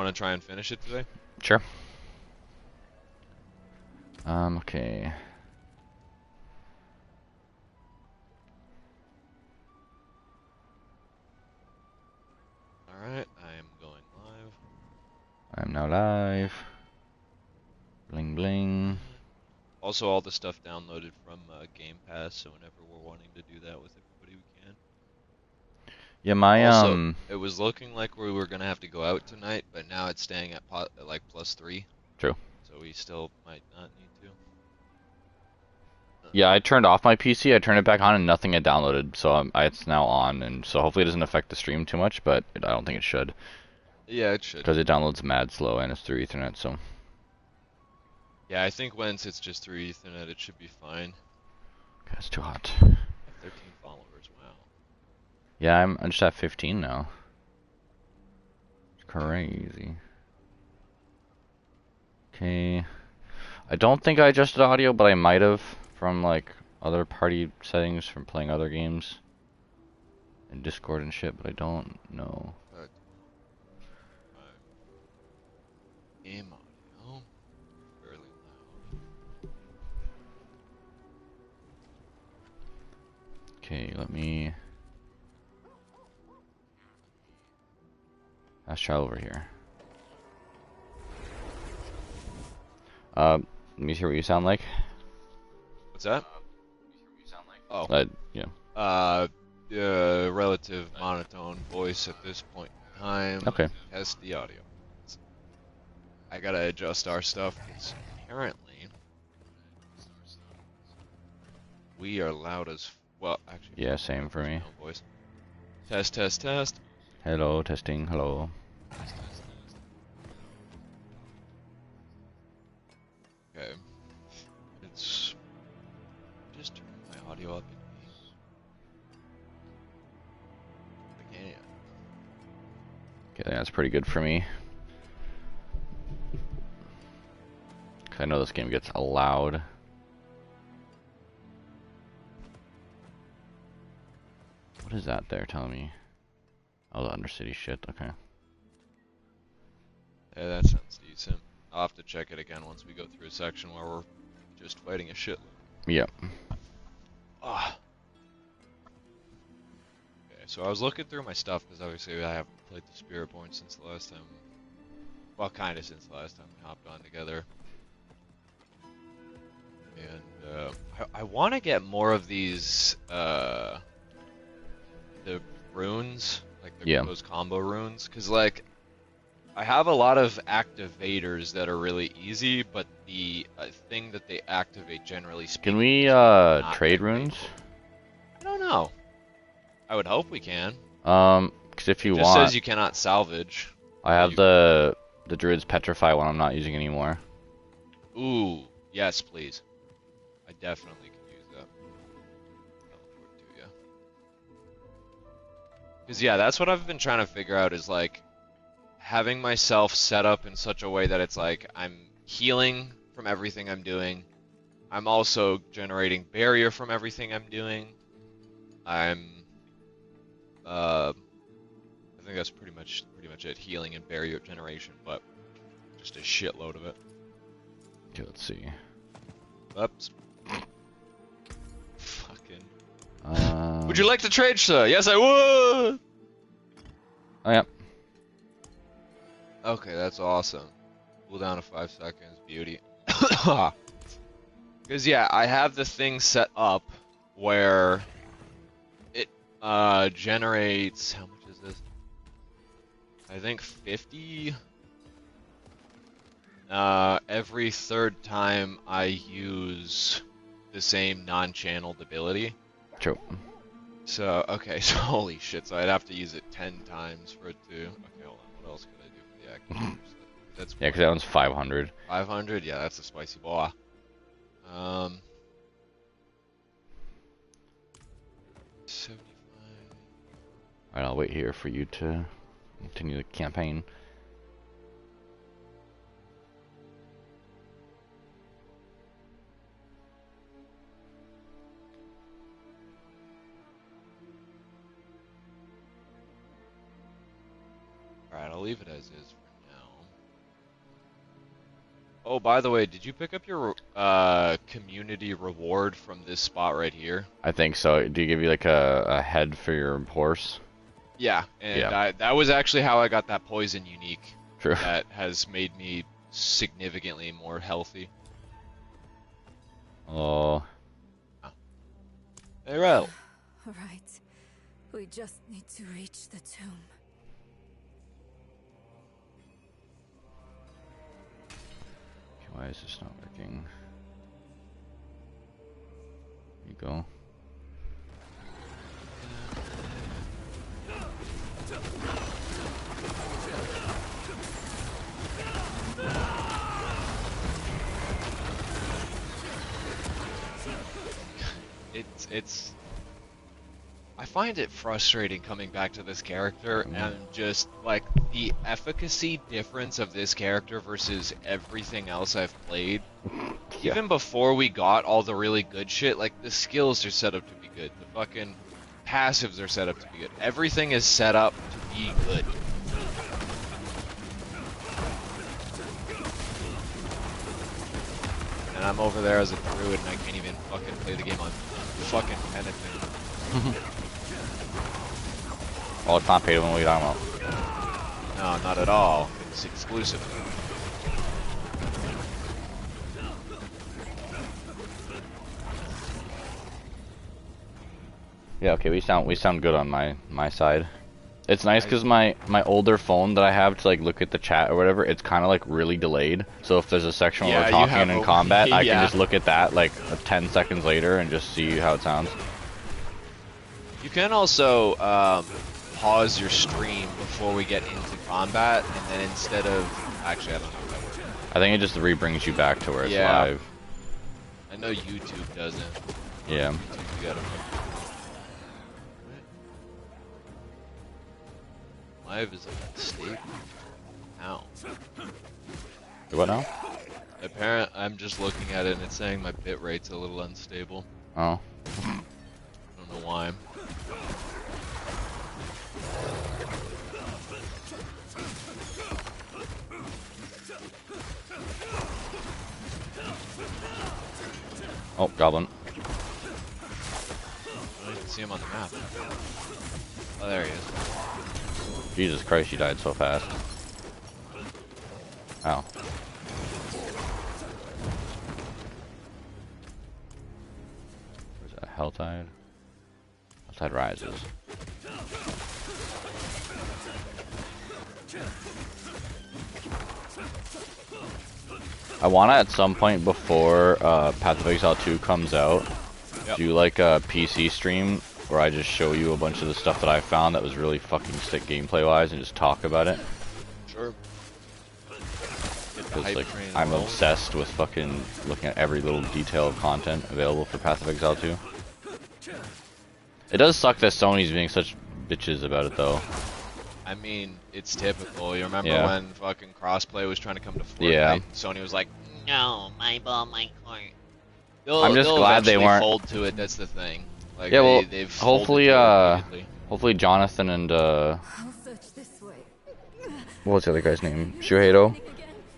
Want to try and finish it today? Sure. Okay. Alright, I am going live. I'm now live. Bling bling. Also, all the stuff downloaded from Game Pass, so whenever we're wanting to do that with everybody, we can. Yeah, my Also, it was looking like we were gonna have to go out tonight, but now it's staying at like +3. True. So we still might not need to. Yeah, I turned off my PC. I turned it back on, and nothing had downloaded, so it's now on, and so hopefully it doesn't affect the stream too much, but I don't think it should, Yeah, it should. because it downloads mad slow, and it's through Ethernet. So. Yeah, I think once it's just through Ethernet, it should be fine. Okay, it's too hot. I have 13 followers. Wow. Yeah, I'm just at 15 now. It's crazy. Okay. I don't think I adjusted audio, but I might have from like other party settings from playing other games and Discord and shit, but I don't know. Game audio. Fairly loud. Okay, let me. Let's try over here. Let me hear what you sound like. What's that? Oh. Yeah. Relative monotone voice at this point in time. Okay. Test the audio. I gotta adjust our stuff because apparently we are loud as well. Actually, Yeah, same for me. Voice. Test, test, test. Hello, testing. Hello. Okay. It's just turn my audio up. Again. Okay, that's pretty good for me. Cause I know this game gets loud. What is that there telling me? Oh, the Undercity shit. Okay. Yeah, that sounds decent. I'll have to check it again once we go through a section where we're just fighting a shitload. Yep. Ah. Okay, so I was looking through my stuff because obviously I haven't played the Spiritborn since the last time. Well, kind of since the last time we hopped on together. And I want to get more of these the runes, like those combo runes, because like I have a lot of activators that are really easy, but the thing that they activate generally speaking. Can we trade runes? I don't know. I would hope we can. Because if you want, it just says you cannot salvage. I have the Druid's Petrify one I'm not using anymore. Ooh, yes, please. I definitely can use that. Teleport to you. Because yeah, that's what I've been trying to figure out is like having myself set up in such a way that it's like I'm healing from everything I'm doing. I'm also generating barrier from everything I'm doing. I think that's pretty much it. Healing and barrier generation, but just a shitload of it. Okay, let's see. Oops. Fucking. Would you like to trade, sir? Yes, I would. Oh yeah. Okay, that's awesome. Cool down to 5 seconds. Beauty. Because yeah, I have the thing set up where it generates. How much is this? I think 50 every third time I use the same non-channeled ability. True. So, okay, so holy shit, so I'd have to use it 10 times for it to... Okay, hold on, what else could I do for the activators? That's yeah, because that one's 500. 500? Yeah, that's a spicy boy. 75... Alright, I'll wait here for you to continue the campaign. Alright, I'll leave it as is for now. Oh, by the way, did you pick up your community reward from this spot right here? I think so. Do you give you like a head for your horse? Yeah, and Yeah. that was actually how I got that poison unique True. that has made me significantly more healthy. Oh. Hey, Rel. Right. We just need to reach the tomb. Why is this not working? There you go. It's I find it frustrating coming back to this character and just like the efficacy difference of this character versus everything else I've played. Yeah. Even before we got all the really good shit, like the skills are set up to be good. The fucking passives are set up to be good. Everything is set up to be good. And I'm over there as a druid and I can't even fucking play the game on fucking penitent. Well, it's not paid to win. What are you talking about? No, not at all. It's exclusive. Yeah, okay, we sound good on my side. It's nice because my older phone that I have to like look at the chat or whatever, it's kind of like really delayed. So if there's a section where we're talking in combat, I can just look at that like 10 seconds later and just see how it sounds. You can also pause your stream before we get into combat, and then instead of actually, I don't know if that works. I think it just re-brings you back to where it's live. I know YouTube doesn't. Yeah. YouTube, you gotta. Live is unstable. How? What now? I'm just looking at it and it's saying my bit rate's a little unstable. Oh. I don't know why. Oh, goblin. I don't even see him on the map. Oh, there he is. Jesus Christ, you died so fast. Ow. Where's that? Helltide? Helltide rises. I wanna at some point before Path of Exile 2 comes out, do like a PC stream where I just show you a bunch of the stuff that I found that was really fucking sick gameplay wise and just talk about it. Sure. Because like I'm obsessed with fucking looking at every little detail of content available for Path of Exile 2. It does suck that Sony's being such bitches about it though. I mean, it's typical. You remember Yeah. when fucking crossplay was trying to come to Fortnite? Yeah. Sony was like, No, my ball, my court. I'm just glad they weren't fold to it. That's the thing. Like, yeah, well, they've hopefully, hopefully Jonathan and I'll search this way. what was the other guy's name? Shuheido?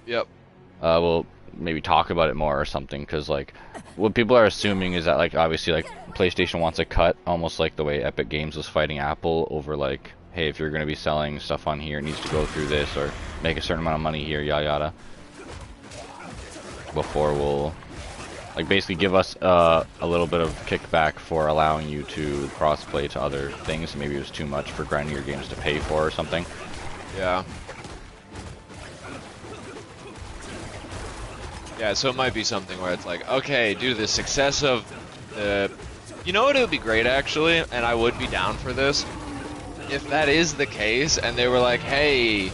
Yep. We'll maybe talk about it more or something, because like what people are assuming is that like obviously like PlayStation wants a cut, almost like the way Epic Games was fighting Apple over like, hey, if you're going to be selling stuff on here, it needs to go through this or make a certain amount of money here, yada yada, before we'll like basically give us a little bit of kickback for allowing you to crossplay to other things. Maybe it was too much for grinding your games to pay for or something. Yeah. Yeah, so it might be something where it's like, okay, due to the success of the... You know what, it would be great, actually, and I would be down for this, if that is the case, and they were like, hey,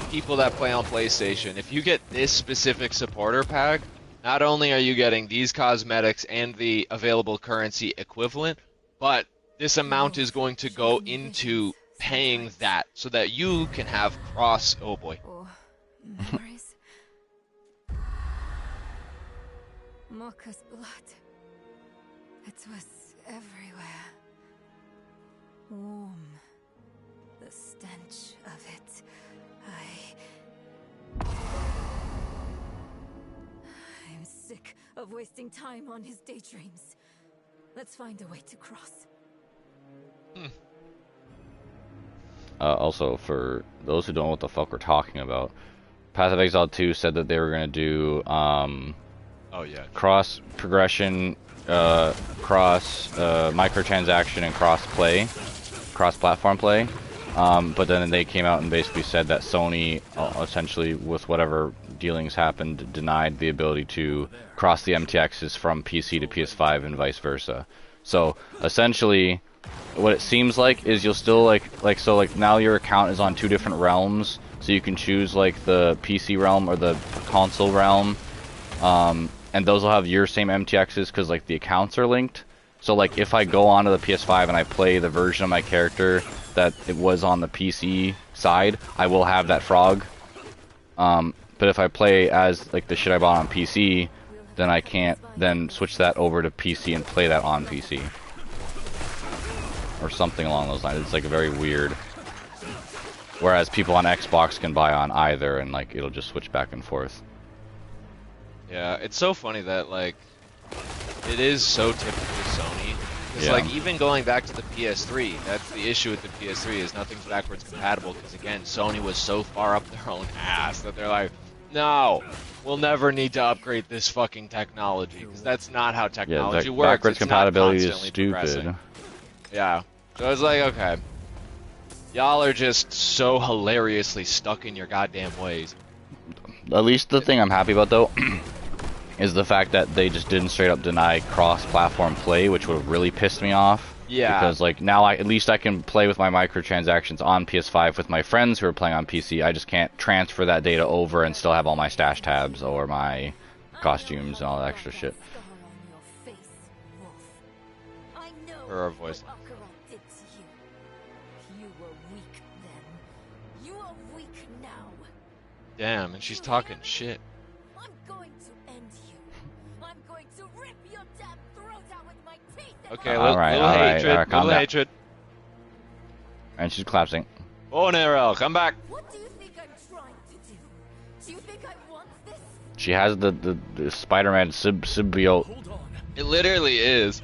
people that play on PlayStation, if you get this specific supporter pack, not only are you getting these cosmetics and the available currency equivalent, but this amount is going to go into paying that, so that you can have cross... Oh boy. Or memories. Mocha's blood. It was everywhere. Warm. The stench of it. of wasting time on his daydreams. Let's find a way to cross. Also, for those who don't know what the fuck we're talking about, Path of Exile 2 said that they were gonna do Oh yeah. cross progression, cross microtransaction, and cross play, cross platform play. But then they came out and basically said that Sony, essentially, with whatever dealings happened, denied the ability to cross the MTXs from PC to PS5 and vice versa. So essentially, what it seems like is you'll still like now your account is on 2 different realms, so you can choose like the PC realm or the console realm, and those will have your same MTXs because like the accounts are linked. So like if I go onto the PS5 and I play the version of my character that it was on the PC side, I will have that frog. But if I play as like the shit I bought on PC, then I can't then switch that over to PC and play that on PC. Or something along those lines. It's like very weird. Whereas people on Xbox can buy on either and like it'll just switch back and forth. Yeah, it's so funny that like it is so typically Sony. It's like even going back to the PS3, that's the issue with the PS3 is nothing's backwards compatible because again, Sony was so far up their own ass that they're like, no, we'll never need to upgrade this fucking technology because that's not how technology works. Backwards compatibility is stupid. progressing. Yeah, so it's like, okay, y'all are just so hilariously stuck in your goddamn ways. At least the thing I'm happy about though is the fact that they just didn't straight up deny cross-platform play, which would have really pissed me off. Yeah. Because like now at least I can play with my microtransactions on PS5 with my friends who are playing on PC. I just can't transfer that data over and still have all my stash tabs or my costumes and all that extra shit. Or our voice. Damn, and she's talking shit. I'm going to end you. I'm going to rip your damn throat out with my teeth. Okay, all right, little hatred. And she's collapsing. Oh, Narelle, come back. What do you think I'm trying to do? Do you think I want this? She has the Spider-Man symbiote. It literally is.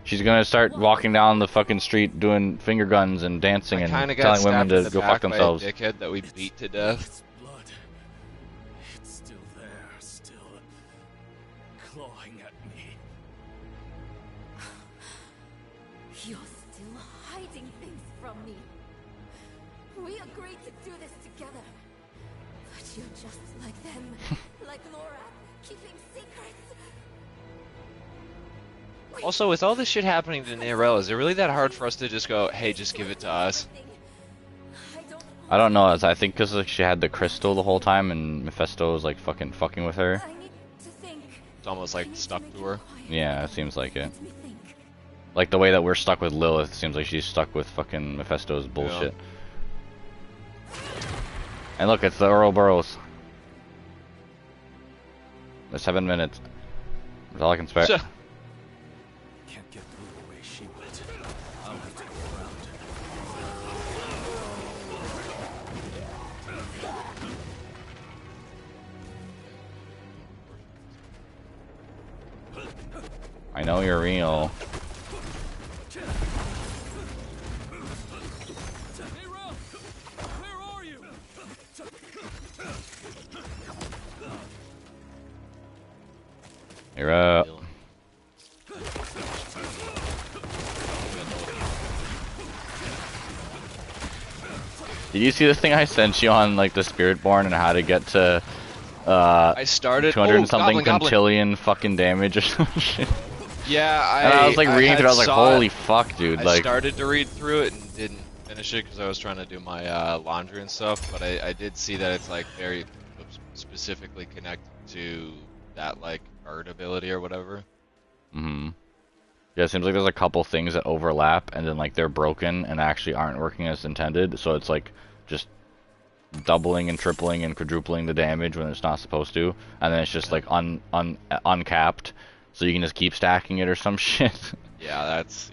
She's gonna start walking down the fucking street doing finger guns and dancing and telling women to go fuck themselves. By a dickhead that we beat to death. It's blood. It's still there, still clawing at me. You're still hiding things from me. We agreed to do this together. But you're just like them. Like Laura, keeping secrets. Also, with all this shit happening to Narelle, is it really that hard for us to just go, hey, just give it to us? I don't know. I think because like, she had the crystal the whole time, and Mephisto was like fucking with her. It's almost like stuck to her. Yeah, it seems like it. Like the way that we're stuck with Lilith, it seems like she's stuck with fucking Mephisto's bullshit. Yeah. And look, it's the Ouroboros. The 7 minutes. That's all I can spare. Can't get through the way she went. I'll have to go around. I know you're real. Where are you? You're up. Did you see the thing I sent you on like the Spiritborn and how to get to I started 200 and something goblin. quintillion fucking damage or some shit? Yeah, And I was like reading through it, I was like, holy fuck, dude. I like started to read through it and didn't finish it because I was trying to do my laundry and stuff, but I did see that it's like very specifically connected to that like art ability or whatever. Mm-hmm. Yeah, it seems like there's a couple things that overlap and then like they're broken and actually aren't working as intended, so it's like just doubling and tripling and quadrupling the damage when it's not supposed to, and then it's just like uncapped, so you can just keep stacking it or some shit. Yeah, that's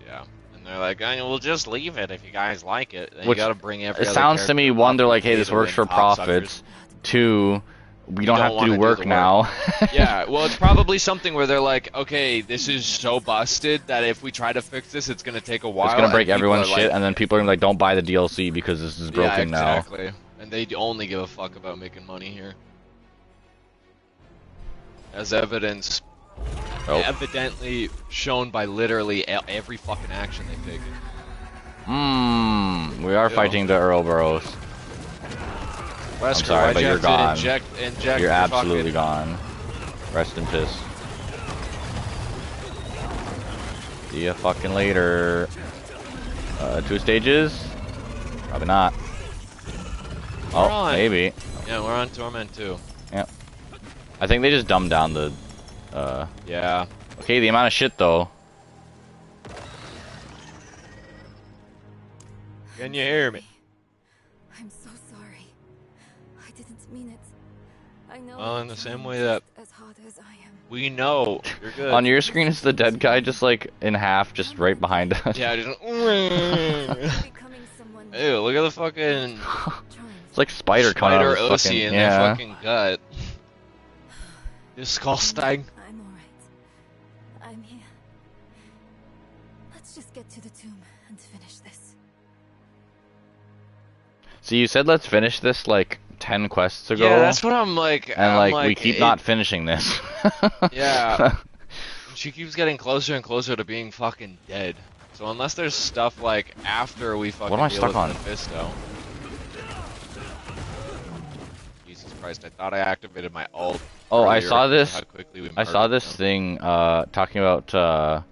and they're like, we'll just leave it if you guys like it. Then Which you gotta bring every it other sounds to me, character one, they're up like, hey, to this win works for top profits. suckers. 2, we don't have to wanna do work the now. Yeah, well, it's probably something where they're like, okay, this is so busted that if we try to fix this, it's gonna take a while. It's gonna break and people everyone's are shit, like, and then people are gonna be like, don't buy the DLC because this is broken yeah, now. exactly. And they only give a fuck about making money here. As evidence, evidently shown by literally every fucking action they've taken. We are fighting the Ouroboros. Wesker, I'm sorry, but you're gone. Inject you're absolutely fucking... gone. Rest in piss. See ya fucking later. 2 stages? Probably not. Oh, maybe. Yeah, we're on Torment 2. Yep. I think they just dumbed down the... Yeah. Okay, the amount of shit, though. Can you hear me? I'm so sorry. I didn't mean it. I know. Well, in the same way that as hard as I am. we know you're good. On your screen, is the dead guy just like in half, just right behind us? Yeah, just... Ew, look at the fucking... It's like spider coming out of his OC fucking... in their fucking gut. Disgusting. I'm alright. I'm here. Let's just get to the tomb and finish this. So you said let's finish this like 10 quests ago. Yeah, that's what I'm like. And like we keep not finishing this. Yeah. She keeps getting closer and closer to being fucking dead. So unless there's stuff like after we fucking what am I deal stuck with on? Mephisto. Jesus Christ, I thought I activated my ult. Oh, I earlier. saw this. How quickly we I saw this thing talking about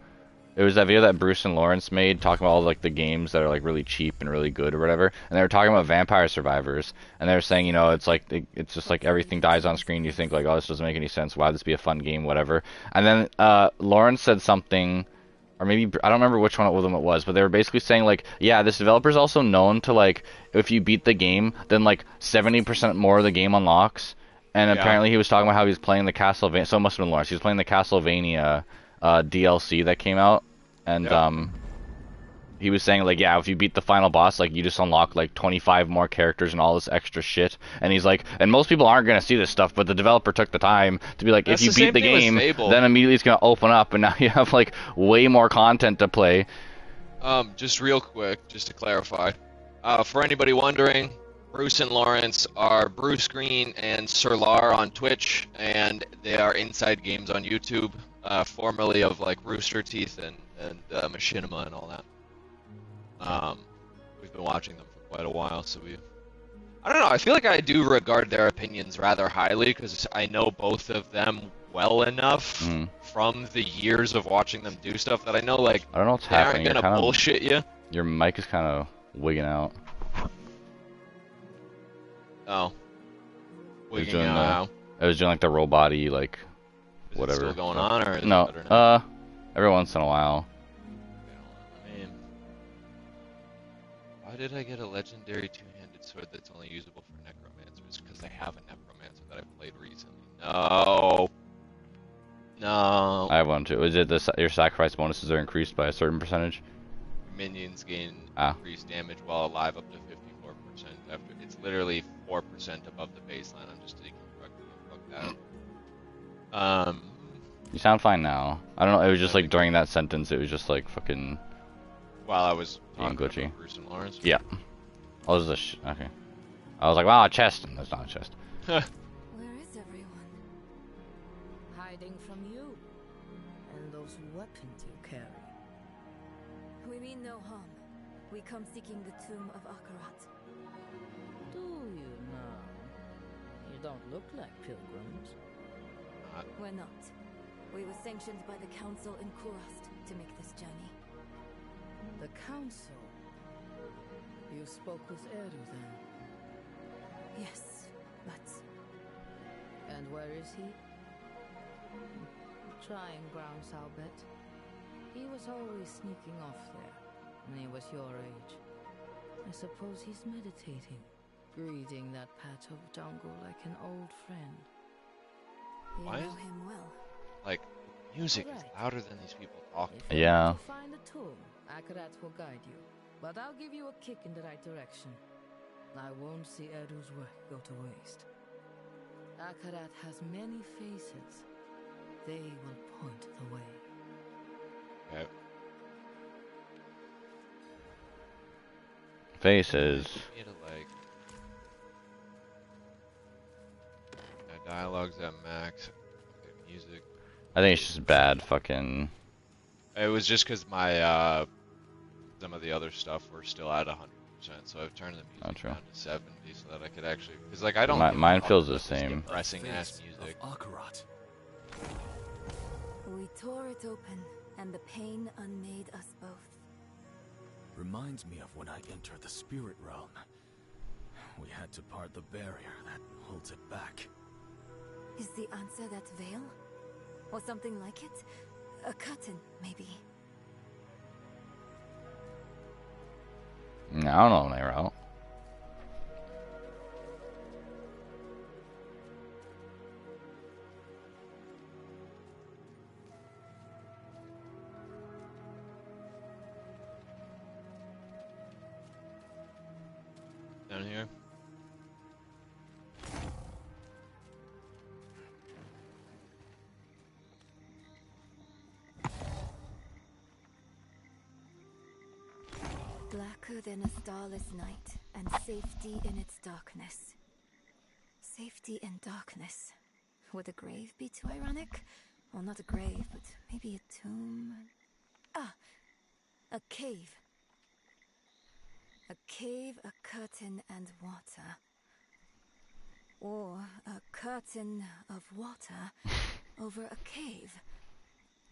it was that video that Bruce and Lawrence made talking about all like the games that are like really cheap and really good or whatever, and they were talking about Vampire Survivors, and they were saying, you know, it's like it's just like everything dies on screen. You think like, oh, this doesn't make any sense. Why would this be a fun game? Whatever. And then Lawrence said something, or maybe I don't remember which one of them it was, but they were basically saying like, yeah, this developer is also known to like, if you beat the game, then like 70% more of the game unlocks. And apparently he was talking about how he was playing the Castlevania. So it must have been Lawrence. He was playing the Castlevania DLC that came out, and he was saying like, yeah, if you beat the final boss, like you just unlock like 25 more characters and all this extra shit. And he's like, and most people aren't gonna see this stuff, but the developer took the time to be like, That's if you beat the game, then immediately it's gonna open up, and now you have like way more content to play. Just real quick, just to clarify, for anybody wondering, Bruce and Lawrence are Bruce Green and Sir Lar on Twitch, and they are Inside Games on YouTube, formerly of like Rooster Teeth and Machinima and all that. We've been watching them for quite a while, so I don't know, I feel like I do regard their opinions rather highly, because I know both of them well enough from the years of watching them do stuff that I know, like, I don't know what's they happening. aren't gonna bullshit you. Your mic is kind of wigging out. Oh. Wigging out. It was doing like the robot-y, like, is whatever. It still going on, or is no? It better now? Every once in a while. I mean, why did I get a legendary two-handed sword that's only usable for necromancers? Because I have a necromancer that I played recently. No. No. I have one too. Is it your sacrifice bonuses are increased by a certain percentage? Minions gain increased damage while alive up to 54%. After it's literally 4% above the baseline. I'm just taking fuck that. You sound fine now. I don't know. It was just like during that sentence, it was just like fucking. While I was being glitchy. About Bruce and Lawrence. Yeah. Oh, this is okay. I was like, wow, a chest, and that's not a chest. Where is everyone? Hiding from you and those weapons you carry. We mean no harm. We come seeking the tomb of Akarat. Do you now? You don't look like pilgrims. We're not. We were sanctioned by the council in Kurast to make this journey. The council? You spoke with Eru then? Yes, but... And where is he? Trying grounds, I'll bet. He was always sneaking off there when he was your age. I suppose he's meditating, greeting that patch of jungle like an old friend. You know him well. Like, music is louder than these people talking. Yeah. To find a tomb, Akarat will guide you, but I'll give you a kick in the right direction. I won't see Eru's work go to waste. Akarat has many faces. They will point the way. Okay. Faces. You need to, like, dialogues at max. Okay, music. I think it's just bad fucking... It was just because my some of the other stuff were still at 100%, so I've turned the music down to 70 so that I could actually, because like I don't. Mine feels the same. Depressing ass music. Akarat. We tore it open, and the pain unmade us both. Reminds me of when I entered the spirit realm. We had to part the barrier that holds it back. Is the answer that veil? Or something like it? A curtain, maybe. I don't know, Nero. Down here. Blacker than a starless night, and safety in its darkness. Safety in darkness. Would a grave be too ironic? Well, not a grave, but maybe a tomb. Ah, a cave. A cave, a curtain, and water. Or a curtain of water over a cave.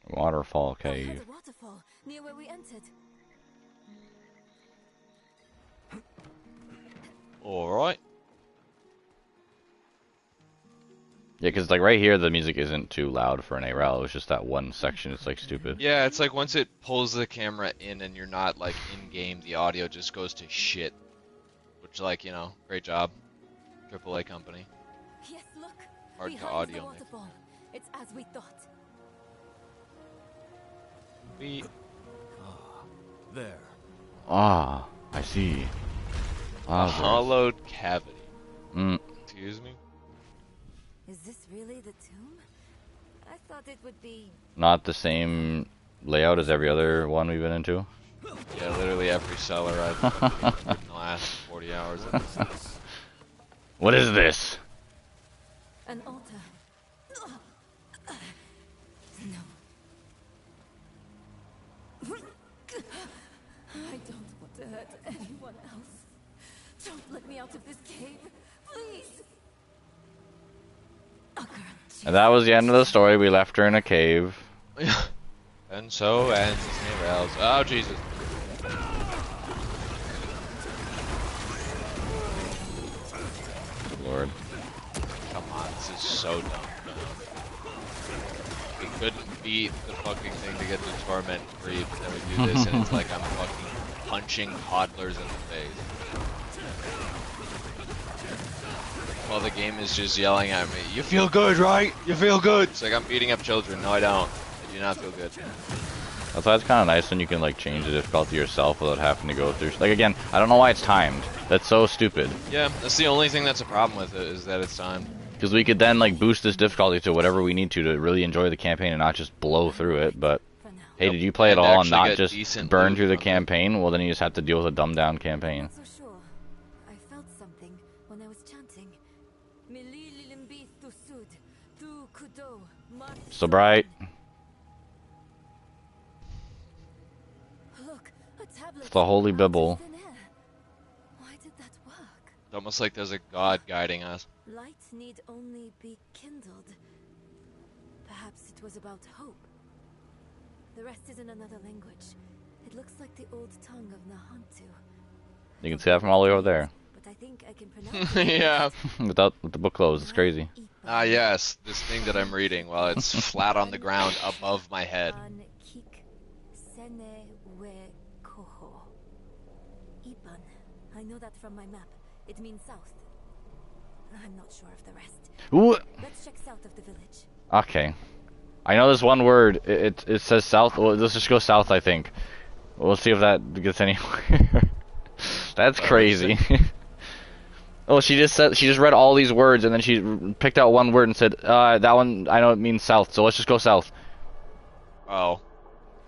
Waterfall I heard cave. a waterfall near where we entered. Alright. Yeah, because like right here the music isn't too loud for an ARL. It's just that one section. It's like stupid. Yeah, it's like once it pulls the camera in and you're not like in game, the audio just goes to shit. Which, like, you know, great job, AAA company. Yes, look. Hard to Behind audio the mix. waterfall. It's as we thought. We There. Ah, I see. a Ah, hollowed cavity. Mm. Excuse me. Is this really the tomb? I thought it would be. Not the same layout as every other one we've been into. Yeah, literally every cellar I've fucking in the last 40 hours. What is this? An altar. No. I don't want to hurt anyone else. Don't let me out of this cave, please. And that was the end of the story. We left her in a cave. And so ends Rails. Oh Jesus. Lord. Come on, this is so dumb. We couldn't beat the fucking thing to get the torment free, but then we do this and it's like I'm fucking punching toddlers in the face. While the game is just yelling at me, you feel good, right? You feel good! It's like I'm beating up children. No, I don't. I do not feel good. That's why it's kind of nice when you can like change the difficulty yourself without having to go through. Like again, I don't know why it's timed. That's so stupid. Yeah, that's the only thing that's a problem with it, is that it's timed. Because we could then like boost this difficulty to whatever we need to really enjoy the campaign and not just blow through it. But hey, did you play it And all and actually not get just decent burn loot through the from it. campaign? Well, then you just have to deal with a dumbed down campaign. Not so sure. I felt something when I was chanting. So bright. Look, a tablet. It's the Holy out of Bible. thin air. Why did that work? It's almost like there's a god guiding us. Light need only be kindled. Perhaps it was about hope. The rest is in another language. It looks like the old tongue of Nahantu. You can see that from all the way over there. But I think I can pronounce it. Yeah. With the book closed, it's crazy. Ah, yes, this thing that I'm reading while it's flat on the ground above my head. An kik sene we koho. Ipan. I know that from my map. It means south. I'm not sure of the rest. Ooh. Let's check south of the village. Okay. I know this one word. It says south. Well, let's just go south, I think. We'll see if that gets anywhere. That's crazy. Oh, she just read all these words and then she picked out one word and said, that one, I know it means south, so let's just go south. Oh.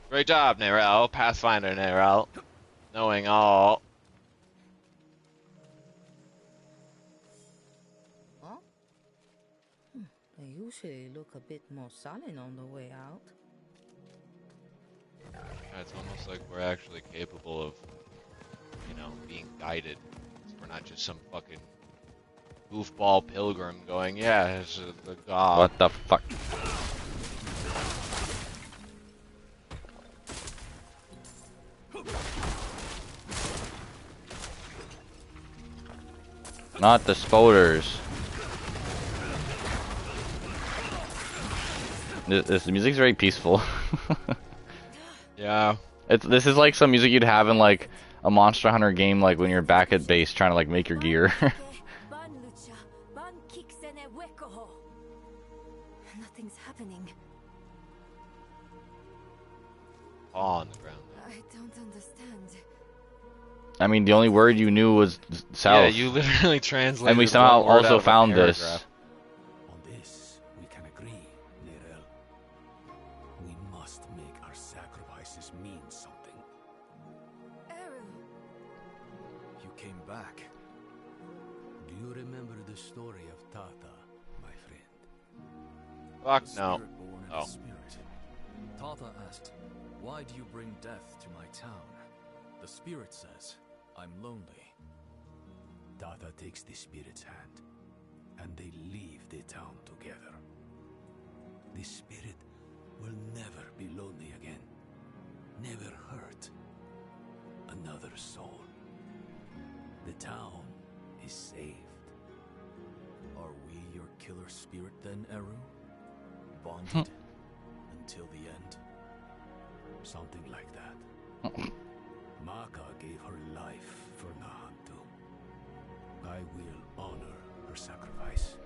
Great job, Nerel. Pathfinder Nerel. Knowing all. Huh? They usually look a bit more sullen on the way out. Yeah, it's almost like we're actually capable of, you know, being guided. We're not just some fucking goofball pilgrim going, yeah, it's the god. What the fuck? Not the spoders. This music's very peaceful. Yeah. This is like some music you'd have in like a Monster Hunter game, like when you're back at base trying to like make your gear. Nothing's happening. Paw on the ground. I don't understand. I mean, the only word you knew was south. Yeah, you literally translated. And we somehow one word also out of a found this. paragraph. On this, we can agree, Nerel. We must make our sacrifices mean something. Eru, You came back. Do you remember the story of Tata, my friend? Fuck no. Spirit born in Oh. the spirit. Tata asked, "Why do you bring death to my town?" The spirit says, "I'm lonely." Tata takes the spirit's hand, and they leave the town together. The spirit will never be lonely again. Never hurt another soul. The town is saved. Are we your killer spirit then, Eru? Bonded until the end? Something like that. Maka gave her life for Nahantu. I will honor her sacrifice.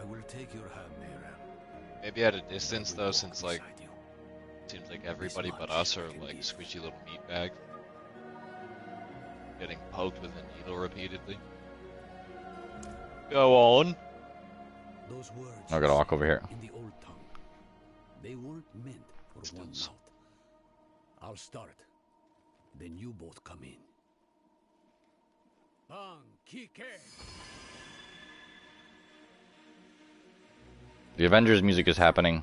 I will take your hand, Nerel. Maybe at a distance though, since like Beside you. seems like everybody but us are like squishy little meat bags, getting poked with a needle repeatedly. Go on. Those words I gotta walk over here. in the old tongue. They weren't meant for one mouth. I'll start. Then you both come in. The Avengers music is happening.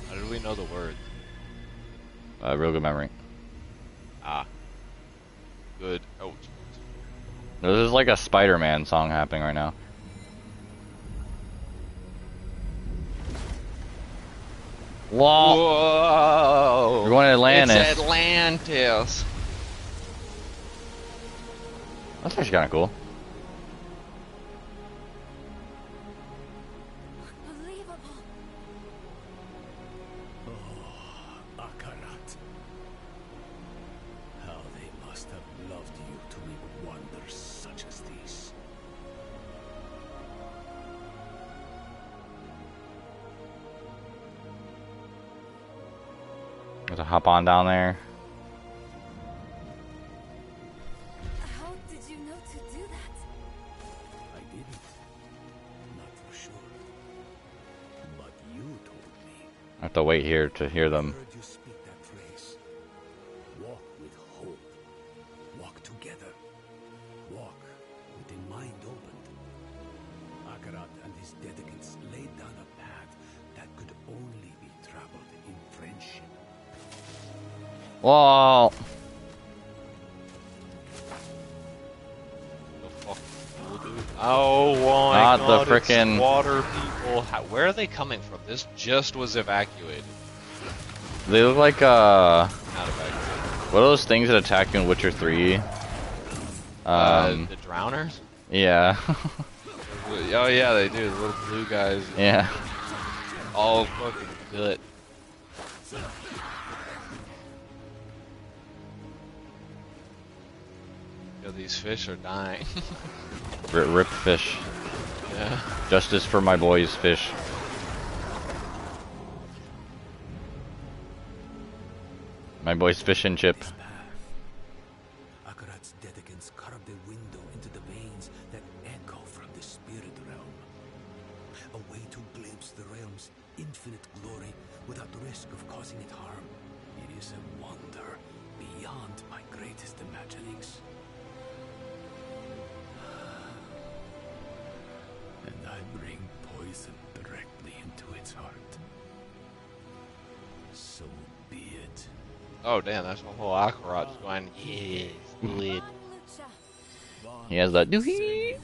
How did we know the words? Real good memory. Ah. Good. Oh. This is like a Spider-Man song happening right now. Whoa! Whoa! We're going to Atlantis. It's Atlantis. That's actually kind of cool. unbelievable. Akarat. How they must have loved you to make wonders such as these. There's a hop on down there. How did you know to do that? I didn't. Not for sure. But you told me. I have to wait here to hear I them. heard you speak that phrase. Walk with hope. Walk together. Walk with the mind opened. Akarat and his dedicants laid down a path that could only be traveled in friendship. Whoa! The fuck? Oh my Not god! the it's frickin' water people. Where are they coming from? This just was evacuated. They look like Not evacuated. what are those things that attack you in Witcher 3? The drowners? Yeah. Oh yeah, they do. The little blue guys. Yeah. All fucking good. Yo, these fish are dying. Rip fish. Yeah. Justice for my boys, fish. My boy's fish and chip. This path. Akarat's dedicants carved a window into the veins that echo from the spirit realm. A way to glimpse the realm's infinite glory without the risk of causing it harm. It is a wonder beyond my greatest imaginings. And I bring poison directly into its heart. So be it. Oh damn, that's a whole Akarat just going. Yes, do it. He has that doohee.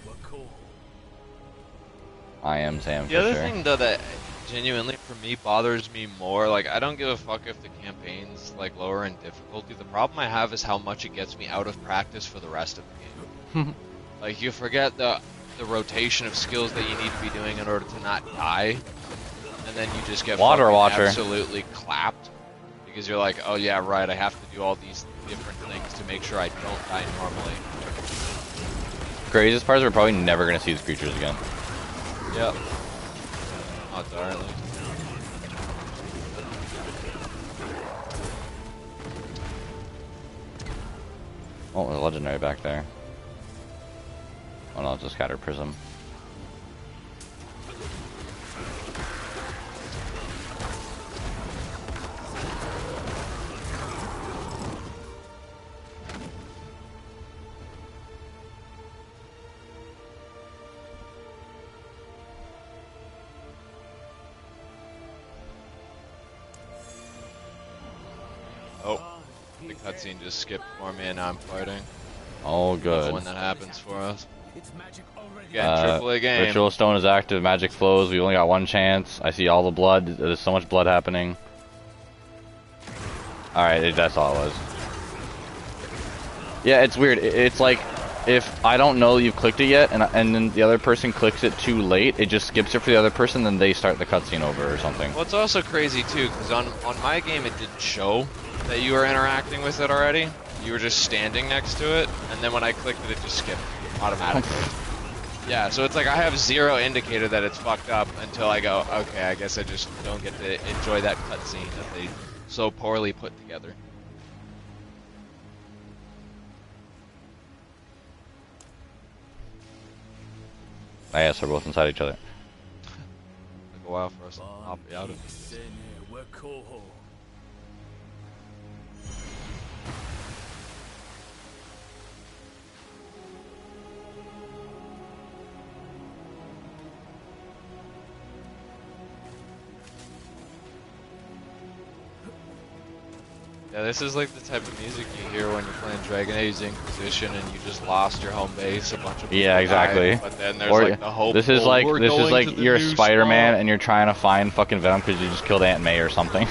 I am Sam The other Fisher. thing though that genuinely for me bothers me more, like I don't give a fuck if the campaign's like lower in difficulty. The problem I have is how much it gets me out of practice for the rest of the game. Like you forget the rotation of skills that you need to be doing in order to not die, and then you just get Water fucking Watcher. absolutely clapped because you're like, oh yeah, right, I have to do all these different things to make sure I don't die normally. Craziest part is we're probably never gonna see these creatures again. Yep. Odds are at least. Oh, there's a legendary back there. Oh no, it's a scattered prism. Oh, the cutscene just skipped for me and now I'm fighting. Oh, That's good. when that happens for us. It's magic already. Again, triple A game. Ritual Stone is active, magic flows, we only got one chance. I see all the blood, there's so much blood happening. Alright, that's all it was. Yeah, it's weird. It's like, if I don't know you've clicked it yet, and then the other person clicks it too late, it just skips it for the other person, then they start the cutscene over or something. Well, it's also crazy too, because on my game it didn't show that you were interacting with it already. You were just standing next to it, and then when I clicked it, it just skipped automatically. Yeah, so it's like I have zero indicator that it's fucked up until I go, okay, I guess I just don't get to enjoy that cutscene that they so poorly put together. I guess they're both inside each other. Took a while for us to pop out of it. Yeah, this is like the type of music you hear when you're playing Dragon Age Inquisition and you just lost your home base. A bunch of people Yeah, exactly. died, but then there's Or like the hope. this is like you're new Spider-Man spawn. and you're trying to find fucking Venom because you just killed Aunt May or something.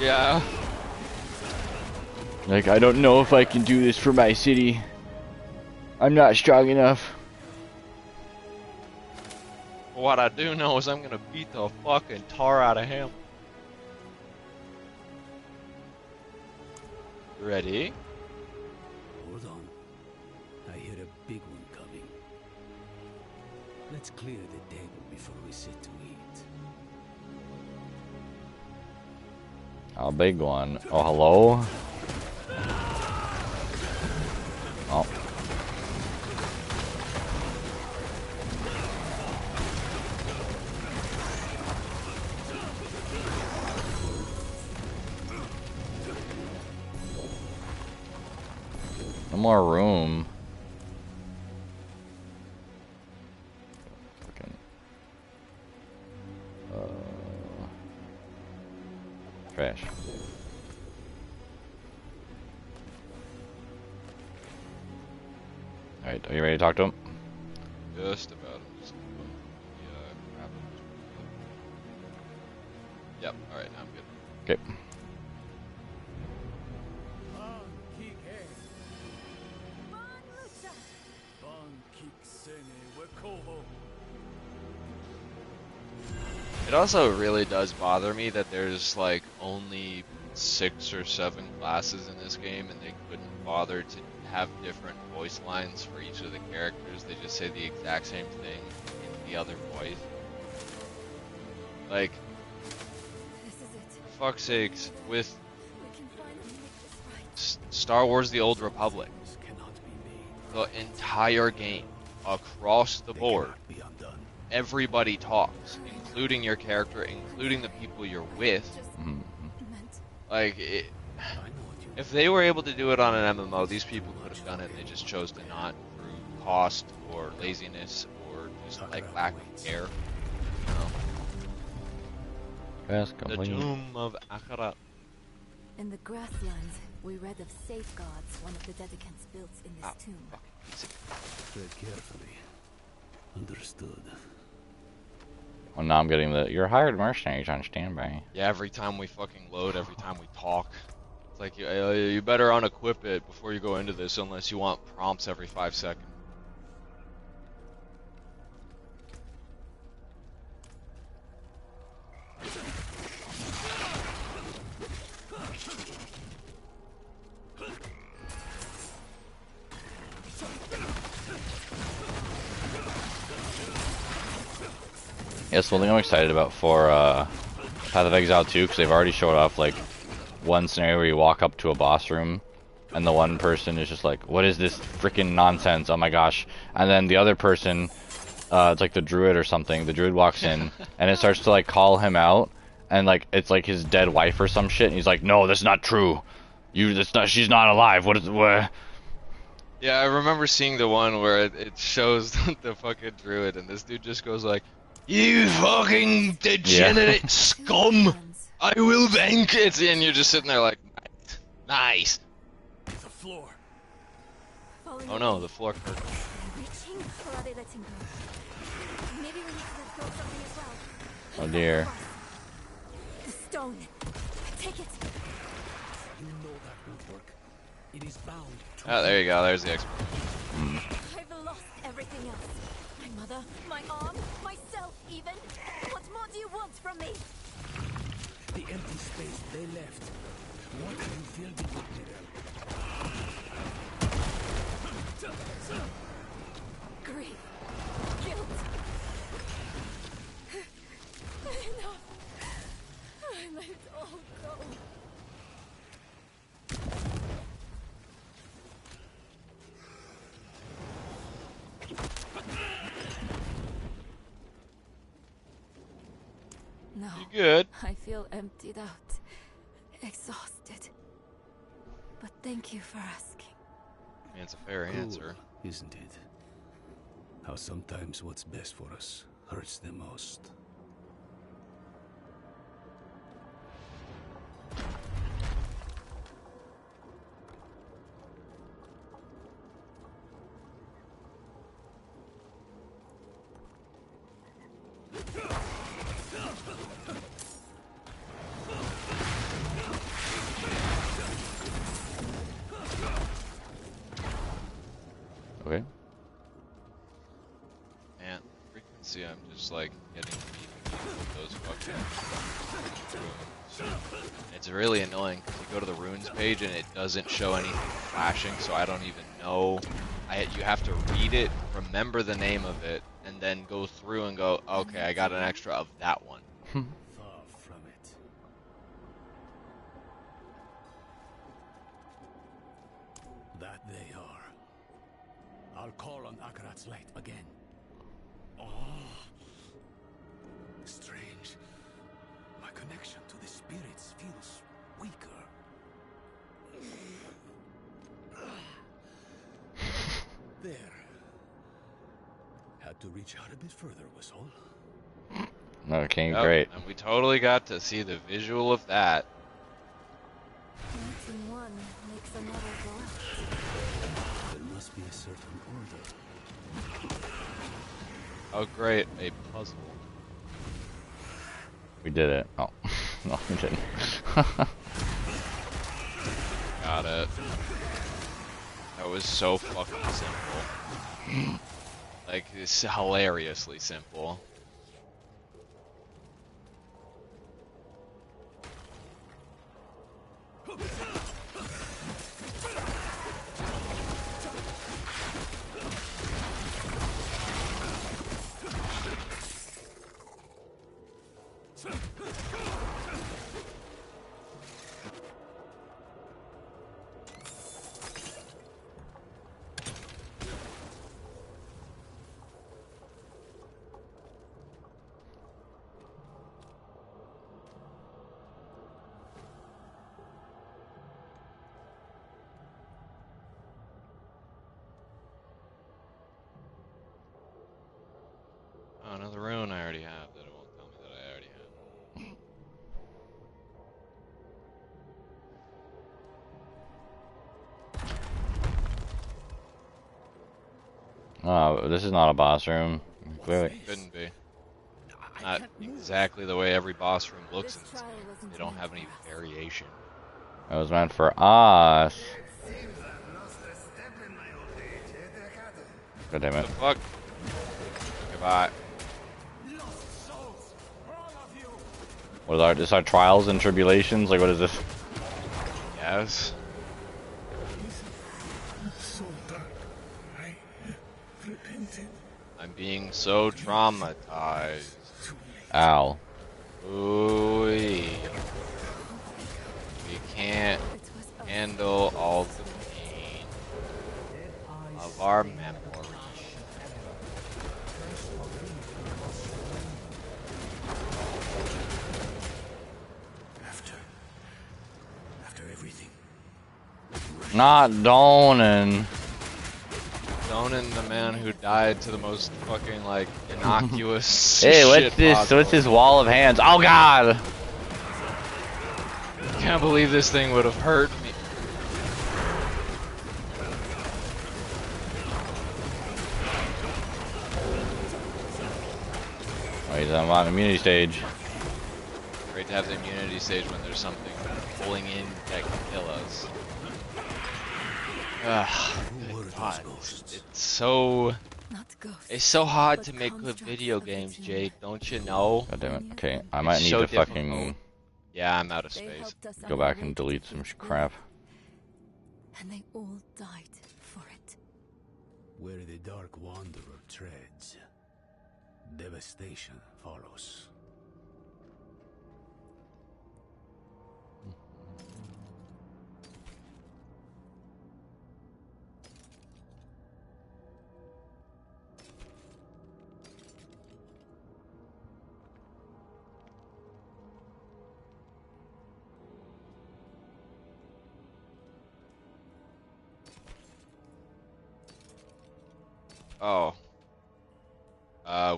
Yeah. Like, I don't know if I can do this for my city. I'm not strong enough. What I do know is I'm gonna beat the fucking tar out of him. Ready? Hold on. I hear a big one coming. Let's clear the table before we sit to eat. A big one. Oh, hello? Oh. No more room. Fucking. Trash. Alright, are you ready to talk to him? Just about. I'm just gonna put the crap in. Yep. All right. Now I'm good. Okay. It also really does bother me that there's like only 6 or 7 classes in this game, and they couldn't bother to have different voice lines for each of the characters. They just say the exact same thing in the other voice. Like, This is it. fuck's sakes, with We can finally make this Star Wars: The Old Republic. Cannot be made. The entire game, across the They board, cannot be undone. everybody talks, including your character, including the people you're with. Mhm. Meant Like, I know what you if they were able to do it on an MMO, these people could have done it. They just chose to not through cost or laziness or just like lack of care. You know? Quest The complete. Doom of Akharat. in the grasslands, we read of safeguards one of the Dedicants built in this Ah, tomb. fucking piece of- tread carefully. Understood. Well, now I'm getting the you're hired mercenaries on standby. Yeah, every time we fucking load, every time we talk, it's like you better unequip it before you go into this, unless you want prompts every 5 seconds. Yes, one thing I'm excited about for Path of Exile 2, because they've already showed off like one scenario where you walk up to a boss room and the one person is just like, what is this freaking nonsense? Oh my gosh. And then the other person, it's like the druid or something, the druid walks in and it starts to like call him out and like it's like his dead wife or some shit and he's like, no, that's not true. She's not alive. What? Yeah, I remember seeing the one where it shows the fucking druid, and this dude just goes like, "You fucking degenerate scum! I will bank it!" And you're just sitting there like, nice. The floor. Following Oh no, the floor curtain. reaching, or are they letting go? Maybe we need to let go of something as well. Oh dear. The stone. Take it. You know that won't work. It is bound to. Oh, there you go. There's the explanation. I've lost everything else. My mother, my arm, myself even. What more do you want from me? The empty space they left. What have you filled it with, Miriam? Grief. Guilt. Enough. I let it all go. No. You good? I feel emptied out, exhausted. But thank you for asking. I mean, it's a fair answer. Isn't it? How sometimes what's best for us hurts the most. Okay. Man, frequency, I'm just like getting with those fucking runes. It's really annoying because you go to the runes page and it doesn't show anything flashing, so I don't even know. You have to read it, remember the name of it, and then go through and go, okay, I got an extra of that one. Far from it. That they are. I'll call on Akarat's light again. Oh. Strange. My connection to the spirits feels weaker. There. Had to reach out a bit further was all. Okay, Yep, great. And we totally got to see the visual of that. Meeting one makes another go out. There must be a certain order. Oh great, a puzzle. We did it. Oh, no, we didn't. Got it. That was so fucking simple. Like, it's hilariously simple. This is not a boss room. Clearly. Couldn't be. Not exactly the way every boss room looks in This this trial game. wasn't They don't meant have for any us. variation. It was meant for us. God damn What it. the fuck? Goodbye. What is this our trials and tribulations? Like, what is this? Yes. So dark. I repented. I'm being so traumatized. Ow. Ooh. We can't It was us. handle all the pain of our memory. After everything. Not Donan. Donan, the man who died to the most fucking, like, innocuous Hey, shit what's this? possible. What's this wall of hands? Oh god! Can't believe this thing would have hurt me. Oh, he's on immunity stage. Great to have the immunity stage when there's something pulling in that can kill us. Good God. It's so... Not ghosts, It's so hard but to make good constructs video of the games, tomb. Jake. Don't you know? God damn it. Okay, I might need so to difficult. fucking Yeah, I'm out of They space. helped us go on our back way and to delete some defeat crap. Will, and they all died for it. Where the Dark Wanderer treads, devastation follows. Oh.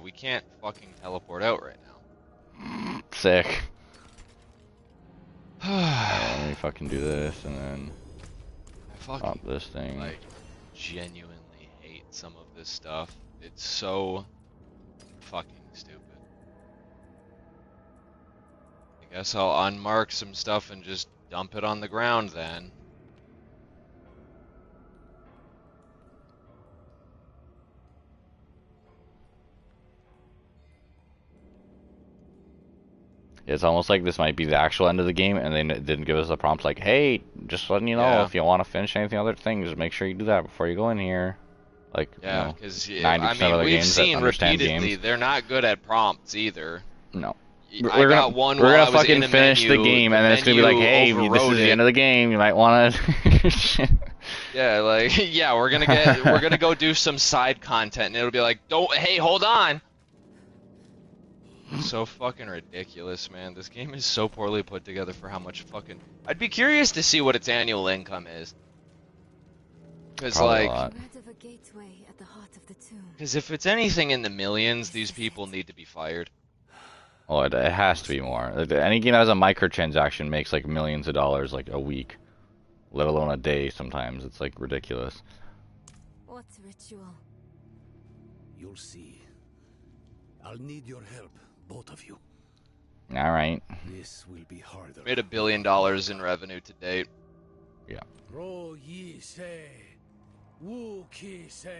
We can't fucking teleport out right now. Sick. Let me fucking do this and then I fucking, pop this thing. like, genuinely hate some of this stuff. It's so fucking stupid. I guess I'll unmark some stuff and just dump it on the ground then. It's almost like this might be the actual end of the game, and they didn't give us the prompts like, hey, just letting you know, Yeah. if you want to finish anything other things, make sure you do that before you go in here. Like, Yeah, you because know, 90% I of mean, the we've games that seen understand repeatedly games. they're not good at prompts either. No. I got one we're while gonna I was fucking in a finish menu, the game, and then it's gonna be like, hey, this overrode is the it. end of the game, you might want to... Yeah, like yeah, we're gonna go do some side content, and it'll be like, hey, hold on. So fucking ridiculous, man. This game is so poorly put together for how much fucking. I'd be curious to see what its annual income is. Because Probably a like, lot. Dread of a gateway at the heart of the tomb. because if it's anything in the millions, these people need to be fired. Oh, it has to be more. Like, any game that has a microtransaction makes like millions of dollars like a week, let alone a day sometimes. It's like ridiculous. What ritual? You'll see. I'll need your help, both of you. Alright. This will be harder. Made $1 billion in revenue to date. Ro yi se, wu ki se.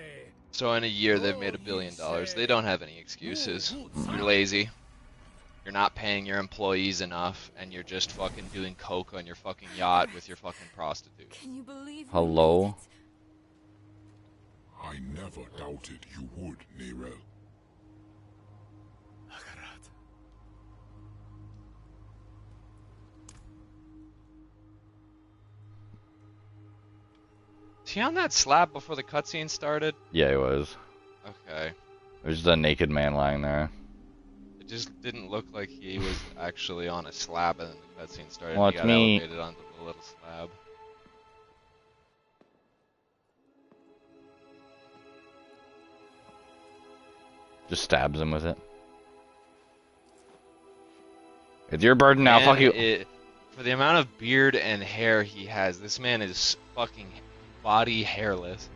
So in a year they've made $1 billion. They don't have any excuses. You're lazy. You're not paying your employees enough, and you're just fucking doing coke on your fucking yacht with your fucking prostitute. Can you believe? we Hello? made it? I never doubted you would, Nero. Akarat. Is he on that slab before the cutscene started? Yeah, it was. Okay. There's just a naked man lying there. It just didn't look like he was actually on a slab and then the cutscene started Well, and he it's got me. elevated onto the little slab. Just stabs him with it. It's your burden now, Man, fuck you. For the amount of beard and hair he has, this man is fucking body hairless.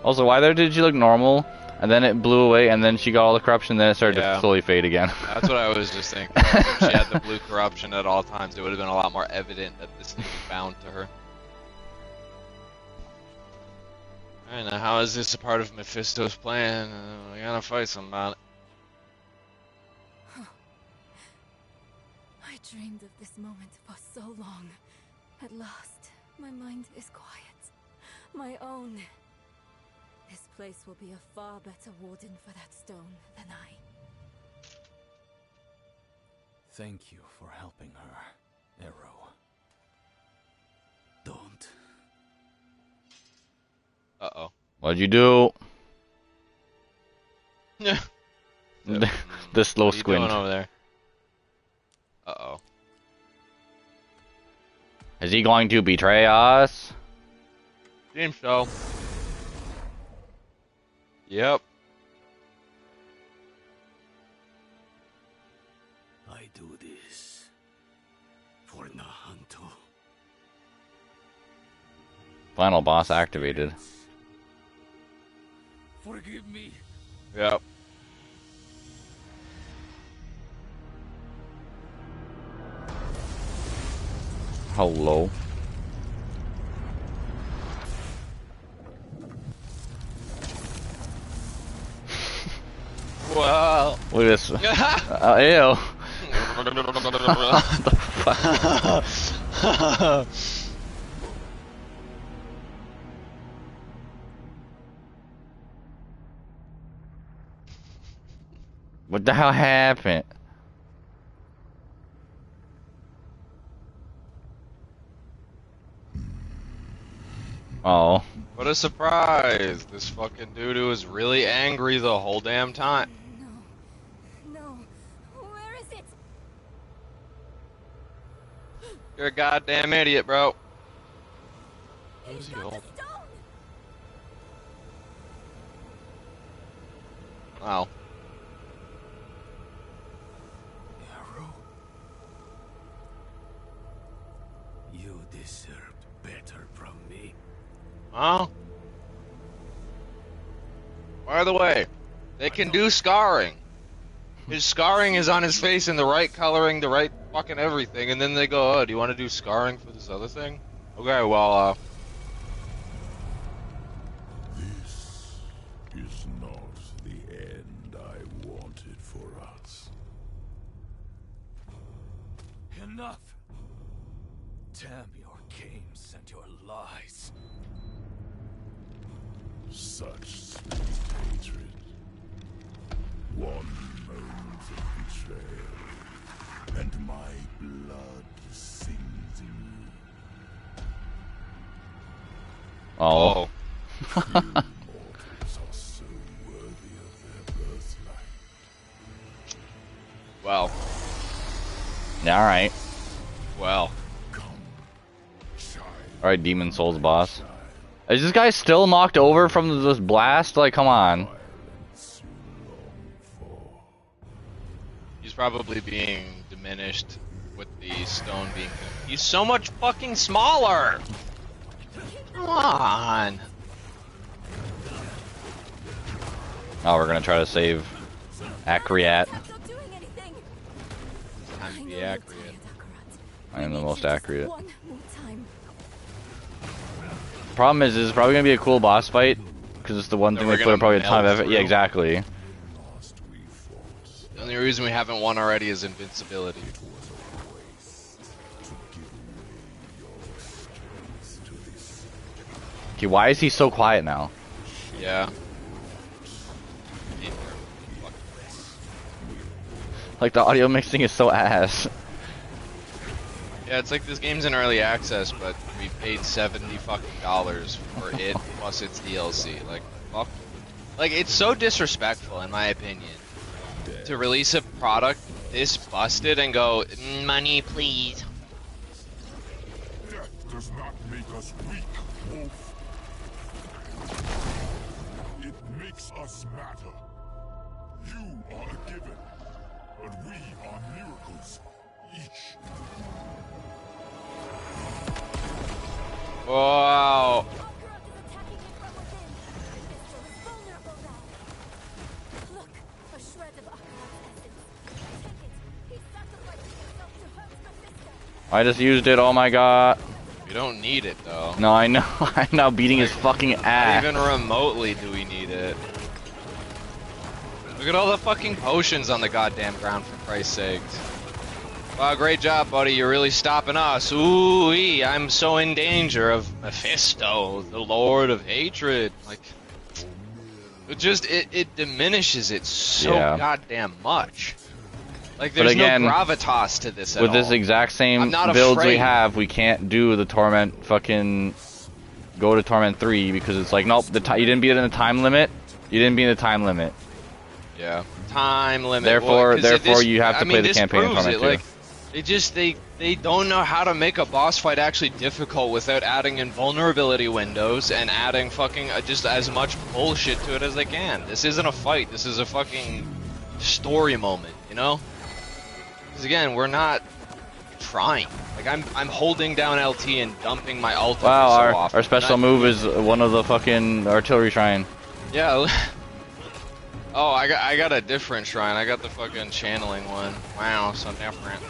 Also, why there did she look normal, and then it blew away, and then she got all the corruption, then it started to slowly fade again. That's what I was just thinking. If she had the blue corruption at all times, it would have been a lot more evident that this thing is bound to her. Alright, now how is this a part of Mephisto's plan? We gotta fight somebody. I dreamed of this moment for so long. At last, my mind is quiet. My own. This place will be a far better warden for that stone than I. Thank you for helping her, Arrow. Don't. Uh-oh. What'd you do? Yeah. The slow What are you squint. doing over there? Uh-oh. Is he going to betray us? Seems so. Yep. I do this for Nahanto. Final boss activated. Forgive me. Yep. Hello. Wow. Look at this. Ew. What the fuck? What the hell happened? Oh. What a surprise! This fucking dude who was really angry the whole damn time. No. Where is it? You're a goddamn idiot, bro. Who's he Got the holding? stone! Wow. Arrow. You deserved better from me. Well, by the way, they can do scarring. His scarring is on his face in the right coloring, the right fucking everything, and then they go, oh, do you want to do scarring for this other thing? Okay, well, This is not the end I wanted for us. Enough! Damn your games and your lies. Such sweet hatred. One moment of betrayal, and my blood sings in me. Oh. Few mortals are so worthy of their birthright. well, Yeah, alright. well. Come, child. Alright, Demon Souls boss. Is this guy still knocked over from this blast? Like, come on. Violence you long for. He's probably being diminished with the stone being... He's so much fucking smaller! Come on! Oh, we're gonna try to save Acreat. Not doing anything. Time to I be know you're accurate. tired, Akarat. I am We the need most you just accurate. one more time. Problem is, it's probably gonna be a cool boss fight because it's the one That thing we're they put gonna probably a ton of melt effort. Yeah, through. exactly. Last we fought The only reason we haven't won already is invincibility. was a waste to give away your strength to this. Okay, why is he so quiet now? Yeah. Like the audio mixing is so ass. Yeah, it's like this game's in early access, but we paid $70 fucking for it plus its DLC. Like, fuck. Like, it's so disrespectful, in my opinion, to release a product this busted and go, money, please. Death does not make us weak, Wolf. It makes us matter. You are a given, but we are miracles, each. Wow. Akarat is attacking me from within. I just used it. Oh my god. You don't need it though. No, I know. I'm now beating his fucking Not ass. even remotely do we need it. Look at all the fucking potions on the goddamn ground, for Christ's sakes. Wow, great job, buddy. You're really stopping us. Ooh-wee, I'm so in danger of Mephisto, the Lord of Hatred. Like, it diminishes it so goddamn much. Like, there's again, no gravitas to this at with all. this exact same builds we have, we can't do the Torment fucking... Go to Torment 3, because it's like, nope, you didn't beat it in the time limit. You didn't beat in the time limit. Yeah. Time limit. Therefore, you have to play the campaign in Torment 2. Like, they don't know how to make a boss fight actually difficult without adding invulnerability windows and adding fucking just as much bullshit to it as they can. This isn't a fight. This is a fucking story moment, you know? Because again, we're not trying. Like, I'm holding down LT and dumping my ult. Wow, our special move is one of the fucking artillery shrine. Yeah. Oh, I got a different shrine. I got the fucking channeling one. Wow, so different.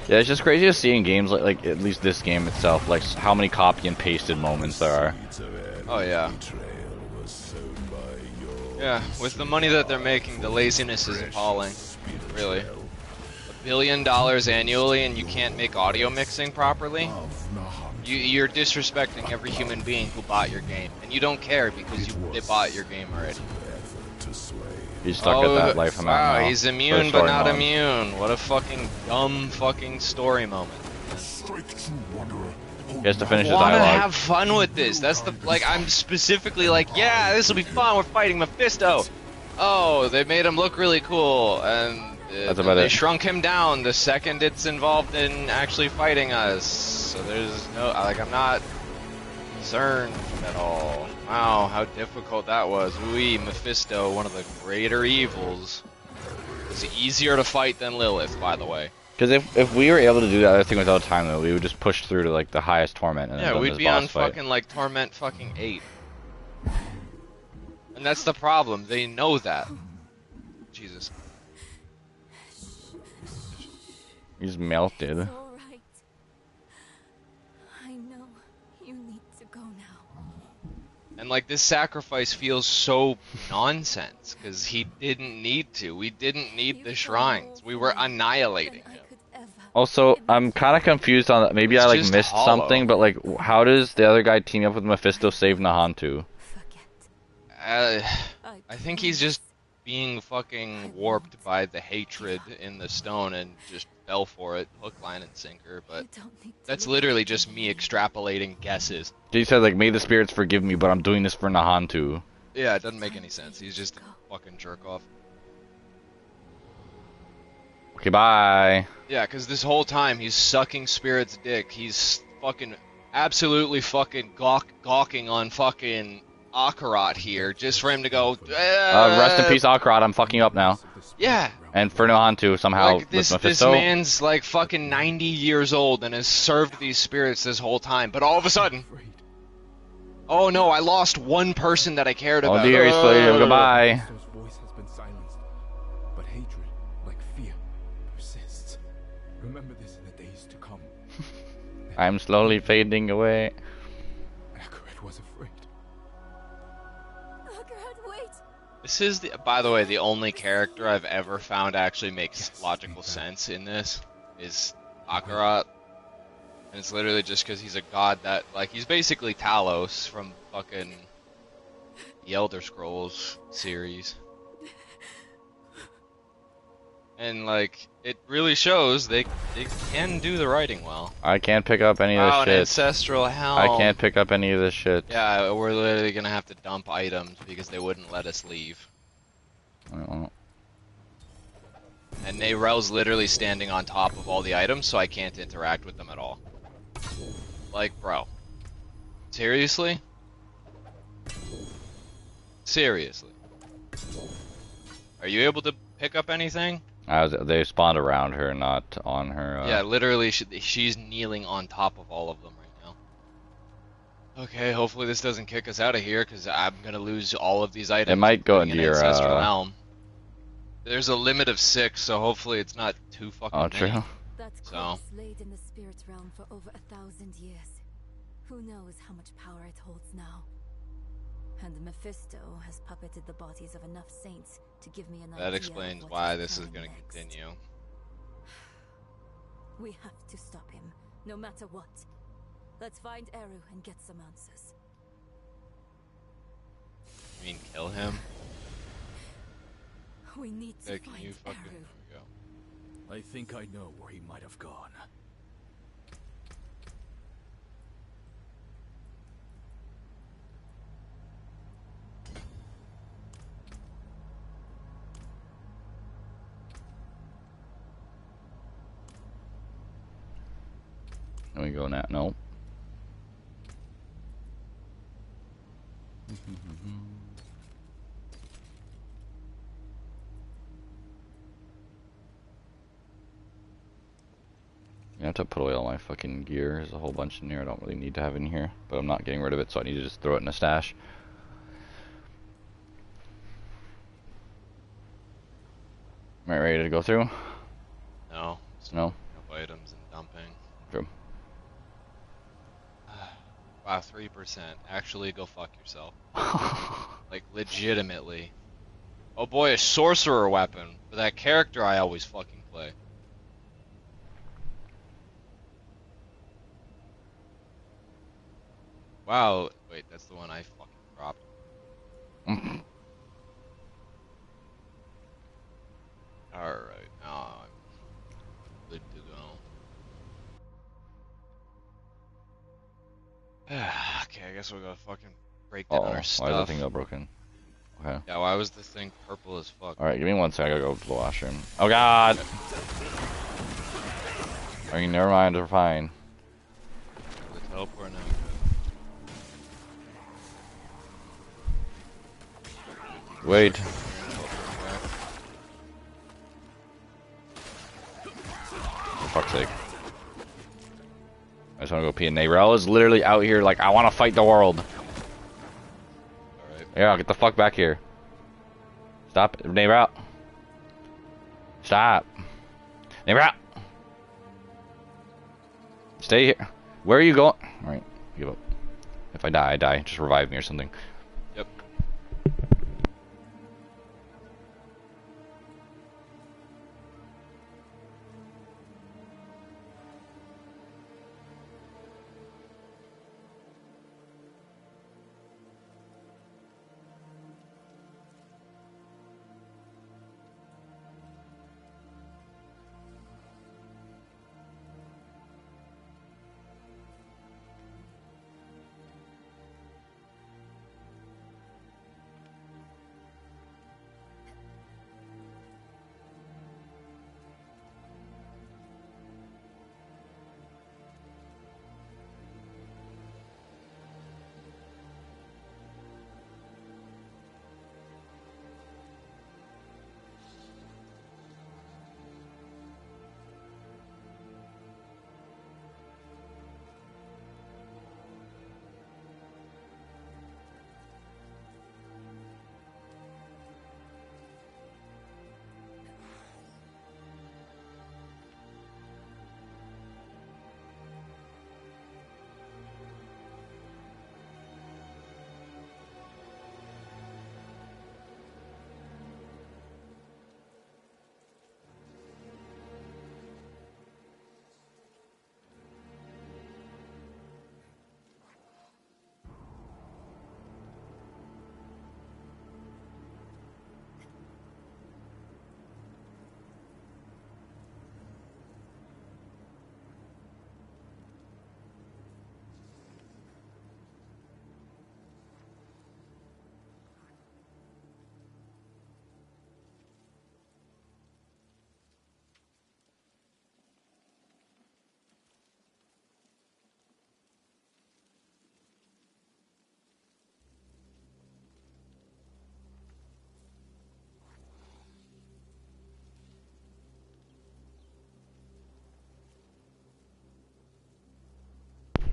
Yeah, it's just crazy to see in games like at least this game itself, like how many copy and pasted moments there are. Oh yeah. Yeah, with the money that they're making, the laziness is appalling. Really. $1 billion annually and you can't make audio mixing properly? You're disrespecting every human being who bought your game. And you don't care because they bought your game already. He's stuck at that life amount now. Wow, he's immune but not immune. What a fucking dumb fucking story moment. He has to finish his I wanna dialogue. have fun with this. That's the, like, I'm specifically like, yeah, this will be fun. We're fighting Mephisto. Oh, they made him look really cool, and That's about they it. shrunk him down the second it's involved in actually fighting us. So there's no, like, I'm not concerned at all. Wow, how difficult that was. Ooh, Mephisto, one of the greater evils. It's easier to fight than Lilith, by the way. Because if we were able to do that other thing without time, though, we would just push through to like the highest torment. And Yeah, then we'd this be boss on fight. fucking like Torment fucking 8. And that's the problem. They know that. Jesus. He's melted. It's all right. I know you need to go now. And like this sacrifice feels so nonsense because he didn't need to. We didn't need the shrines. We were annihilating him. Also, I'm kind of confused on that. Maybe It's I like just missed hollow. something, but like, how does the other guy team up with Mephisto save Nahantu? I think he's just being fucking warped by the hatred in the stone and just fell for it, hook, line, and sinker. But that's literally just me extrapolating guesses. He said like, "May the spirits forgive me, but I'm doing this for Nahantu." Yeah, it doesn't make any sense. He's just a fucking jerk off. Okay, bye. Yeah, because this whole time he's sucking Spirit's dick. He's fucking absolutely fucking gawking on fucking Akarat here just for him to go. Rest in peace, Akarat. I'm fucking you up now. Yeah. And for Nahantu somehow Like this with Mephisto. man's like fucking 90 years old and has served these spirits this whole time, but all of a sudden, oh no, I lost one person that I cared about. Oh dear, he's playing. Goodbye. Mephisto's voice has been silenced, but hatred, like fear, persists. Remember this in the days to come. I'm slowly fading away. Akarat was afraid. Akarat, wait! This is, by the way, the only character I've ever found actually makes logical sense in this is Akarat. And it's literally just because he's a god that, like, he's basically Talos from fucking the Elder Scrolls series. And, like, it really shows they can do the writing well. I can't pick up any of this Wow, an shit. ancestral helm. I can't pick up any of this shit. Yeah, we're literally gonna have to dump items because they wouldn't let us leave. Well, And Nayrel's literally standing on top of all the items, so I can't interact with them at all. Like, bro. Seriously? Seriously. Are you able to pick up anything? they spawned around her, not on her. Yeah, literally, she's kneeling on top of all of them right now. Okay, hopefully this doesn't kick us out of here, because I'm gonna lose all of these items. It might go including into an your, ancestral helm. There's a limit of 6, so hopefully it's not too fucking Oh, true. many. That So. corpse laid in the spirit realm for over 1,000 years. Who knows how much power it holds now? And Mephisto has puppeted the bodies of enough saints to give me an idea. That explains of what why he's this is planning going to next. continue. We have to stop him, no matter what. Let's find Eru and get some answers. You mean kill him? We need to Hey, can find you fucking... Eru. There we go. I think I know where he might have gone. There we go now. No. I have to put away all my fucking gear. There's a whole bunch in here I don't really need to have in here, but I'm not getting rid of it, so I need to just throw it in a stash. Am I ready to go through? No. No? Up items and dumping. True. Wow, 3%. Actually, go fuck yourself. Like, legitimately. Oh boy, a sorcerer weapon. For that character I always fucking play. Wow, wait, that's the one I fucking dropped. Alright, now I'm good to go. Okay, I guess we'll go fucking break down Oh, our why is stuff. that thing all broken? Okay. Yeah, why was this thing purple as fuck? Alright, give me 1 second. I gotta go to the washroom. Oh god! I mean, never mind. We're fine. The teleport now. Wait. For fuck's sake. I just wanna go pee. And Nayrel is literally out here like, I wanna fight the world. Alright. Yeah, get the fuck back here. Stop. Nayrel. Stop. Nayrel. Stay here. Where are you going? Alright, give up. If I die, I die. Just revive me or something. Yep.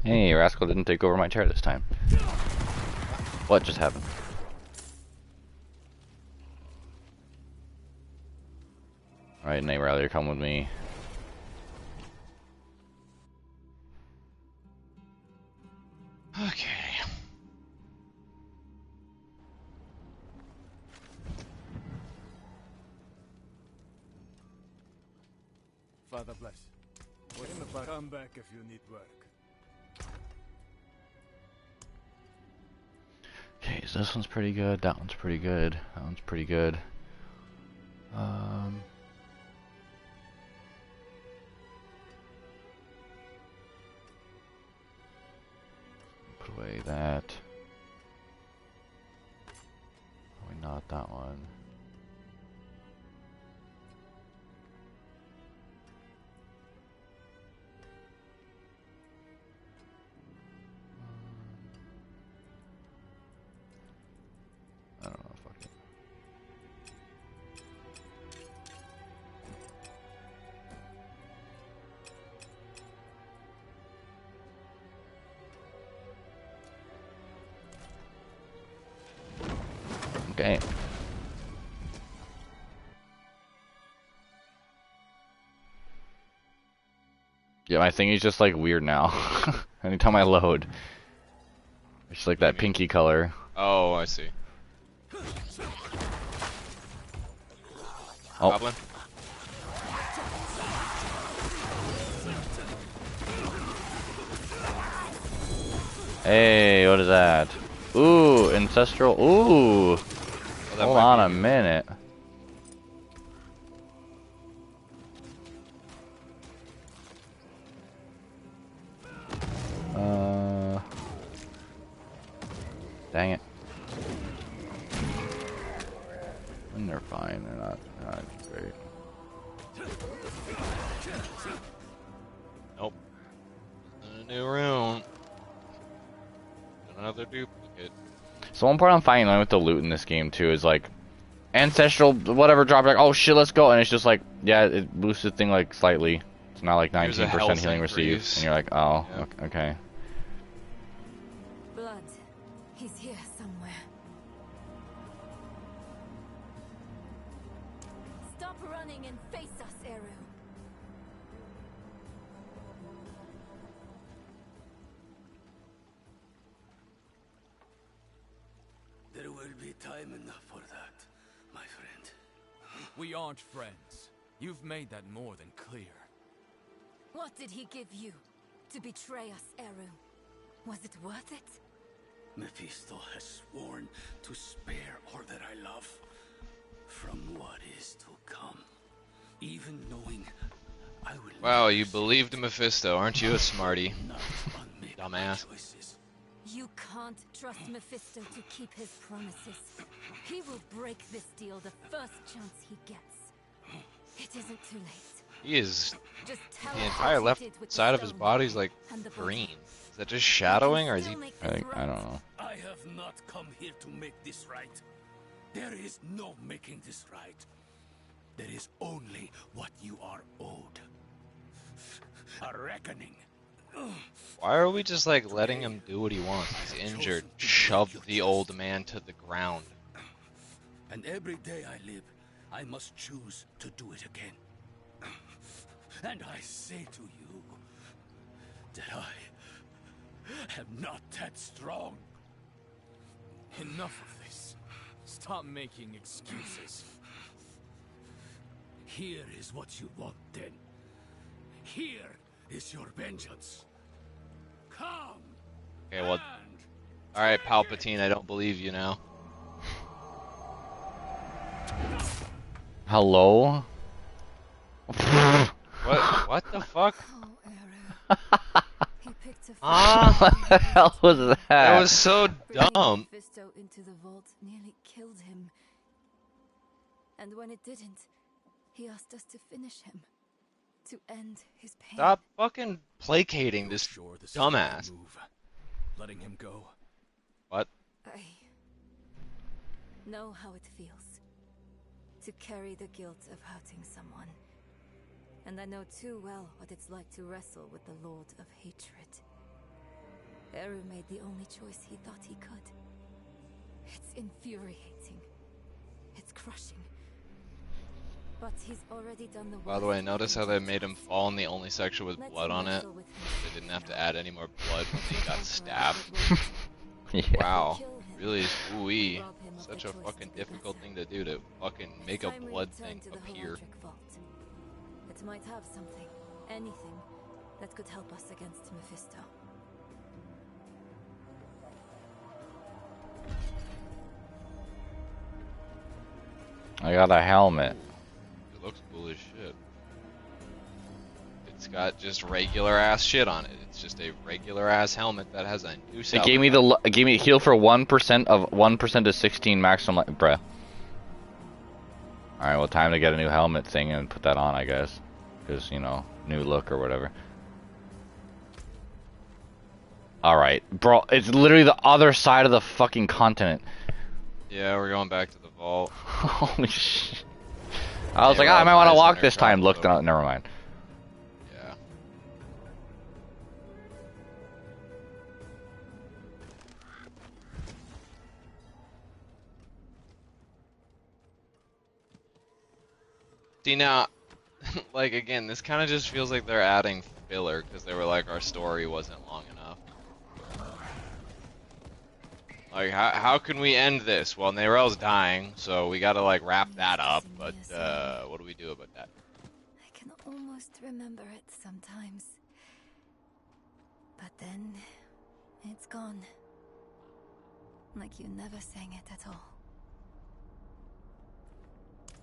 Hey, Rascal didn't take over my chair this time. What just happened? Right, Night Rider, come with me. Okay. Father bless. Come back if you need work. Okay, so this one's pretty good. That one's pretty good. That one's pretty good. Put away that. Probably not that one. I don't know, fuck it. Okay. Yeah, my thingy's just like weird now. Anytime I load. It's like that pinky color. Oh, I see. Oh. Goblin. Hey, what is that? Ooh, ancestral. Ooh. Oh, that Hold might on be a minute. Dang it. And they're fine. They're not great. Nope. A new room. Another duplicate. So one part I'm finding with the loot in this game too is like ancestral whatever drop, like oh shit let's go, and it's just like yeah it boosts the thing like slightly. It's not like Here's a 19% health healing received, increase. and you're like oh Yep. okay. Blood. He's here somewhere. Stop running and face us, Eru. There will be time enough for that, my friend. We aren't friends. You've made that more than clear. What did he give you to betray us, Eru? Was it worth it? Mephisto has sworn to spare all that I love from what is to come. Even knowing I will Wow, never you see believed it. Mephisto, aren't you a smarty? Not unmake Dumbass. my choices. You can't trust Mephisto to keep his promises. He will break this deal the first chance he gets. It isn't too late. He is. Just tell The us entire what left you did with the side of his stone body's like and the green. body. Is that just shadowing, or is he? Still make I this think I right. don't know. I have not come here to make this right. There is no making this right. There is only what you are owed. A reckoning. Why are we just like letting him do what he wants? He's injured. Shove the old man to the ground. And every day I live, I must choose to do it again. And I say to you that I am not that strong. Enough of this. Stop making excuses. Here is what you want then. Here is your vengeance. Come. Okay, well, and all right, take Palpatine, I don't believe you now. Hello? What the fuck? Oh, Eru. He picked a Ah, What the hell was that? that was so Bringing dumb. Mephisto into the vault nearly killed him. And when it didn't, he asked us to finish him. To end his pain. Stop fucking placating You're this sure this is the right dumbass. move? Letting him go. What? I know how it feels to carry the guilt of hurting someone. And I know too well what it's like to wrestle with the Lord of Hatred. Eru made the only choice he thought he could. It's infuriating. It's crushing. But he's already done the By the way, notice how they made him fall in the only section with blood on it? They didn't have to add any more blood when he got stabbed. Yeah. Wow. Really is ooey. Such a fucking difficult thing to do, to fucking make a blood thing appear. It might have something, anything, that could help us against Mephisto. I got a helmet. It looks cool as shit. It's got just regular ass shit on it. It's just a regular ass helmet that has a new It gave me it gave me heal for 1% of 1% to 16 maximum bruh. Alright, well time to get a new helmet thing and put that on, I guess. Cause, you know, new look or whatever. Alright, bro, it's literally the other side of the fucking continent. Yeah, we're going back to the vault. Holy shit. I was like, I might want to walk this time. Looked out, never mind. Yeah. See now, like again, this kind of just feels like they're adding filler because they were like our story wasn't long enough. Like how can we end this? Well, Nerel's dying, so we gotta like wrap that up. But what do we do about that? I can almost remember it sometimes, but then it's gone. Like you never sang it at all.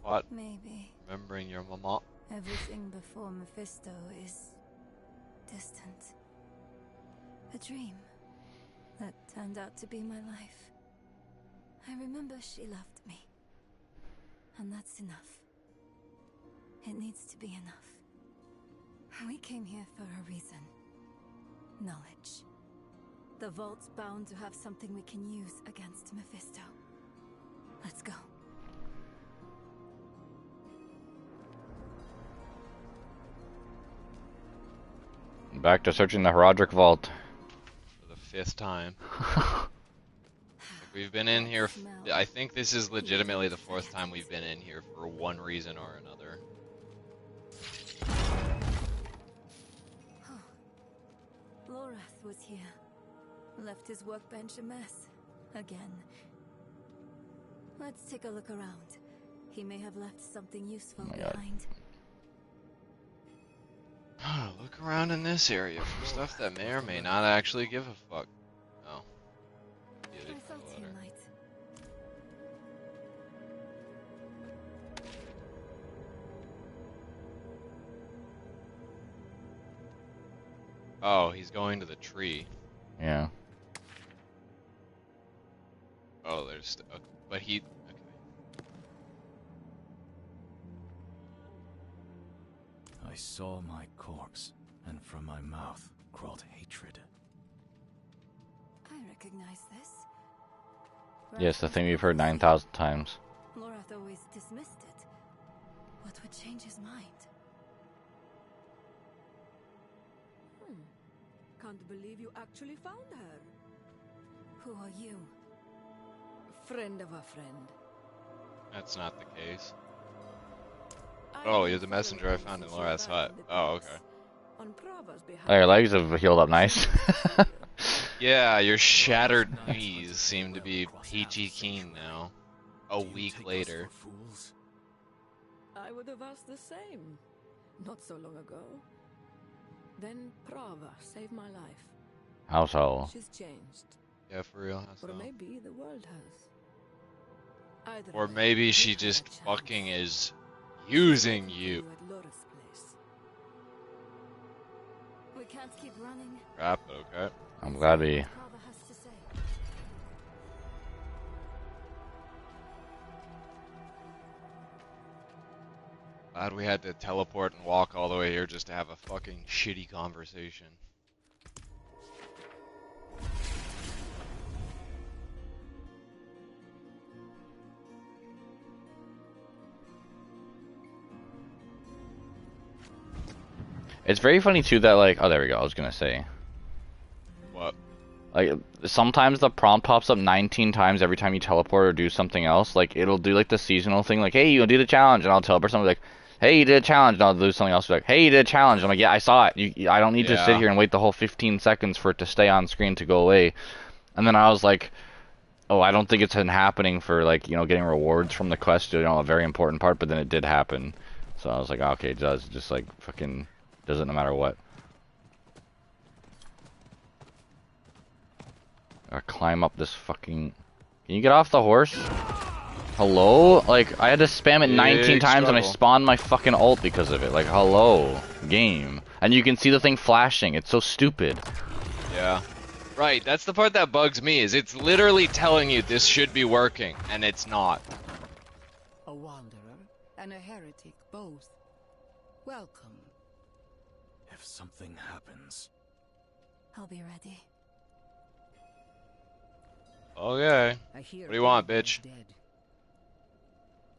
What? Maybe Remembering your mama? everything before Mephisto is distant. A dream that turned out to be my life. I remember she loved me. And that's enough. It needs to be enough. We came here for a reason. Knowledge. The vault's bound to have something we can use against Mephisto. Let's go. Back to searching the Herodric Vault. For the 5th time. We've been in here. I think this is legitimately the 4th time we've been in here for one reason or another. Lorath was here. Left his workbench a mess. Again. Let's take a look around. He may have left something useful behind. Look around in this area for stuff that may or may not actually give a fuck. Oh. I felt you might. Oh, he's going to the tree. Yeah. Oh, there's... but he... Okay. I saw my corpse, and from my mouth crawled hatred. I recognize this. Yes, the thing we've heard 9,000 times. Lorath always dismissed it. What would change his mind? Can't believe you actually found her. Who are you? Friend of a friend. That's not the case. Oh, you're the messenger I found in Lorath's hut. Oh, okay. On Prava's behalf. Oh, your legs have healed up nice. Yeah, your shattered knees seem to be peachy keen now. A week later. I would have asked the same. Not so long ago. Then Prava saved my life. How so? She's changed. Yeah, for real. Or maybe the world has. Either Or way, maybe she we've had just a chance. fucking is using you. At Lorath's place. We can't keep running. Crap, okay. I'm glad we... Prava has to say. Glad we had to teleport and walk all the way here just to have a fucking shitty conversation. It's very funny too that like, oh there we go, I was gonna say. What? Like, sometimes the prompt pops up 19 times every time you teleport or do something else. Like, it'll do, like, the seasonal thing, like, hey, you do the challenge, and I'll teleport something like, hey, you did a challenge, and I'll do something else, like, hey, you did a challenge. I'm like, yeah, I saw it. I don't need to sit here and wait the whole 15 seconds for it to stay on screen to go away. And then I was like, oh, I don't think it's been happening for, like, you know, getting rewards from the quest, you know, a very important part, but then it did happen. So I was like, oh, okay, it does. It just, like, fucking does it no matter what. I climb up this fucking... Can you get off the horse? Hello? Like, I had to spam it 19 times and I spawned my fucking ult because of it. Like, hello, game. And you can see the thing flashing. It's so stupid. Yeah. Right, that's the part that bugs me, is it's literally telling you this should be working, and it's not. A wanderer and a heretic, both. Welcome. If something happens... I'll be ready. Okay. What do you want, bitch? Dead.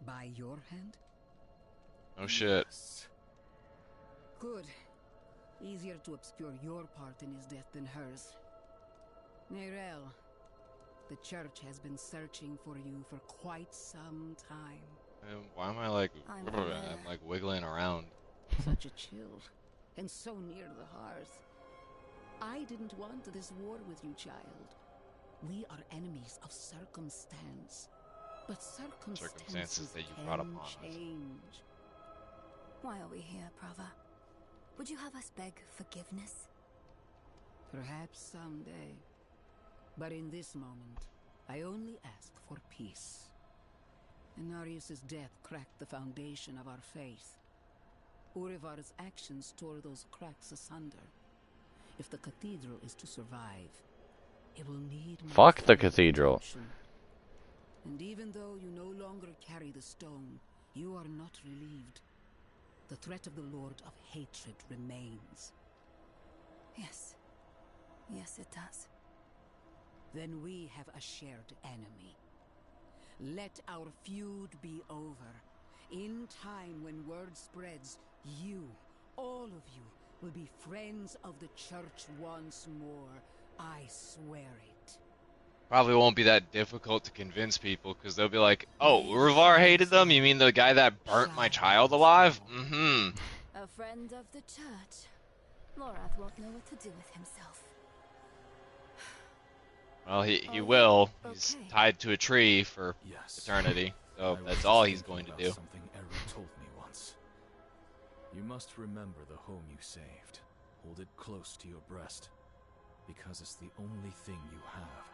By your hand? Oh shit. Yes. Good. Easier to obscure your part in his death than hers. Nerel, the church has been searching for you for quite some time. Why am I like, I'm like wiggling around? Such a chill, and so near the hearth. I didn't want this war with you, child. We are enemies of circumstance, but circumstances that you brought upon us. Change. Why are we here, brother? Would you have us beg forgiveness? Perhaps someday. But in this moment, I only ask for peace. Inarius' death cracked the foundation of our faith. Urivar's actions tore those cracks asunder. If the cathedral is to survive, it will need... Fuck the cathedral. And even though you no longer carry the stone, you are not relieved. The threat of the Lord of Hatred remains. Yes. Yes, it does. Then we have a shared enemy. Let our feud be over. In time, when word spreads, you, all of you, will be friends of the church once more. I swear it. Probably won't be that difficult to convince people, because they'll be like, oh, Urivar hated them? You mean the guy that burnt my child alive? Mm-hmm. A friend of the church. Lorath won't know what to do with himself. Well, he will. He's tied to a tree for eternity, so that's all he's going to do. Something Eru told me once. You must remember the home you saved. Hold it close to your breast, because it's the only thing you have.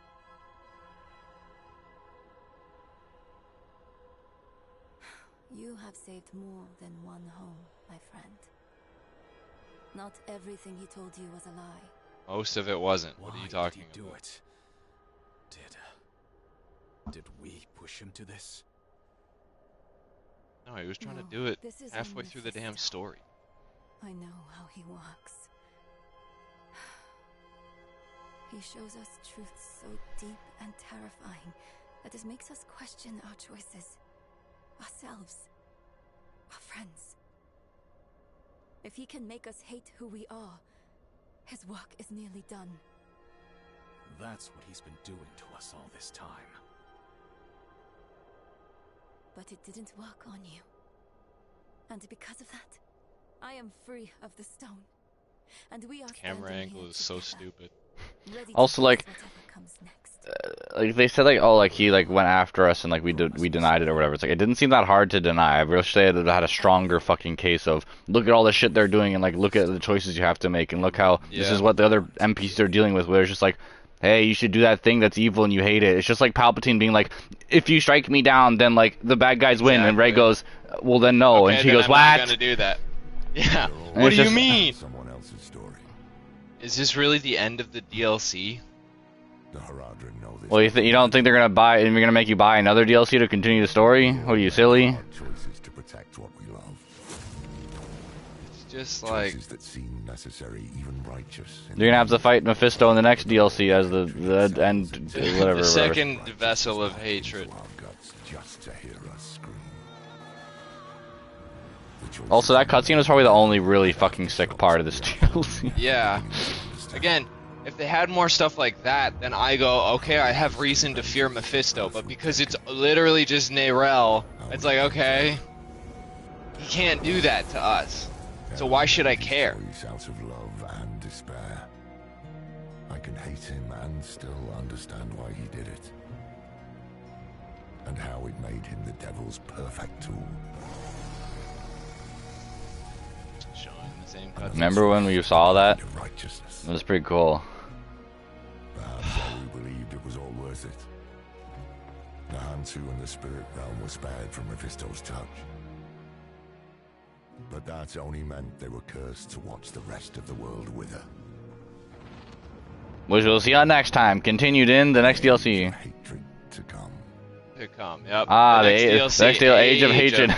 You have saved more than one home, my friend. Not everything he told you was a lie. Most of it wasn't. What are you talking about? Why did he do it? Did we push him to this? No, he was trying to do it halfway through the damn story. I know how he works. He shows us truths so deep and terrifying that it makes us question our choices, ourselves, our friends. If he can make us hate who we are, his work is nearly done. That's what he's been doing to us all this time. But it didn't work on you. And because of that, I am free of the stone. And we are camera angle is so stupid. Also, like they said, like, oh, like he like went after us and like we denied it or whatever. It's like it didn't seem that hard to deny. I wish they had had a stronger fucking case of look at all the shit they're doing and like look at the choices you have to make and look how this is what the other NPCs are dealing with. Where it's just like, hey, you should do that thing that's evil and you hate it. It's just like Palpatine being like, if you strike me down, then like the bad guys win. And Rey goes, well then no, okay, and she then goes, I'm what? not gonna do that. Yeah. What do you mean? Someone else's story. Is this really the end of the DLC? The Haradrim know this. Well, you don't think they're gonna buy and you're gonna make you buy another DLC to continue the story? What are you, silly? Choices to protect what we love. It's just like choices that seem necessary, even righteous. You're gonna have to fight Mephisto in the next DLC as the end, whatever. the second vessel of hatred. Just to hear us scream. Also, that cutscene was probably the only really fucking sick part of this DLC. Yeah. Again, If they had more stuff like that, then I go, okay, I have reason to fear Mephisto. But because it's literally just Nerel, it's like, okay, he can't do that to us. So why should I care? Out of love and despair. I can hate him and still understand why he did it. And how it made him the devil's perfect tool. Showing the same cutscene. Remember when we saw that? Of righteousness. It was pretty cool. Perhaps Eru believed it was all worth it. The Hantu and the spirit realm were spared from Mephisto's touch. But that only meant they were cursed to watch the rest of the world wither. Which we'll see on next time. Continued in the next DLC. Hatred to come. To come, yep. Ah, the the next DLC, next deal, Age of Hatred.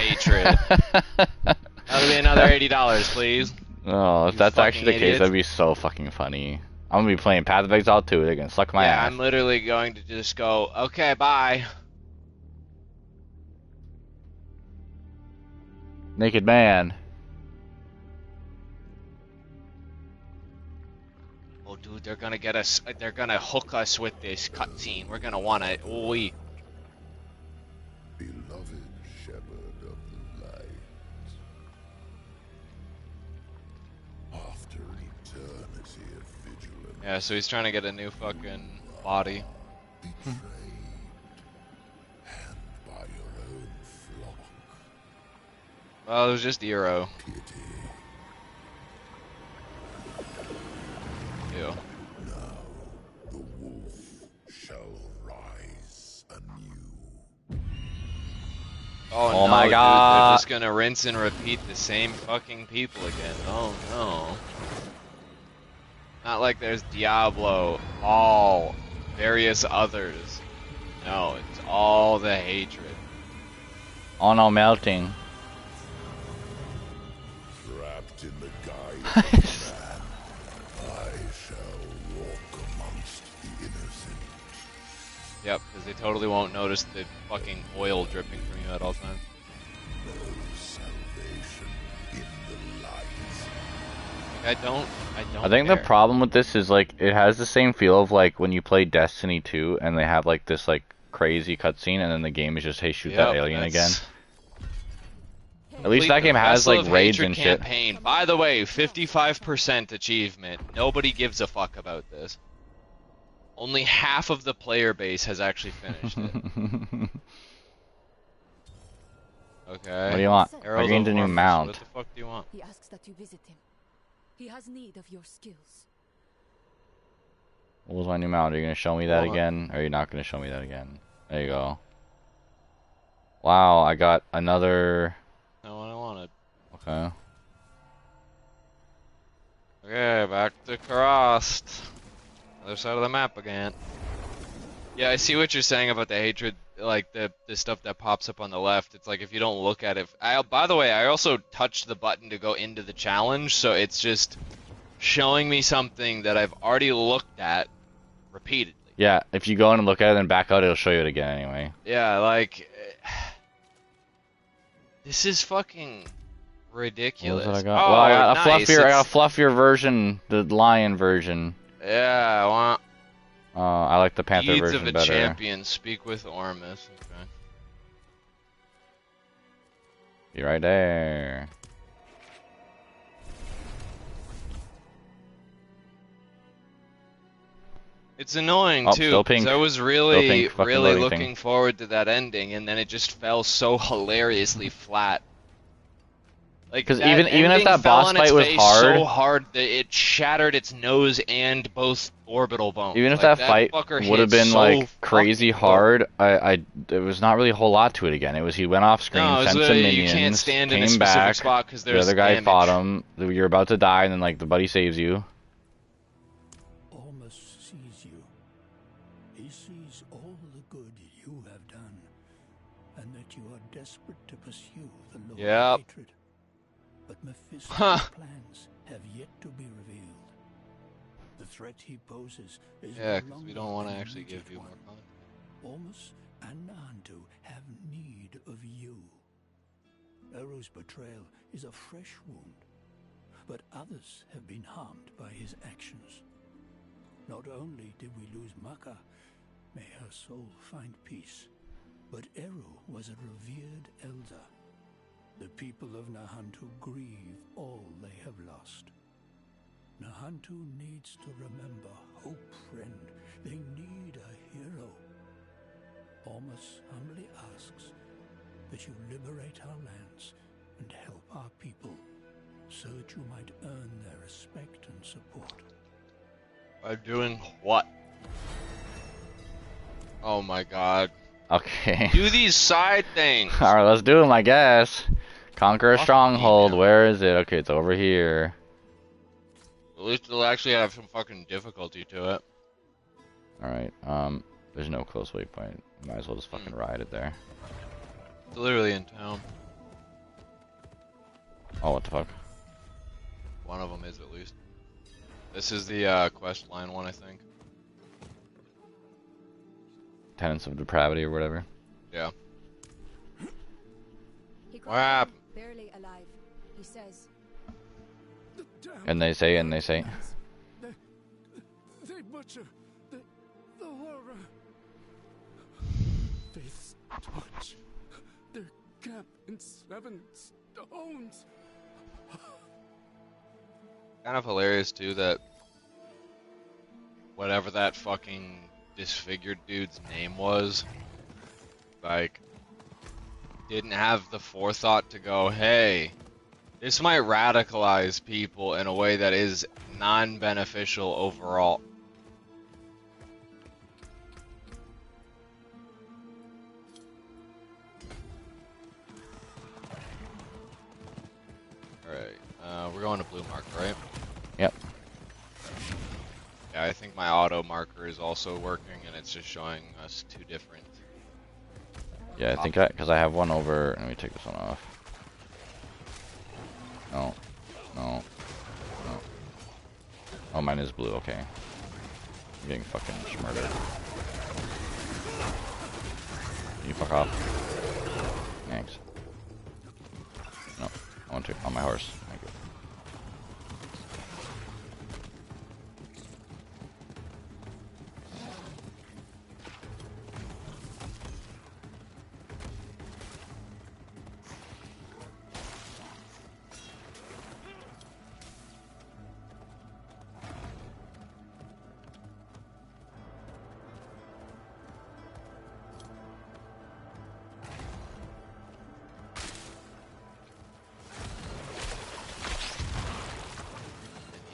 That'll be another $80, please. Oh, if You that's actually the fucking case, idiots. that'd be so fucking funny. I'm gonna be playing Path of Exile 2. They're gonna suck my Yeah, ass. I'm literally going to just go, okay, bye. Naked Man. Oh, dude, they're gonna get us. They're gonna hook us with this cutscene. We're gonna wanna. Oi. Beloved shepherd of the light. After an eternity of vigilance. Yeah, so he's trying to get a new fucking body. Betrayed. And by your own flock. Well, it was just Eero. Pity. Ew. Now the wolf shall rise anew. Oh, Oh no, my dude, God. they're just gonna rinse and repeat the same fucking people again. Oh no. Not like there's Diablo, all various others. No, it's all the hatred. Oh no, melting. Trapped in the guise of man, I shall walk amongst the innocent. Yep, because they totally won't notice the fucking oil dripping from you at all times. No salvation in the light. I don't I think care. the problem with this is like it has the same feel of like when you play Destiny 2 and they have like this like crazy cutscene and then the game is just hey shoot that Yep, alien again. that's- At least that Complete game the has Vessel like of raids Hatred and shit. campaign. By the way, 55% achievement. Nobody gives a fuck about this. Only half of the player base has actually finished it. Okay. What do you want? Arrows I gained of a new Horus. mount. What the fuck do you want? He asks that you visit him. He has need of your skills. What was my new mount? Are you gonna show me that Hold on. again? Or are you not gonna show me that again? There you go. Wow, I got another. Not what I wanted. Okay. Okay, back to Karast. Other side of the map again. Yeah, I see what you're saying about the hatred, like the stuff that pops up on the left. It's like if you don't look at it. By the way, I also touched the button to go into the challenge, so it's just showing me something that I've already looked at repeatedly. Yeah, if you go in and look at it and back out, it'll show you it again anyway. Yeah, like this is fucking ridiculous. What was it I got? Oh, well, I got a nice. fluffier. I got a fluffier version, the lion version. Yeah, I want I like the panther Deeds version of a better. Champion. Speak with Ormus. Okay. Be right there. It's annoying Oh, too. still 'Cause pink. I was Still really, pink, fucking really loading looking thing. forward to that ending, and then it just fell so hilariously flat. Like 'Cause that even if ending that fell boss on its fight was face hard- so hard that it shattered its nose and both orbital bones. Even if Like, that fight fucker would have hit been so like crazy fucking hard, there was not really a whole lot to it again. It was he went off screen, No, it was sent some literally minions, you can't stand in a came specific back, spot because the there's other guy damage. fought him, you're about to die, and then like the buddy saves you. Ormus sees you. He sees all the good you have done, and that you are desperate to pursue the Lord Yep. of hatred. But Mephisto's Huh. plans have yet to be revealed. The threat he poses is Yeah, no because we longer don't want to an actually give immediate you one. more content. Ormus and Nahantu have need of you. Eru's betrayal is a fresh wound, but others have been harmed by his actions. Not only did we lose Maka, may her soul find peace, but Eru was a revered elder. The people of Nahantu grieve all they have lost. Nahantu needs to remember hope, friend. They need a hero. Ormus humbly asks that you liberate our lands and help our people, so that you might earn their respect and support. By doing what? Oh my god. Okay. Do these side things! Alright, let's do them, I guess. Conquer a Fuck stronghold. me, man. Where is it? Okay, it's over here. At least it'll actually have some fucking difficulty to it. Alright, there's no close waypoint. Might as well just fucking ride it there. It's literally in town. Oh, what the fuck? One of them is at least. This is the quest line one, I think. Tenets of depravity or whatever. Yeah. He What happened? barely alive. He says. And they say. They butcher the horror. They torch their camp in 7 stones. Kind of hilarious too that whatever that fucking disfigured dude's name was, like, didn't have the forethought to go, hey, this might radicalize people in a way that is non-beneficial overall. Alright, we're going to blue mark, right? Yep. Yeah, I think my auto marker is also working, and it's just showing us 2 different. Yeah, I think because I have one over. Let me take this one off. No. Oh, mine is blue. Okay. I'm getting fucking murdered. You fuck off. Thanks. No, I want to on my horse. Thank you.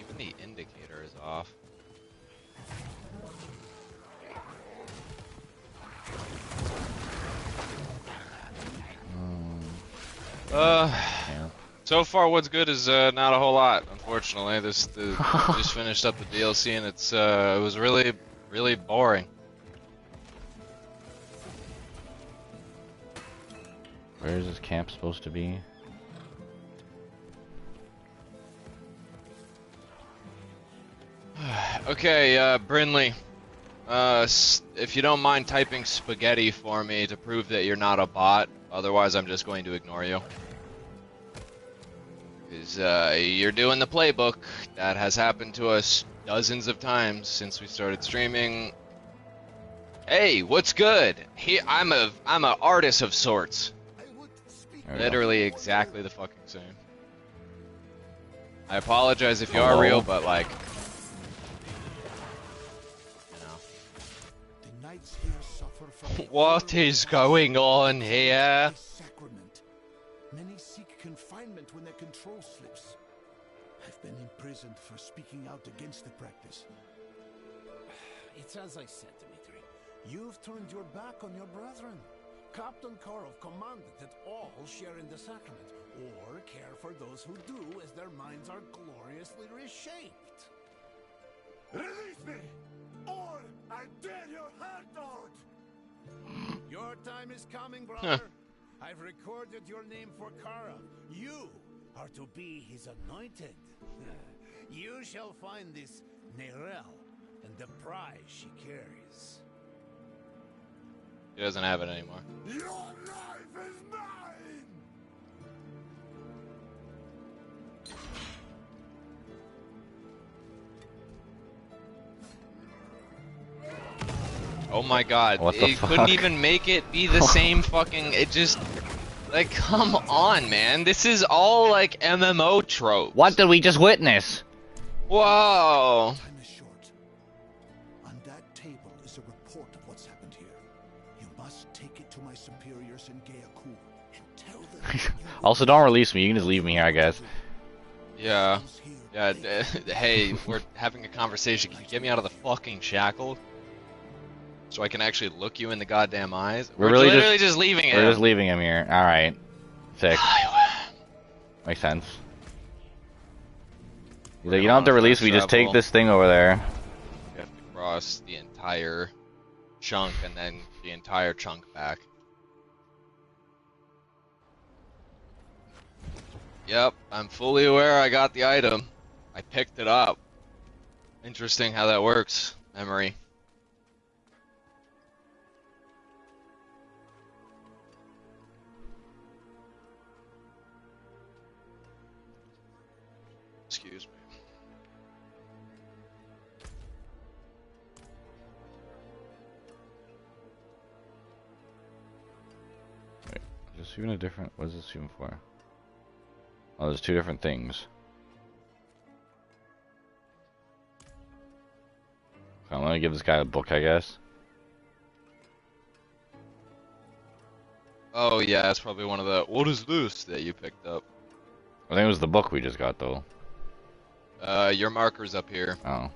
Even the indicator is off. So far, what's good is not a whole lot. Unfortunately, just finished up the DLC, and it was really, really boring. Where is this camp supposed to be? Okay, Brinley. If you don't mind typing spaghetti for me to prove that you're not a bot, otherwise I'm just going to ignore you. Because you're doing the playbook. That has happened to us dozens of times since we started streaming. Hey, what's good? I'm a artist of sorts. Literally exactly the fucking same. I apologize if you are real, but like, The knights here suffer from what is going on here? sacrament. Many seek confinement when their control slips. I've been imprisoned for speaking out against the practice. It's as I said, Dmitri. You've turned your back on your brethren. Captain Karov commanded that all share in the sacrament, or care for those who do, as their minds are gloriously reshaped. Release me, or I tear your heart out! Your time is coming, brother. I've recorded your name for Karov. You are to be his anointed. You shall find this Nerel and the prize she carries. He doesn't have it anymore. Your life is mine! Oh my god, What the it fuck? couldn't even make it be the same fucking, it just, like, come on, man. This is all, like, MMO tropes. What did we just witness? Whoa. Time is short. On that table is a report of what's happened here. You must take it to my superiors in Gaiakur and tell them. Also, don't release me. You can just leave me here, I guess. Yeah. Yeah, hey, we're having a conversation. Can you get me out of the fucking shackle? So I can actually look you in the goddamn eyes? We're really literally just leaving him. We're just leaving him here. Alright. Sick. Makes sense. He's like, you don't have to release me, just take this thing over there. You have to cross the entire chunk and then the entire chunk back. Yep, I'm fully aware I got the item. I picked it up. Interesting how that works, memory. Excuse me. Wait, is this even a different... What is this even for? Oh, there's two different things. Okay, I'm gonna give this guy a book, I guess. Oh yeah, that's probably one of the... What is this that you picked up? I think it was the book we just got, though. Your marker's up here. Oh.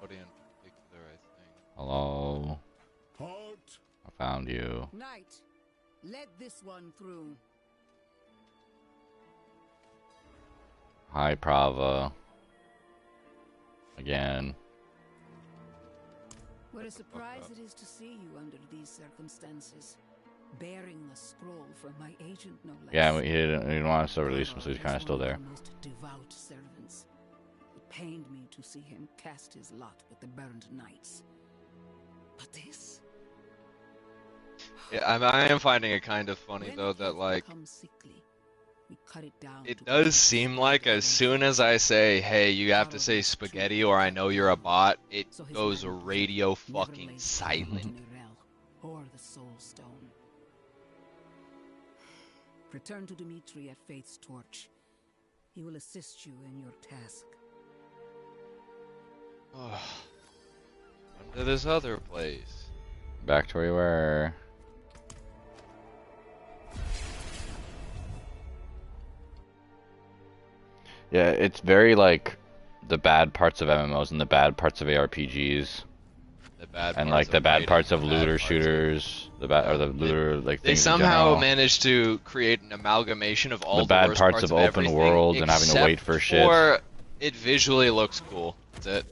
Somebody in particular, I think. Hello? Halt! I found you. Knight, let this one through. Hi, Prava. Again. What a surprise it is to see you under these circumstances. Bearing the scroll from my agent, no less. Yeah, he didn't want us to release him, so he's kind of still there. Most devout servants. It pained me to see him cast his lot with the burned knights. But this... Yeah, I am finding it kind of funny though that like it does seem like as soon as I say, hey, you have to say spaghetti or I know you're a bot, it goes radio fucking silent. Or the soul stone. Return to Dimitri at Faith's torch. He will assist you in your task. To this other place. Back to where you were. Yeah, it's very like the bad parts of MMOs and the bad parts of ARPGs. The bad and parts like the of bad fighting, parts of the looter bad parts shooters, the bad or the looter like They things in somehow general. managed to create an amalgamation of all The bad worst parts of open everything, world and having to wait for shit. Or it visually looks cool. That's it.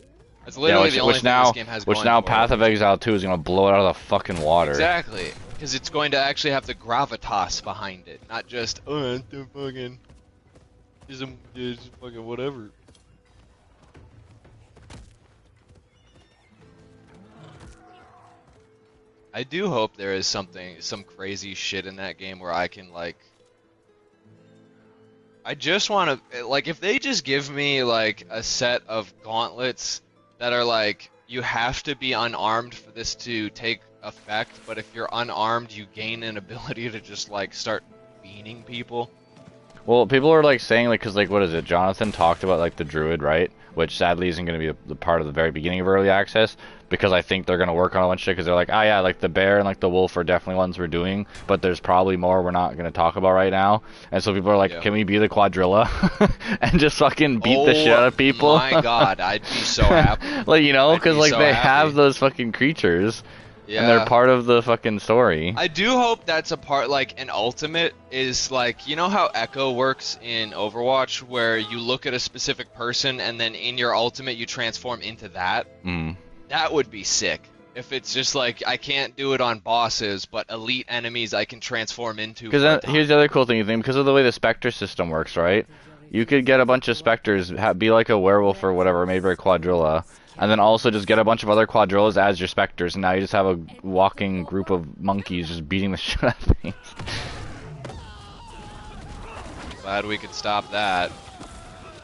That's literally the only thing this game has which going now for Path it. of Exile 2 is gonna blow it out of the fucking water. Exactly, because it's going to actually have the gravitas behind it, not just it's the fucking, it's fucking whatever. I do hope there is some crazy shit in that game where I can like. I just want to like if they just give me like a set of gauntlets that are like you have to be unarmed for this to take effect, but if you're unarmed you gain an ability to just like start beating people. Well, people are like saying like, cause like what is it? Jonathan talked about like the druid, right? Which sadly isn't going to be the part of the very beginning of early access, because I think they're going to work on a bunch of shit. Because they're like, oh yeah, like the bear and like the wolf are definitely ones we're doing, but there's probably more we're not going to talk about right now. And so people are like, can we be the quadrilla and just fucking beat the shit out of people? Oh my god, I'd be so happy. Like you know, because like so they happy. have those fucking creatures. Yeah. And they're part of the fucking story. I do hope that's a part, like, an ultimate is, like, you know how Echo works in Overwatch, where you look at a specific person, and then in your ultimate you transform into that? Mm. That would be sick. If it's just, like, I can't do it on bosses, but elite enemies I can transform into. Because here's the other cool thing, you think, because of the way the Spectre system works, right? You could get a bunch of specters, be like a werewolf or whatever, made by Quadrilla, and then also just get a bunch of other Quadrillas as your specters, and now you just have a walking group of monkeys just beating the shit out of things. Glad we could stop that.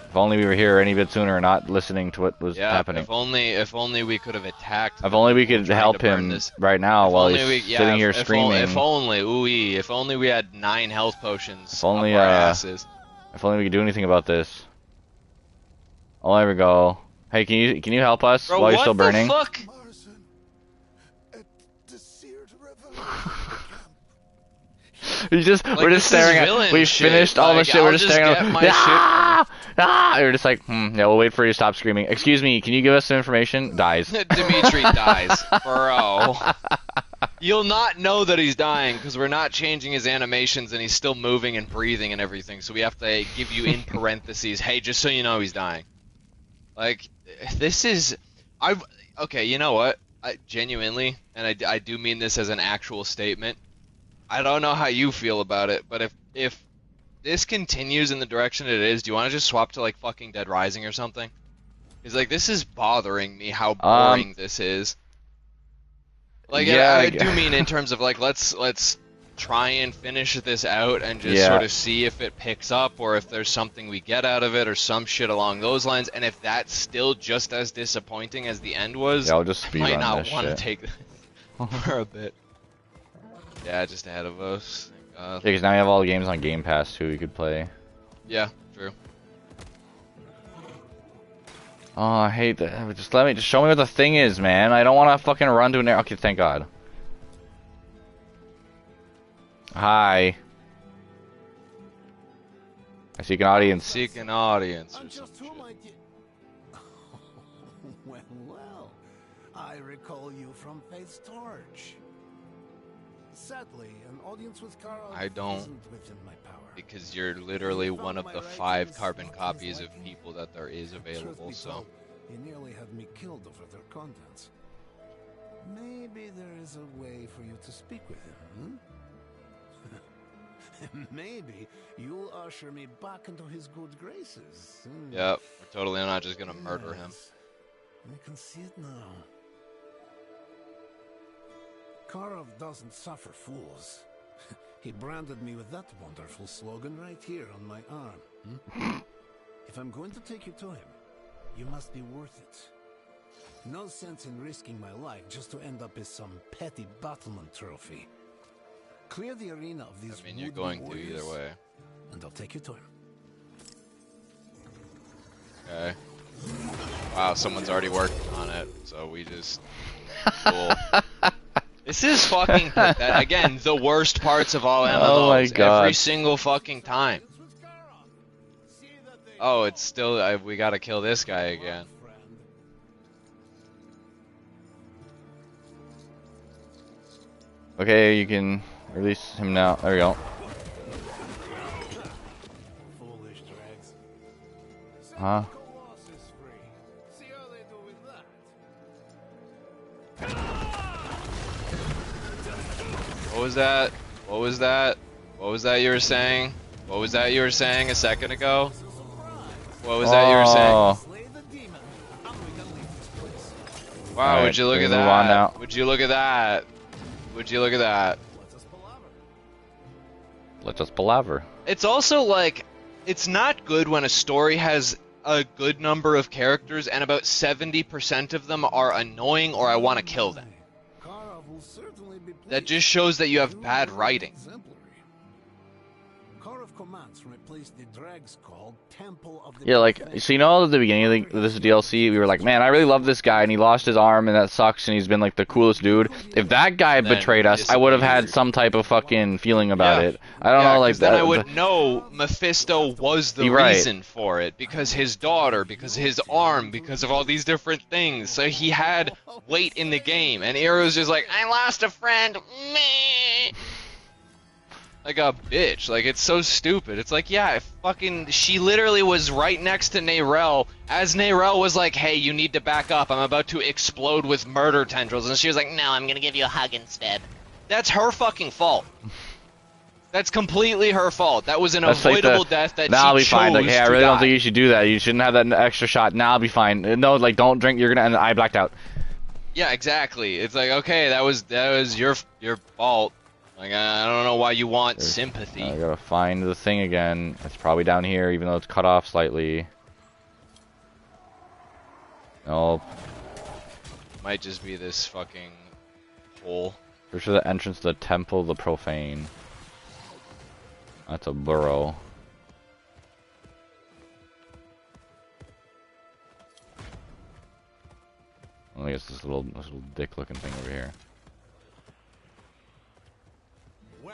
If only we were here any bit sooner, not listening to what was happening. If only we could have attacked. If only we could help him right now while he's sitting here screaming. If only we had 9 health potions. If only up our asses. If only we could do anything about this. Oh, there we go. Hey, can you help us while you're still burning? What the fuck? We're just staring at. We finished all the shit. We're just staring at. We're just like, yeah. We'll wait for you to stop screaming. Excuse me. Can you give us some information? Dies. Dimitri dies, bro. You'll not know that he's dying because we're not changing his animations and he's still moving and breathing and everything. So we have to give you in parentheses, hey, just so you know he's dying. Like, this is, okay, you know what? Genuinely, and I do mean this as an actual statement. I don't know how you feel about it, but if this continues in the direction it is, do you want to just swap to like fucking Dead Rising or something? Because like this is bothering me how boring this is. Like yeah, I do mean in terms of like let's try and finish this out and just sort of see if it picks up or if there's something we get out of it or some shit along those lines. And if that's still just as disappointing as the end was, I'll just I might not want to take this for a bit. Yeah, just ahead of us. Yeah, because now we have all the games on Game Pass too. We could play. Yeah, true. Oh, I hate that. Just show me what the thing is, man. I don't want to fucking run to an area. Okay, thank God. Hi. I seek an audience. Seek an audience. Or some shit. Well, I recall you from Faith's Torch. Sadly, an audience with Carl I don't, isn't within my power. Because you're literally one of the 5 carbon copies of people that there is available, so... He nearly had me killed over their contents. Maybe there is a way for you to speak with him, Maybe you'll usher me back into his good graces. Yep, we're totally not just gonna murder him. I can see it now. Karov doesn't suffer fools. He branded me with that wonderful slogan right here on my arm. If I'm going to take you to him, you must be worth it. No sense in risking my life just to end up as some petty battlement trophy. Clear the arena of these you're going to either way. And I'll take you to him. Okay. Wow, someone's already working on it, so we just... Cool. This is fucking, again, the worst parts of all MMOs. Oh my God. Every single fucking time. Oh, it's still, we gotta kill this guy again. Okay, you can release him now. There we go. Foolish drags. Huh? See how they do with that. What was that? What was that? What was that you were saying? What was that you were saying a second ago? What was that you were saying? Wow, would you look at that? Would you look at that? Would you look at that? Let us palaver. It's also like, it's not good when a story has a good number of characters and about 70% of them are annoying or I want to kill them. That just shows that you have bad writing. Yeah, like, so you know at the beginning of this DLC, we were like, man, I really love this guy, and he lost his arm, and that sucks, and he's been, like, the coolest dude. If that guy betrayed us, I would have had some type of fucking feeling about it. I don't know, like, then I would know Mephisto was the reason for it, because his daughter, because his arm, because of all these different things. So he had weight in the game, and Eero's just like, I lost a friend, meh. Like a bitch. Like, it's so stupid. It's like, yeah, she literally was right next to Neyrelle as Neyrelle was like, hey, you need to back up. I'm about to explode with murder tendrils. And she was like, no, I'm gonna give you a hug instead. That's her fucking fault. That's completely her fault. That was an That's like avoidable death that now she I'll be chose fine. Like, hey, I to really die. don't think you should do that. You shouldn't have that extra shot. Now I'll be fine. No, like, don't drink. You're gonna. And I blacked out. Yeah, exactly. It's like, okay, that was your fault. Like, I don't know why you want sympathy. I gotta find the thing again. It's probably down here, even though it's cut off slightly. Nope. Might just be this fucking hole. For sure, the entrance to the Temple of the Profane. That's a burrow. I guess this little dick-looking thing over here.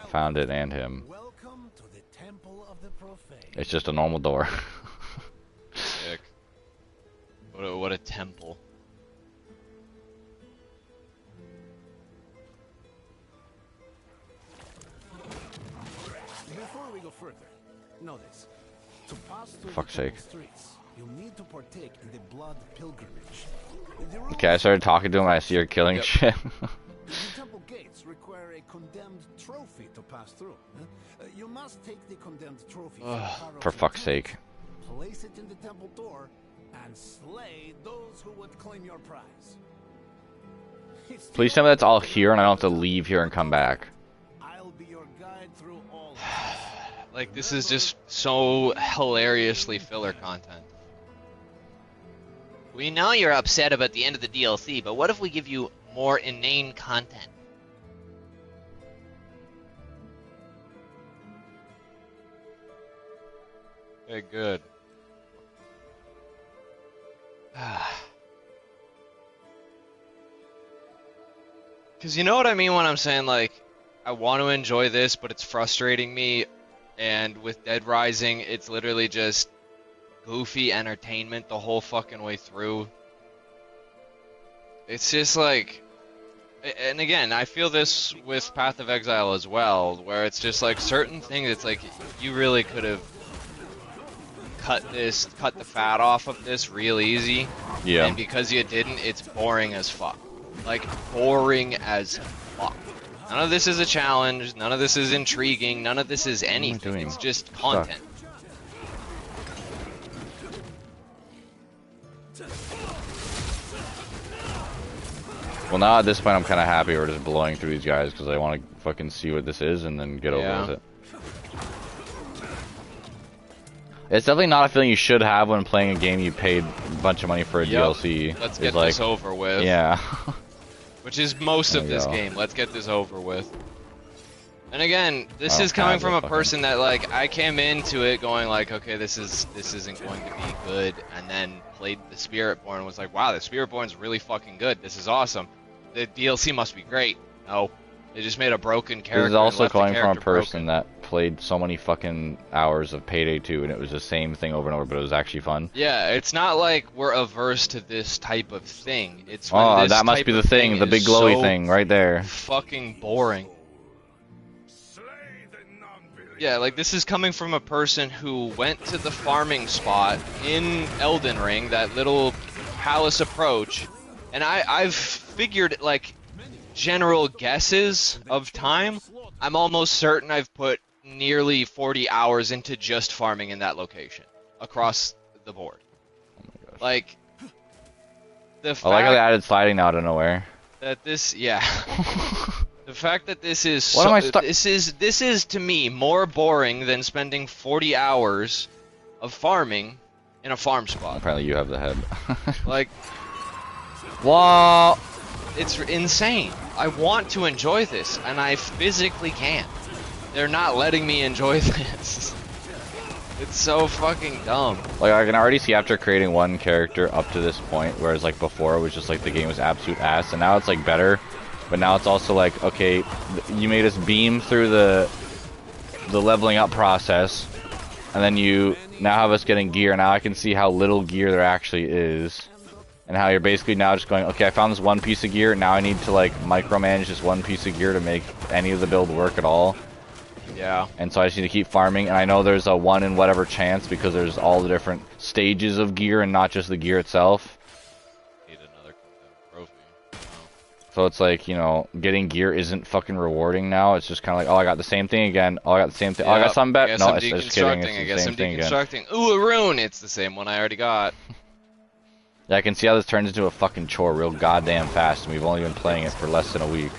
Found it and him. Welcome to the Temple of the Profane. It's just a normal door. Sick. What a temple. Before we go further, know this. To pass through Fuck's the temple sake. streets, you need to partake in the blood pilgrimage. Okay, I started talking to him. I see her killing shit. The temple gates require a condemned trophy to pass through. You must take the condemned trophy For fuck's sake. place it in the temple door, and slay those who would claim your prize. Please tell me that's all here and I don't have to leave here and come back. I'll be your guide through all. Like, this is just so hilariously filler content. We know you're upset about the end of the DLC, but what if we give you more inane content? Okay, good. Because you know what I mean when I'm saying, like, I want to enjoy this, but it's frustrating me, and with Dead Rising, it's literally just goofy entertainment the whole fucking way through. It's just like... And again, I feel this with Path of Exile as well, where it's just like certain things, it's like, you really could have cut the fat off of this real easy. Yeah. And because you didn't, it's boring as fuck. Like, boring as fuck. None of this is a challenge, none of this is intriguing, none of this is anything. It's just content. Well, now at this point, I'm kind of happy we're just blowing through these guys because I want to fucking see what this is and then get over with it. It's definitely not a feeling you should have when playing a game you paid a bunch of money for a DLC. Let's get this over with. Yeah. Which is most of this game. Let's get this over with. And again, this is coming from a person that, like, I came into it going like, okay, this isn't going to be good, and then played the Spiritborn and was like, wow, the Spiritborn's really fucking good. This is awesome. The DLC must be great. No. They just made a broken character. This is also coming from a person that played so many fucking hours of Payday 2 and it was the same thing over and over, but it was actually fun. Yeah, it's not like we're averse to this type of thing. It's when this that must type be the of thing, the big glowy thing right there. Fucking boring. Yeah, like this is coming from a person who went to the farming spot in Elden Ring, that little palace approach, and I've figured, like, general guesses of time. I'm almost certain I've put nearly 40 hours into just farming in that location across the board. Oh my gosh. Like, the fact I like how they added sliding out of nowhere. that this, yeah. The fact that this is What am I this is to me more boring than spending 40 hours of farming in a farm spot. Apparently you have the head. Like, wow. it's insane. I want to enjoy this, and I physically can't. They're not letting me enjoy this. It's so fucking dumb. Like, I can already see after creating one character up to this point, whereas like before it was just like the game was absolute ass, and now it's like better, but now it's also like, okay, you made us beam through the leveling up process, and then you now have us getting gear. Now I can see how little gear there actually is. And how you're basically now just going, okay, I found this one piece of gear, now I need to like micromanage this one piece of gear to make any of the build work at all. Yeah. And so I just need to keep farming, and I know there's a 1 in whatever chance because there's all the different stages of gear and not just the gear itself. Need another trophy. So it's like, you know, getting gear isn't fucking rewarding now. It's just kind of like, oh, I got the same thing again. Oh, I got the same thing. Oh, I got something better. No, it's just kidding. It's I the guess same I'm thing again. deconstructing. Ooh, a rune. It's the same one I already got. Yeah, I can see how this turns into a fucking chore real goddamn fast, and we've only been playing it for less than a week.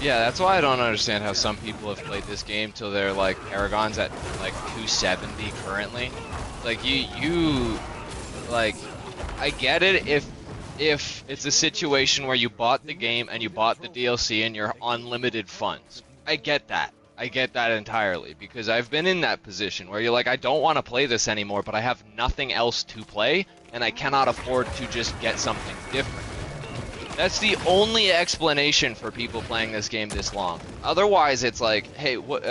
Yeah, that's why I don't understand how some people have played this game till they're like Paragon's at like 270 currently. Like you like, I get it if it's a situation where you bought the game and you bought the DLC and you're unlimited funds. I get that. I get that entirely, because I've been in that position where you're like, I don't want to play this anymore, but I have nothing else to play, and I cannot afford to just get something different. That's the only explanation for people playing this game this long. Otherwise, it's like, hey, what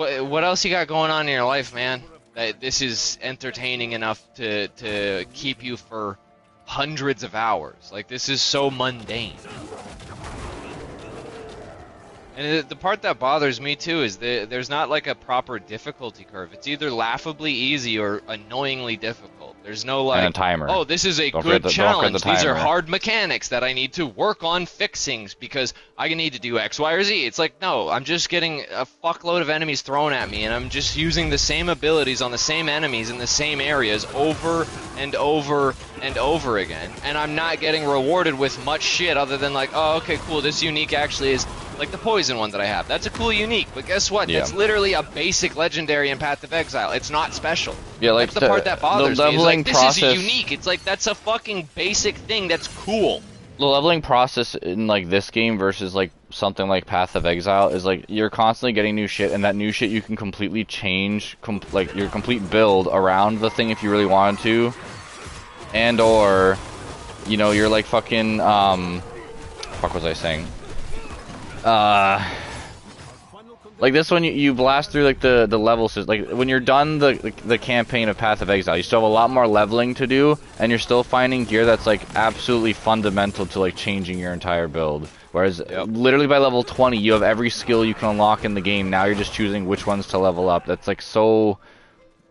else you got going on in your life, man? That this is entertaining enough to keep you for hundreds of hours. Like, this is so mundane. And the part that bothers me too is there's not like a proper difficulty curve. It's either laughably easy or annoyingly difficult. There's no like, and a timer. Oh, this is a good challenge. These are hard mechanics that I need to work on fixing because I need to do X, Y, or Z. It's like, no, I'm just getting a fuckload of enemies thrown at me, and I'm just using the same abilities on the same enemies in the same areas over and over and over again. And I'm not getting rewarded with much shit other than like, oh, okay, cool, this unique actually is like the poison one that I have. That's a cool unique, but guess what? Yeah. That's literally a basic legendary in Path of Exile. It's not special. Yeah, like that's the part that bothers the me. It's like, process, this is unique. It's like, that's a fucking basic thing that's cool. The leveling process in like this game versus like something like Path of Exile is like you're constantly getting new shit, and that new shit you can completely change like your complete build around the thing if you really wanted to, and or you know, you're like fucking fuck was I saying? Like this one, you blast through like the levels. Like when you're done the campaign of Path of Exile, you still have a lot more leveling to do, and you're still finding gear that's like absolutely fundamental to like changing your entire build. Whereas literally by level 20, you have every skill you can unlock in the game. Now you're just choosing which ones to level up. That's like so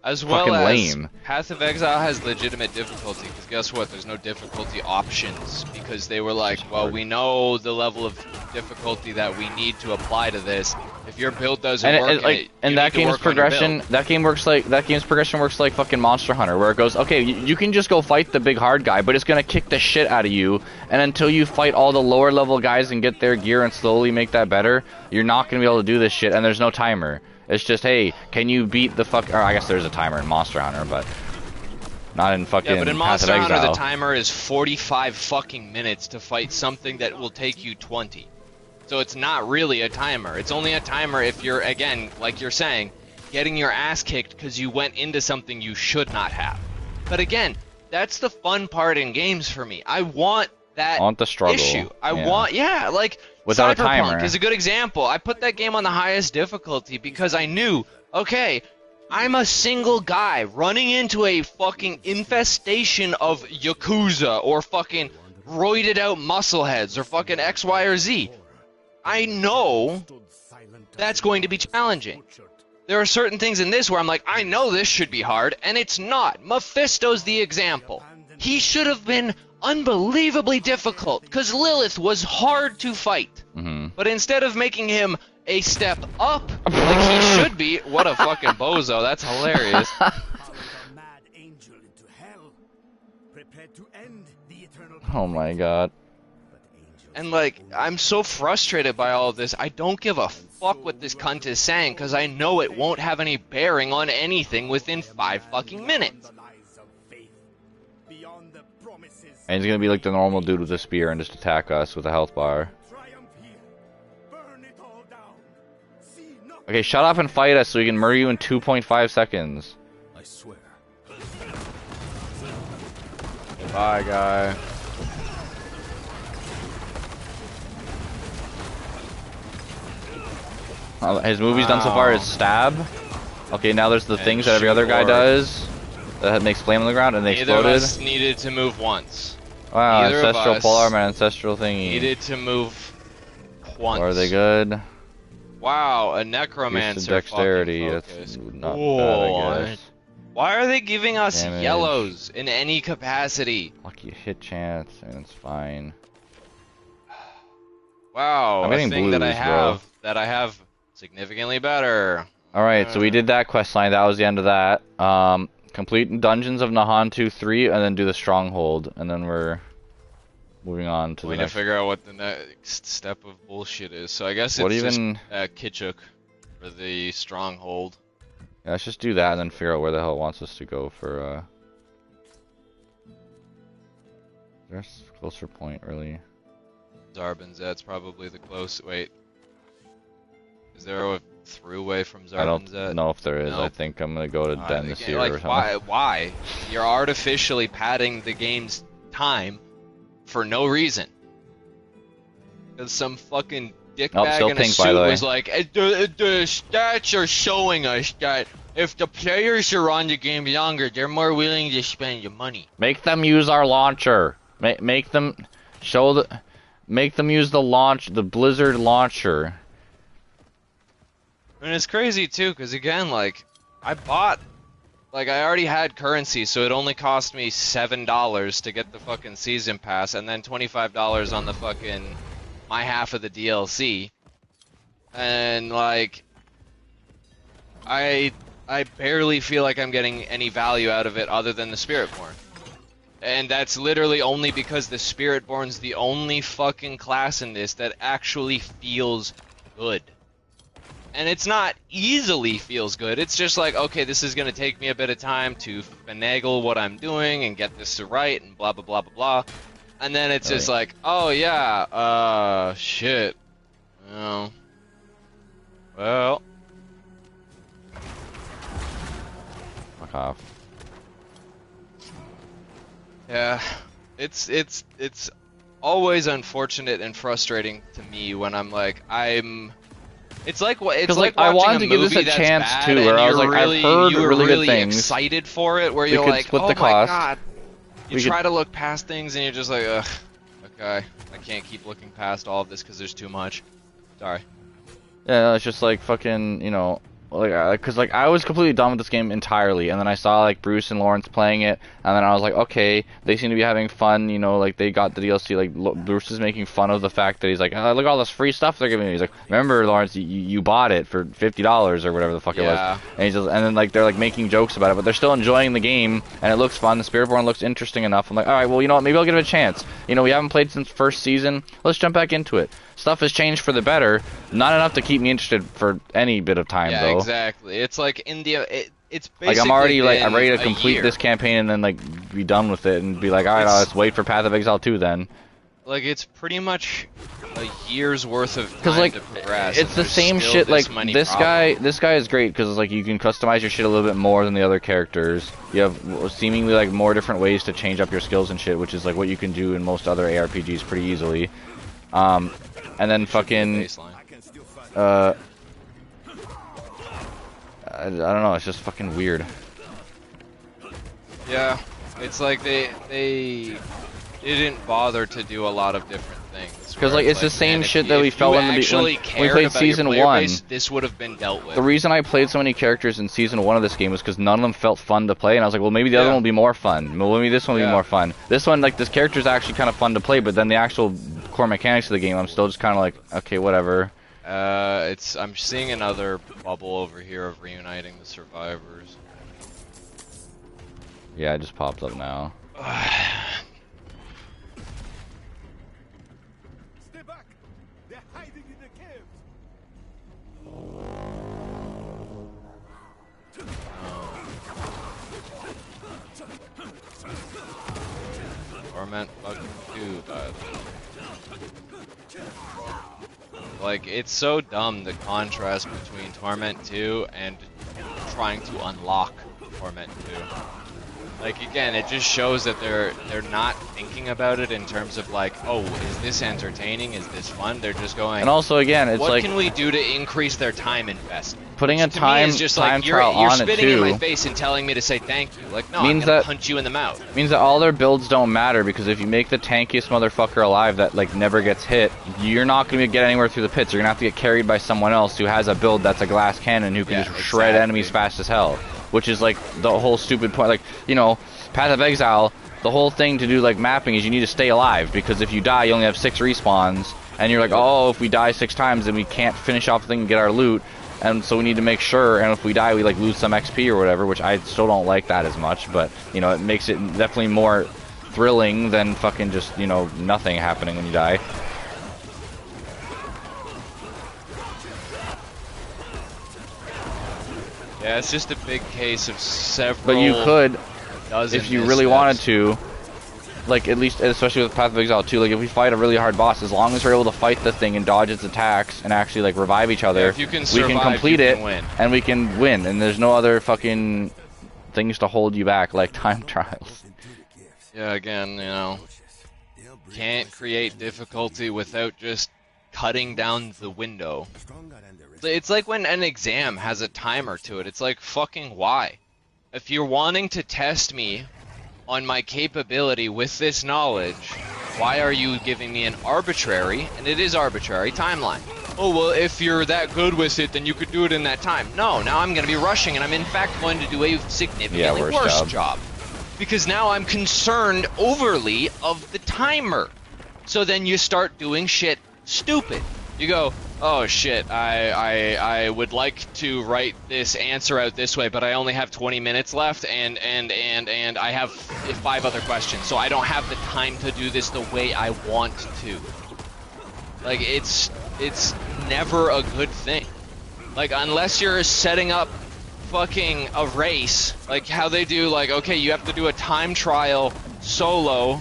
as well fucking as lame. Path of Exile has legitimate difficulty, because guess what? There's no difficulty options, because they were like, well, we know the level of difficulty that we need to apply to this. If your build doesn't work, and that game's progression, that game's progression works like fucking Monster Hunter, where it goes, okay, you can just go fight the big hard guy, but it's gonna kick the shit out of you, and until you fight all the lower level guys and get their gear and slowly make that better, you're not gonna be able to do this shit, and there's no timer. It's just, hey, can you beat the fuck? Or I guess there's a timer in Monster Hunter, but not in fucking. Yeah, but in Path of Monster Hunter, Exile. the timer is 45 fucking minutes to fight something that will take you 20. So it's not really a timer. It's only a timer if you're, again, like you're saying, getting your ass kicked because you went into something you should not have. But again, that's the fun part in games for me. I want that the struggle. issue. I want, like, without Cyberpunk a timer is a good example. I put that game on the highest difficulty because I knew, okay, I'm a single guy running into a fucking infestation of Yakuza or fucking roided out muscleheads or fucking X, Y, or Z. I know that's going to be challenging. There are certain things in this where I'm like, I know this should be hard, and it's not. Mephisto's the example. He should have been unbelievably difficult, because Lilith was hard to fight. But instead of making him a step up, like he should be, what a fucking bozo, that's hilarious. Oh my god. And like, I'm so frustrated by all of this, I don't give a fuck what this cunt is saying, because I know it won't have any bearing on anything within 5 fucking minutes. And he's gonna be like the normal dude with a spear and just attack us with a health bar. Okay, shut up and fight us so we can murder you in 2.5 seconds. I swear. Bye, guy. His movie's done so far is stab. Okay, now there's the things that every other guy does that makes flame on the ground, and they exploded. Neither of us needed to move once. Wow, Neither ancestral of us polearm and ancestral thingy. needed to move once. Are they good? Wow, a necromancer. Dexterity. That's not bad, I guess. Why are they giving us Damage. yellows in any capacity? Lucky hit chance, and it's fine. Wow, I'm a getting thing blues, that I have significantly better. Alright, so we did that quest line. That was the end of that. Complete Dungeons of Nahantu 3, and then do the Stronghold, and then we're moving on to We the need to next. figure out what the next step of bullshit is. So I guess What it's even- just Kitchuk for the Stronghold. Yeah, let's just do that and then figure out where the hell it wants us to go for, There's a closer point, really. Zarbinzet's probably the close. Wait. Is there a throughway from Zarbinzet? I don't know if there is. Nope. I think I'm gonna go to Den this year like, or something. why? You're artificially padding the game's time for no reason. Because some fucking dickbag still in a pink, by suit the way. was like, the stats are showing us that if the players are on the game longer, they're more willing to spend your money. Make them use our launcher. Make them make them use the Blizzard launcher. And it's crazy too, because again, like, I already had currency, so it only cost me $7 to get the fucking season pass, and then $25 on the fucking my half of the DLC. And like, I barely feel like I'm getting any value out of it other than the Spiritborn. And that's literally only because the Spiritborn's the only fucking class in this that actually feels good. And it's not easily feels good, it's just like, okay, this is gonna take me a bit of time to finagle what I'm doing and get this to right and blah blah blah blah blah. And then it's just like, oh yeah, shit. Oh. Well. Fuck off. Yeah. It's always unfortunate and frustrating to me when I'm like, it's like it's like I watching wanted to give this a that's chance bad too, and where I was you're like, really, I've heard you were really really good things. excited for it, where We you're could like, split oh the my cost. god. You We try could- to look past things and you're just like, ugh, okay, I can't keep looking past all of this because there's too much. Sorry. Yeah, no, it's just like fucking, you know, like, cause like I was completely done with this game entirely, and then I saw like Bruce and Lawrence playing it, and then I was like, okay, they seem to be having fun, you know, like they got the DLC. Like Bruce is making fun of the fact that he's like, look at all this free stuff they're giving me. He's like, remember Lawrence, you bought it for $50 or whatever the fuck it Yeah. was, and he's just, and then like they're like making jokes about it, but they're still enjoying the game, and it looks fun. The Spiritborn looks interesting enough. I'm like, all right, well, you know what, maybe I'll give it a chance. You know, we haven't played since first season. Let's jump back into it. Stuff has changed for the better, not enough to keep me interested for any bit of time, Yeah, though. exactly. It's like India. It's basically Like I'm already like I'm ready to been a complete year. this campaign and then like be done with it and be like, all right, let's wait for Path of Exile 2 then. Like it's pretty much a year's worth of Because time like to progress. it's and the there's same still shit. this Like many this problems. guy is great because like you can customize your shit a little bit more than the other characters. You have seemingly like more different ways to change up your skills and shit, which is like what you can do in most other ARPGs pretty easily. And then fucking I don't know. It's just fucking weird. Yeah, it's like they didn't bother to do a lot of different things. Because like it's the same man, shit that we felt in the when we played season 1. This would have been dealt with. The reason I played so many characters in season 1 of this game was because none of them felt fun to play, and I was like, well, maybe the other one will be more fun. Well, maybe this one will be more fun. This one, like, this character's actually kind of fun to play, but then the actual core mechanics of the game, I'm still just kind of like, okay, whatever. I'm seeing another bubble over here of reuniting the survivors. Yeah, it just popped up now. Stay back! They're hiding in the caves! Torment fucking 2, by the way. Like, it's so dumb, the contrast between Torment 2 and trying to unlock Torment 2. Like, again, it just shows that they're not thinking about it in terms of like, oh, is this entertaining? Is this fun? They're just going. And also, again, it's what like, can we do to increase their time investment? putting a Which to me is just like, you're trial on it spitting in my too face and telling me to say thank you. Like, no, means I'm gonna that- punch you in the mouth. means that all their builds don't matter, because if you make the tankiest motherfucker alive that like never gets hit, you're not going to get anywhere through the pits. You're going to have to get carried by someone else who has a build that's a glass cannon who can just shred enemies fast as hell. Which is like the whole stupid point. Like, you know, Path of Exile, the whole thing to do like mapping is you need to stay alive, because if you die you only have 6 respawns, and you're like, oh, if we die 6 times, then we can't finish off the thing and get our loot, and so we need to make sure, and if we die, we like lose some XP or whatever, which I still don't like that as much, but, you know, it makes it definitely more thrilling than fucking just, you know, nothing happening when you die. Yeah, it's just a big case of several. But you could, dozen if you really missteps. wanted to, like, at least, especially with Path of Exile 2, like, if we fight a really hard boss, as long as we're able to fight the thing and dodge its attacks and actually, like, revive each other, Yeah, if you can survive, we can complete you it, can win. and we can win, and there's no other fucking things to hold you back, like time trials. Yeah, again, you know, can't create difficulty without just cutting down the window. It's like when an exam has a timer to it. It's like, fucking why? If you're wanting to test me on my capability with this knowledge, why are you giving me an arbitrary, and it is arbitrary, timeline? Oh, well, if you're that good with it, then you could do it in that time. No, now I'm going to be rushing, and I'm in fact going to do a significantly worse job. Because now I'm concerned overly of the timer. So then you start doing shit stupid. You go, oh shit, I would like to write this answer out this way, but I only have 20 minutes left, and I have 5 other questions, so I don't have the time to do this the way I want to. Like, it's never a good thing. Like, unless you're setting up fucking a race, like how they do, like, okay, you have to do a time trial solo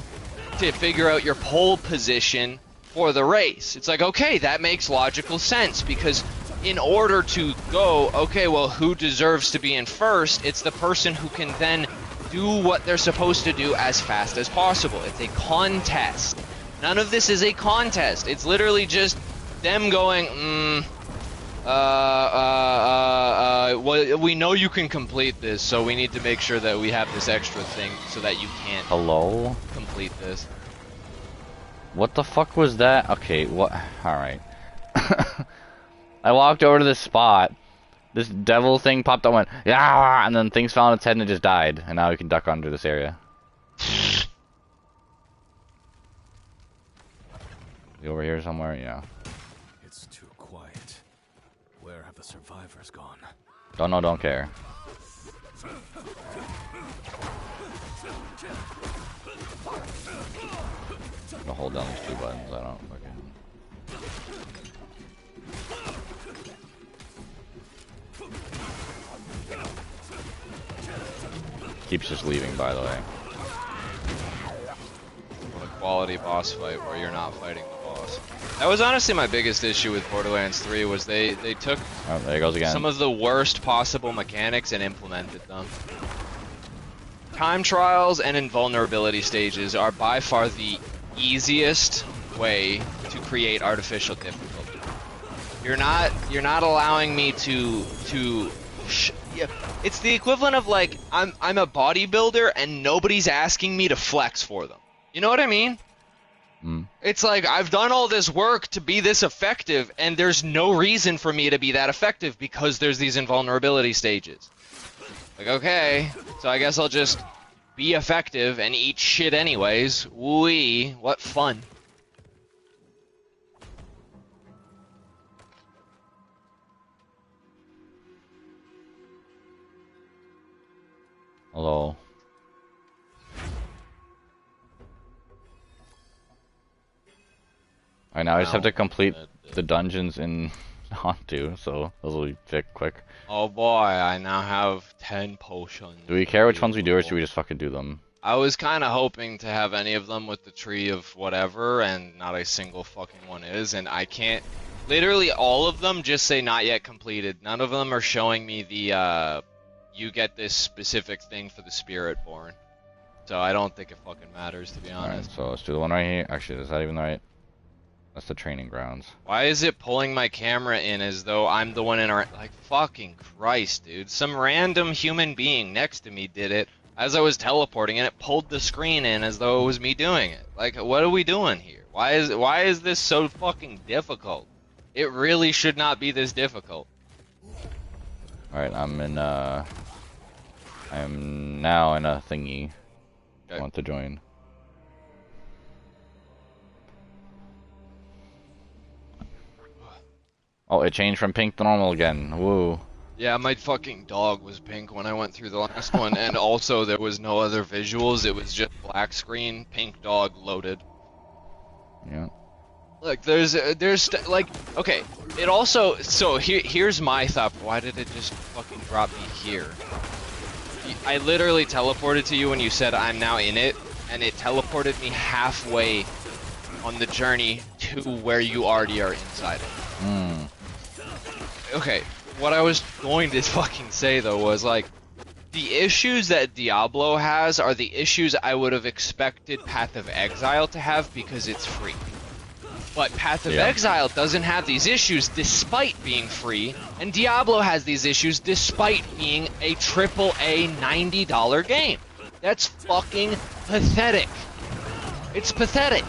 to figure out your pole position for the race. It's like, okay, that makes logical sense, because in order to go, okay, well, who deserves to be in first? It's the person who can then do what they're supposed to do as fast as possible. It's a contest. None of this is a contest. It's literally just them going, well, we know you can complete this, so we need to make sure that we have this extra thing so that you can't complete this. What the fuck was that? Okay, what? Alright. I walked over to this spot. This devil thing popped up, went, yeah, and then things fell on its head and it just died. And now we can duck under this area. Over here somewhere? Yeah. It's too quiet. Where have the survivors gone? Don't know, don't care. I'm gonna hold down these 2 buttons, I don't fucking... Keeps just leaving, by the way. A quality boss fight where you're not fighting the boss. That was honestly my biggest issue with Borderlands 3, was they took there he goes again. Some of the worst possible mechanics and implemented them. Time trials and invulnerability stages are by far the easiest way to create artificial difficulty. You're not allowing me to yeah, it's the equivalent of, like, I'm a bodybuilder and nobody's asking me to flex for them. You know what I mean? It's like, I've done all this work to be this effective, and there's no reason for me to be that effective because there's these invulnerability stages. Like, okay, so I guess I'll just be effective and eat shit anyways. Wee, what fun. Hello. Alright, now I just have to complete the dungeons in Hantu, so those will be quick. Oh boy, I now have 10 potions. Do we care which ones we do, or should we just fucking do them? I was kind of hoping to have any of them with the tree of whatever, and not a single fucking one is, and I can't... Literally all of them just say not yet completed. None of them are showing me the, you get this specific thing for the Spirit Born. So I don't think it fucking matters, to be honest. Alright, so let's do the one right here. Actually, is that even right? That's the training grounds. Why is it pulling my camera in as though I'm the one in our... Like, fucking Christ, dude. Some random human being next to me did it as I was teleporting, and it pulled the screen in as though it was me doing it. Like, what are we doing here? Why is this so fucking difficult? It really should not be this difficult. Alright, I'm in, I am now in a thingy. Okay. I want to join. Oh, it changed from pink to normal again. Woo. Yeah, my fucking dog was pink when I went through the last one, and also there was no other visuals. It was just black screen, pink dog loaded. Yeah. Like there's like okay. It also here's my thought. Why did it just fucking drop me here? I literally teleported to you when you said I'm now in it, and it teleported me halfway on the journey to where you already are inside it. Hmm. Okay, what I was going to fucking say though was like, the issues that Diablo has are the issues I would have expected Path of Exile to have because it's free. But Path of Exile doesn't have these issues despite being free, and Diablo has these issues despite being a AAA $90 game. That's fucking pathetic. It's pathetic.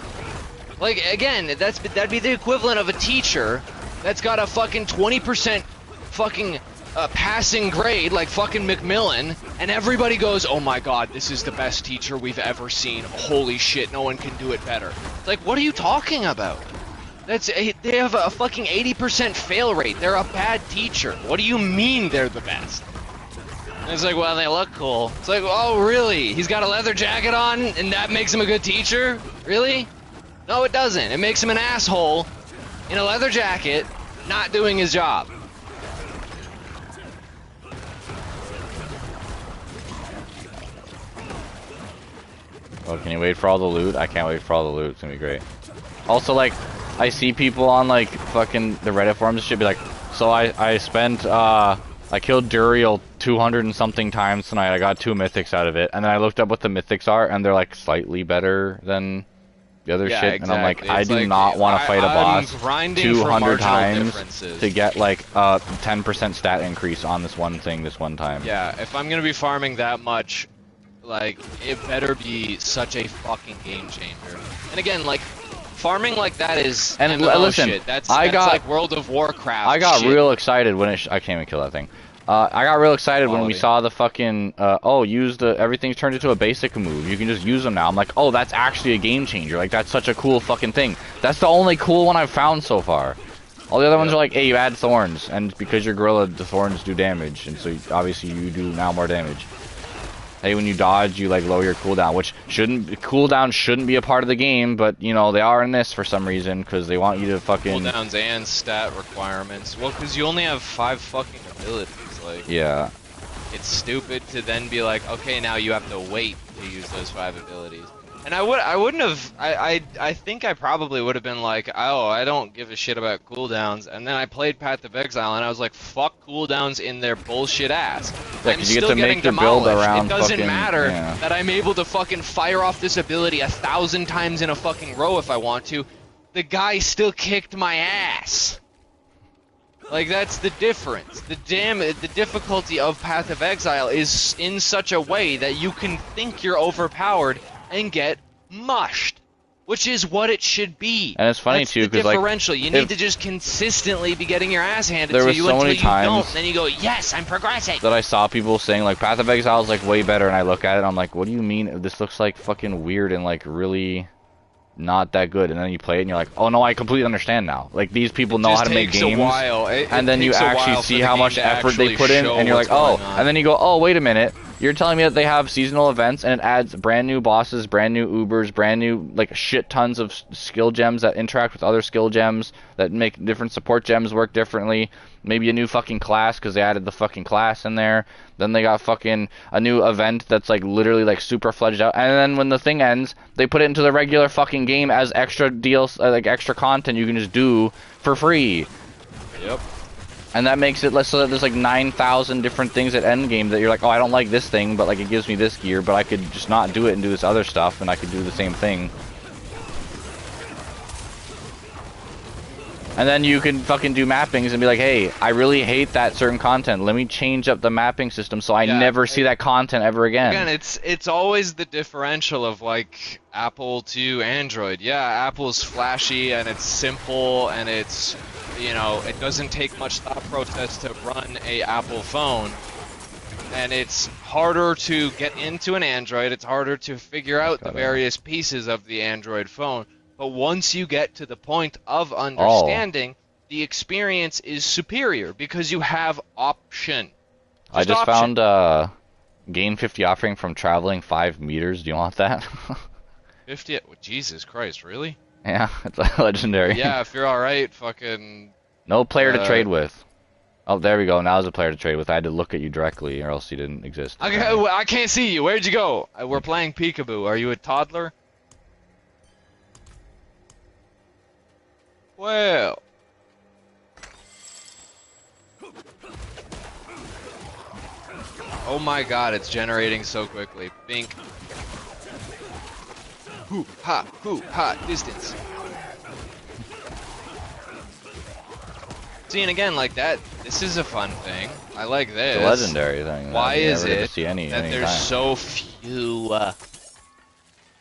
Like, again, that'd be the equivalent of a teacher that's got a fucking 20% fucking passing grade, like fucking Macmillan, and everybody goes, oh my god, this is the best teacher we've ever seen. Holy shit, no one can do it better. It's like, what are you talking about? They have a fucking 80% fail rate. They're a bad teacher. What do you mean they're the best? And it's like, well, they look cool. It's like, oh, really? He's got a leather jacket on, and that makes him a good teacher? Really? No, it doesn't. It makes him an asshole in a leather jacket, not doing his job. Oh, can you wait for all the loot? I can't wait for all the loot. It's gonna be great. Also, like, I see people on, like, fucking the Reddit forums and shit be like, so I spent, I killed Duriel 200 and something times tonight. I got 2 mythics out of it. And then I looked up what the mythics are, and they're, like, slightly better than the other shit. Exactly. And I'm like, I do not want to fight a boss 200 times to get, like, a 10% stat increase on this one thing this one time. Yeah, if I'm gonna be farming that much, like, it better be such a fucking game changer. And again, like, farming like that is MMO listen, shit. That's I got like World of Warcraft I got shit. real excited when it I can't even kill that thing. I got real excited when we saw the fucking everything's turned into a basic move. You can just use them now. I'm like, oh, that's actually a game changer. Like, that's such a cool fucking thing. That's the only cool one I've found so far. All the other ones are like, hey, you add thorns, and because you're gorilla, the thorns do damage, and so obviously you do now more damage. Hey, when you dodge, you like lower your cooldown, which cooldown shouldn't be a part of the game, but you know they are in this for some reason because they want you to fucking cooldowns and stat requirements. Well, because you only have 5 fucking abilities. Like, yeah, it's stupid to then be like, okay, now you have to wait to use those 5 abilities. And I wouldn't have. I think I probably would have been like, oh, I don't give a shit about cooldowns. And then I played Path of Exile, and I was like, fuck cooldowns in their bullshit ass. Yeah, I'm you still get to getting make your build demolished. around It doesn't fucking, matter yeah. that I'm able to fucking fire off this ability 1,000 times in a fucking row if I want to. The guy still kicked my ass. Like, that's the difference. The difficulty of Path of Exile is in such a way that you can think you're overpowered and get mushed, which is what it should be. And it's funny too, because like, differential. You need to just consistently be getting your ass handed there to was you so until many you times don't. Then you go, yes, I'm progressing. that I saw people saying like Path of Exile is like way better, and I look at it, and I'm like, what do you mean? This looks like fucking weird and like really not that good. And then you play it, and you're like, oh no, I completely understand now. Like, these people know how to make games. And then you actually see how much effort they put in, and you're like, oh. And then you go, oh, wait a minute. You're telling me that they have seasonal events and it adds brand new bosses, brand new Ubers, brand new, like, shit tons of skill gems that interact with other skill gems, that make different support gems work differently. Maybe a new fucking class because they added the fucking class in there. Then they got fucking a new event that's, like, literally, like, super fledged out. And then when the thing ends, they put it into the regular fucking game as extra deals, like, extra content you can just do for free. Yep. And that makes it less so that there's like 9,000 different things at endgame that you're like, oh, I don't like this thing, but like it gives me this gear, but I could just not do it and do this other stuff, and I could do the same thing. And then you can fucking do mappings and be like, hey, I really hate that certain content. Let me change up the mapping system so I never see that content ever again. Again, it's always the differential of like Apple to Android. Yeah, Apple's flashy and it's simple and it's, you know, it doesn't take much thought process to run a Apple phone. And it's harder to get into an Android. It's harder to figure out the various pieces of the Android phone. But once you get to the point of understanding, the experience is superior because you have option. I just option. found gain 50 offering from traveling 5 meters. Do you want that? 50? Oh, Jesus Christ, really? Yeah, it's a legendary. Yeah, if you're alright, fucking... No player to trade with. Oh, there we go. Now there's a player to trade with. I had to look at you directly, or else you didn't exist. I can't see you. Where'd you go? We're playing peekaboo. Are you a toddler? Well... Oh my god, it's generating so quickly. Bink. Hoo, ha, distance. Seeing again like that, this is a fun thing. I like this. It's a legendary thing. Why is it see any that there's so few...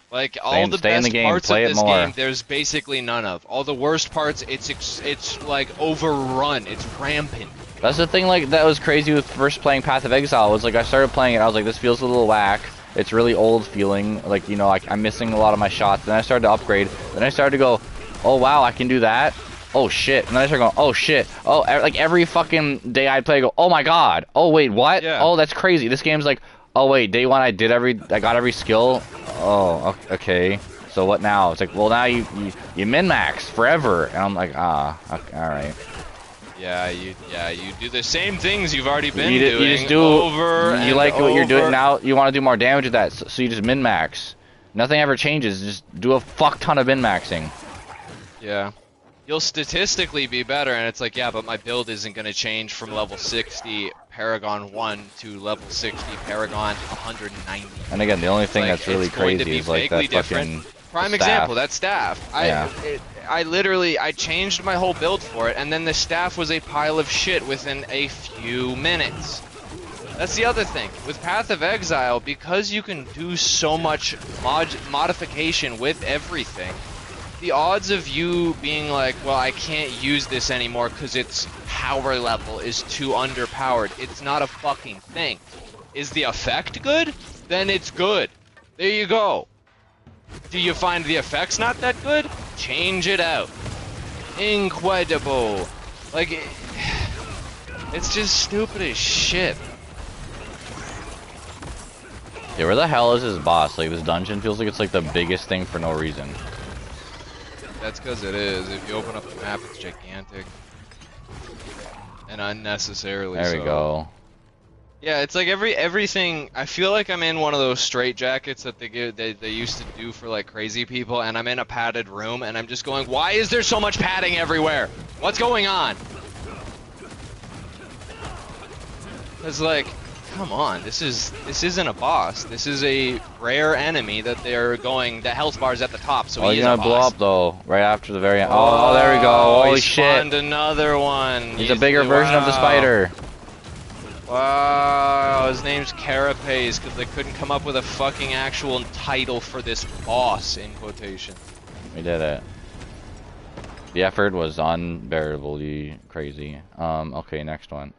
like, Stay all the in best the game, parts play of it this more. game, there's basically none of. All the worst parts, it's like overrun. It's rampant. That's the thing, like, that was crazy with first playing Path of Exile, was like, I started playing it, I was like, this feels a little whack, it's really old feeling, like, you know, I'm missing a lot of my shots, then I started to upgrade, then I started to go, oh wow, I can do that, oh shit, and then I started going, oh shit, oh, like, every fucking day I play, I go, oh my god, oh wait, what, Yeah. oh, that's crazy, this game's like, oh wait, day one I got every skill, oh, okay, so what now, it's like, well now you min-max forever, and I'm like, okay, alright. Yeah, you do the same things you've already been You doing just do over you and like what you're doing over. now. You want to do more damage with that, so you just min max. Nothing ever changes. Just do a fuck ton of min maxing. Yeah, you'll statistically be better, and it's like, yeah, but my build isn't going to change from level 60 Paragon 1 to level 60 Paragon 190. And again, the only thing Like, that's really it's going to crazy be is like vaguely that fucking different. Prime staff. example, that staff. Yeah. I literally changed my whole build for it, and then the staff was a pile of shit within a few minutes. That's the other thing. With Path of Exile, because you can do so much modification with everything, the odds of you being like, well, I can't use this anymore because its power level is too underpowered, it's not a fucking thing. Is the effect good? Then it's good. There you go. Do you find the effects not that good? Change it out. Incredible. Like, it's just stupid as shit. Yeah, where the hell is this boss? Like, this dungeon feels like it's like the biggest thing for no reason. That's because it is. If you open up the map, it's gigantic. And unnecessarily so. There we go. Yeah, it's like everything. I feel like I'm in one of those straitjackets that they used to do for like crazy people, and I'm in a padded room, and I'm just going, why is there so much padding everywhere? What's going on? It's like, come on, this isn't a boss. This is a rare enemy that they're going. The health bar's at the top, so Oh, he's he's gonna gonna blow boss. up though, right after the very end. Oh, there we go. Holy he shit! spawned another one. He's a bigger version of the spider. Wow, his name's Carapace because they couldn't come up with a fucking actual title for this boss, in quotation. We did it. The effort was unbearably crazy. Okay, next one.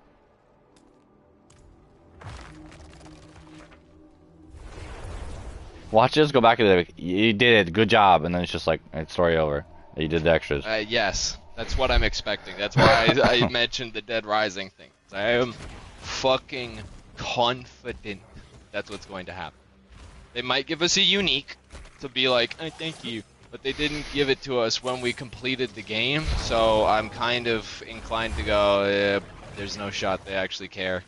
Watch this, go back to the, you did it, good job, and then it's just like, it's story over. You did the extras. Yes, that's what I'm expecting. That's why I mentioned the Dead Rising thing. I am fucking confident that's what's going to happen. They might give us a unique to be like, oh, thank you, but they didn't give it to us when we completed the game, so I'm kind of inclined to go, there's no shot they actually care.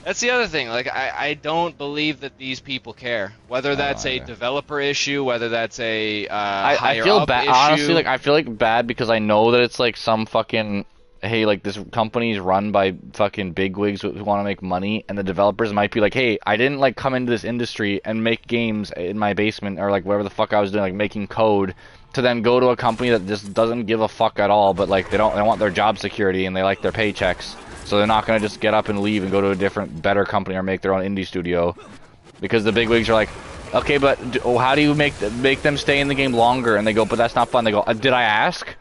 That's the other thing, like, I don't believe that these people care. Whether that's a developer issue, whether that's a I feel bad, honestly, like, I feel like bad because I know that it's like some fucking, hey, like, this company's run by fucking bigwigs who want to make money, and the developers might be like, hey, I didn't, like, come into this industry and make games in my basement, or, like, whatever the fuck I was doing, like, making code, to then go to a company that just doesn't give a fuck at all, but, like, they want their job security, and they like their paychecks, so they're not gonna just get up and leave and go to a different, better company or make their own indie studio, because the bigwigs are like, okay, but how do you make them stay in the game longer? And they go, but that's not fun. They go, did I ask?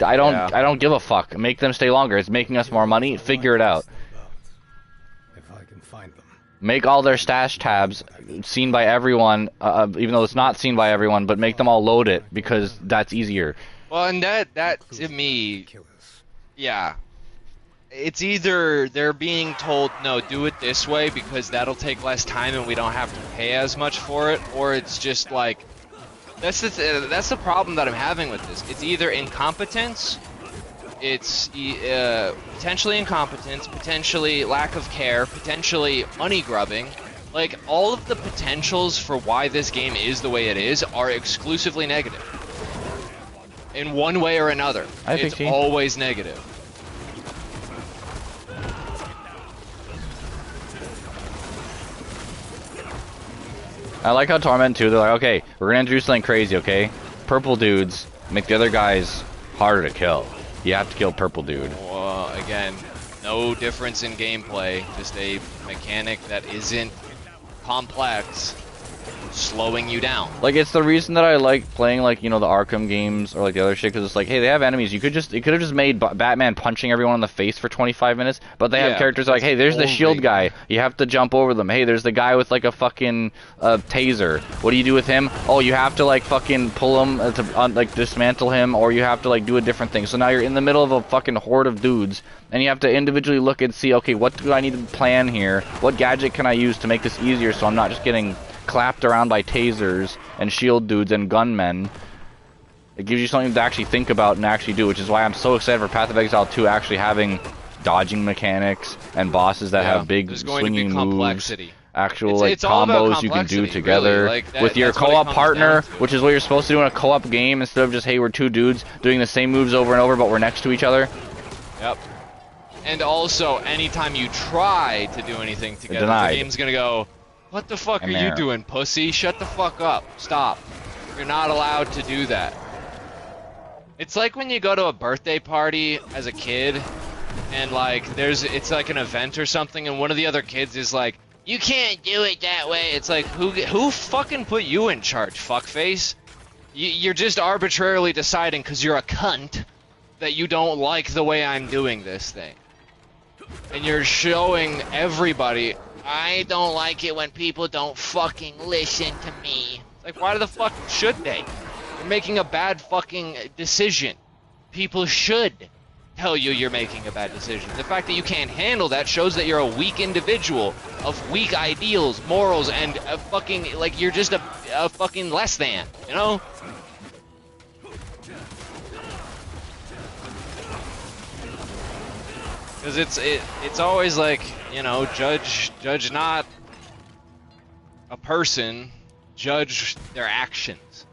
I don't give a fuck. Make them stay longer. It's making us more money. Figure it out. If I can find them. Make all their stash tabs seen by everyone, even though it's not seen by everyone, but make them all load it because that's easier. Well, and that to me, yeah, it's either they're being told no, do it this way because that'll take less time and we don't have to pay as much for it, or it's just like that's the problem that I'm having with this. It's either incompetence, it's potentially incompetence, potentially lack of care, potentially money grubbing. Like all of the potentials for why this game is the way it is are exclusively negative. In one way or another, it's always negative. I like how Torment too, they're like, okay, we're gonna introduce something crazy, okay? Purple dudes make the other guys harder to kill. You have to kill purple dude. Well, again, no difference in gameplay, just a mechanic that isn't complex, slowing you down. Like, it's the reason that I like playing, like, you know, the Arkham games or like the other shit, because it's like, hey, they have enemies. You could have just made Batman punching everyone in the face for 25 minutes, but they have characters like, hey, there's the shield guy. You have to jump over them. Hey, there's the guy with like a fucking taser. What do you do with him? Oh, you have to like fucking pull him to like dismantle him, or you have to like do a different thing. So now you're in the middle of a fucking horde of dudes, and you have to individually look and see, okay, what do I need to plan here? What gadget can I use to make this easier so I'm not just getting clapped around by tasers and shield dudes and gunmen? It gives you something to actually think about and actually do, which is why I'm so excited for Path of Exile 2 actually having dodging mechanics and bosses that have big swinging moves, actual it's combos you can do together really. Like with your co-op partner, which is what you're supposed to do in a co-op game, instead of just, hey, we're two dudes doing the same moves over and over but we're next to each other. Yep. And also, anytime you try to do anything together, the game's gonna go, what the fuck are you doing, pussy? Shut the fuck up. Stop. You're not allowed to do that. It's like when you go to a birthday party as a kid, and like it's like an event or something, and one of the other kids is like, you can't do it that way. It's like, who fucking put you in charge, fuckface? You're just arbitrarily deciding because you're a cunt that you don't like the way I'm doing this thing. And you're showing everybody, I don't like it when people don't fucking listen to me. It's like, why the fuck should they? You're making a bad fucking decision. People should tell you you're making a bad decision. The fact that you can't handle that shows that you're a weak individual of weak ideals, morals, and a fucking, like, you're just a fucking less than, you know? Because it's always like, you know, judge not a person, judge their actions.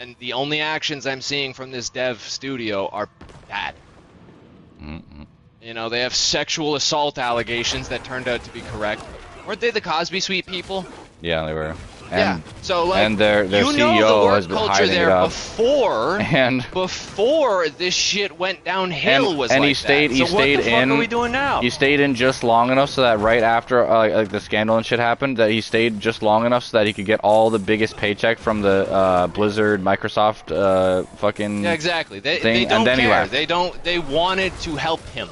And the only actions I'm seeing from this dev studio are bad. You know, they have sexual assault allegations that turned out to be correct. Weren't they the Cosby Suite people? Yeah, they were. Yeah, so like, and their CEO has been hiding it up. Before this shit went downhill, and he stayed in. What the fuck are we doing now? He stayed in just long enough so that right after like the scandal and shit happened, that he stayed just long enough so that he could get all the biggest paycheck from the Blizzard, Microsoft, fucking. Yeah, exactly. They don't and then care. He left. They wanted to help him.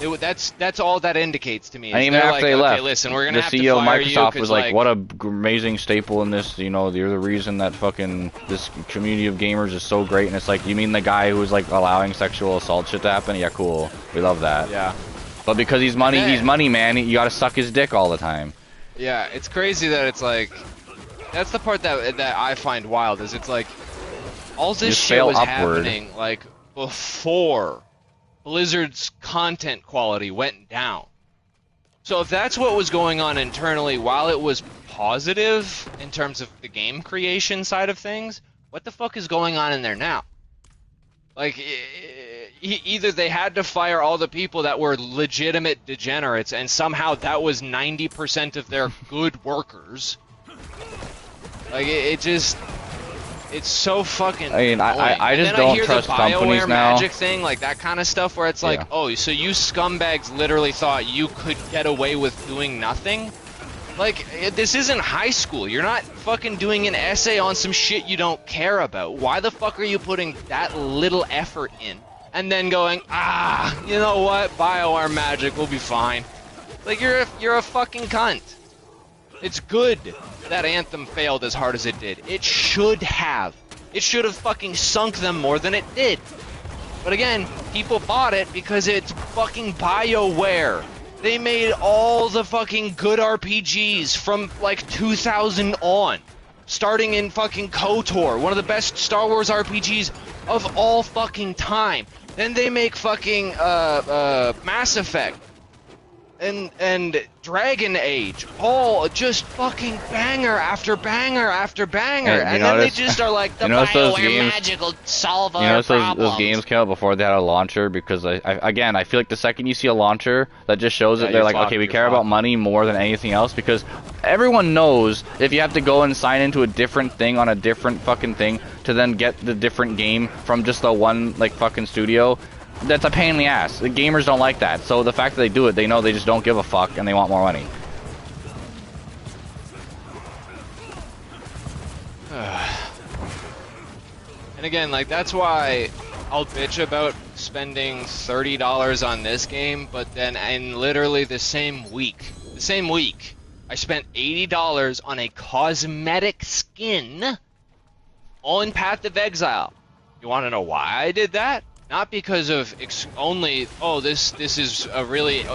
That's all that indicates to me. And even after they left, listen, we're gonna the have CEO to fire of Microsoft you was like, "What a amazing staple in this. You know, you're the reason that fucking this community of gamers is so great." And it's like, you mean the guy who was like allowing sexual assault shit to happen? Yeah, cool. We love that. Yeah. But because he's money, man. You gotta suck his dick all the time. Yeah, it's crazy that it's like, that's the part that I find wild. Is it's like, all this shit was happening like before Blizzard's content quality went down. So if that's what was going on internally while it was positive in terms of the game creation side of things, what the fuck is going on in there now? Like, either they had to fire all the people that were legitimate degenerates, and somehow that was 90% of their good workers. Like, it's so fucking annoying. I just don't trust companies now. Magic thing, like that kind of stuff, where it's like, oh, so you scumbags literally thought you could get away with doing nothing? Like, this isn't high school. You're not fucking doing an essay on some shit you don't care about. Why the fuck are you putting that little effort in? And then going, you know what? BioWare Magic will be fine. Like, you're a fucking cunt. It's good that Anthem failed as hard as it did. It should have. It should have fucking sunk them more than it did. But again, people bought it because it's fucking BioWare. They made all the fucking good RPGs from like 2000 on. Starting in fucking KOTOR, one of the best Star Wars RPGs of all fucking time. Then they make fucking Mass Effect and Dragon Age, all just fucking banger after banger after banger, and then they just are like the BioWare magic will solve our problems. Those games came out before they had a launcher, because again, I feel like the second you see a launcher, that just shows that they're like, okay, we care about money more than anything else, because everyone knows if you have to go and sign into a different thing on a different fucking thing to then get the different game from just the one like fucking studio, that's a pain in the ass. The gamers don't like that. So the fact that they do it, they know they just don't give a fuck and they want more money. And again, like, that's why I'll bitch about spending $30 on this game, but then in literally the same week, I spent $80 on a cosmetic skin on Path of Exile. You want to know why I did that? Not because of only, oh, this is a really,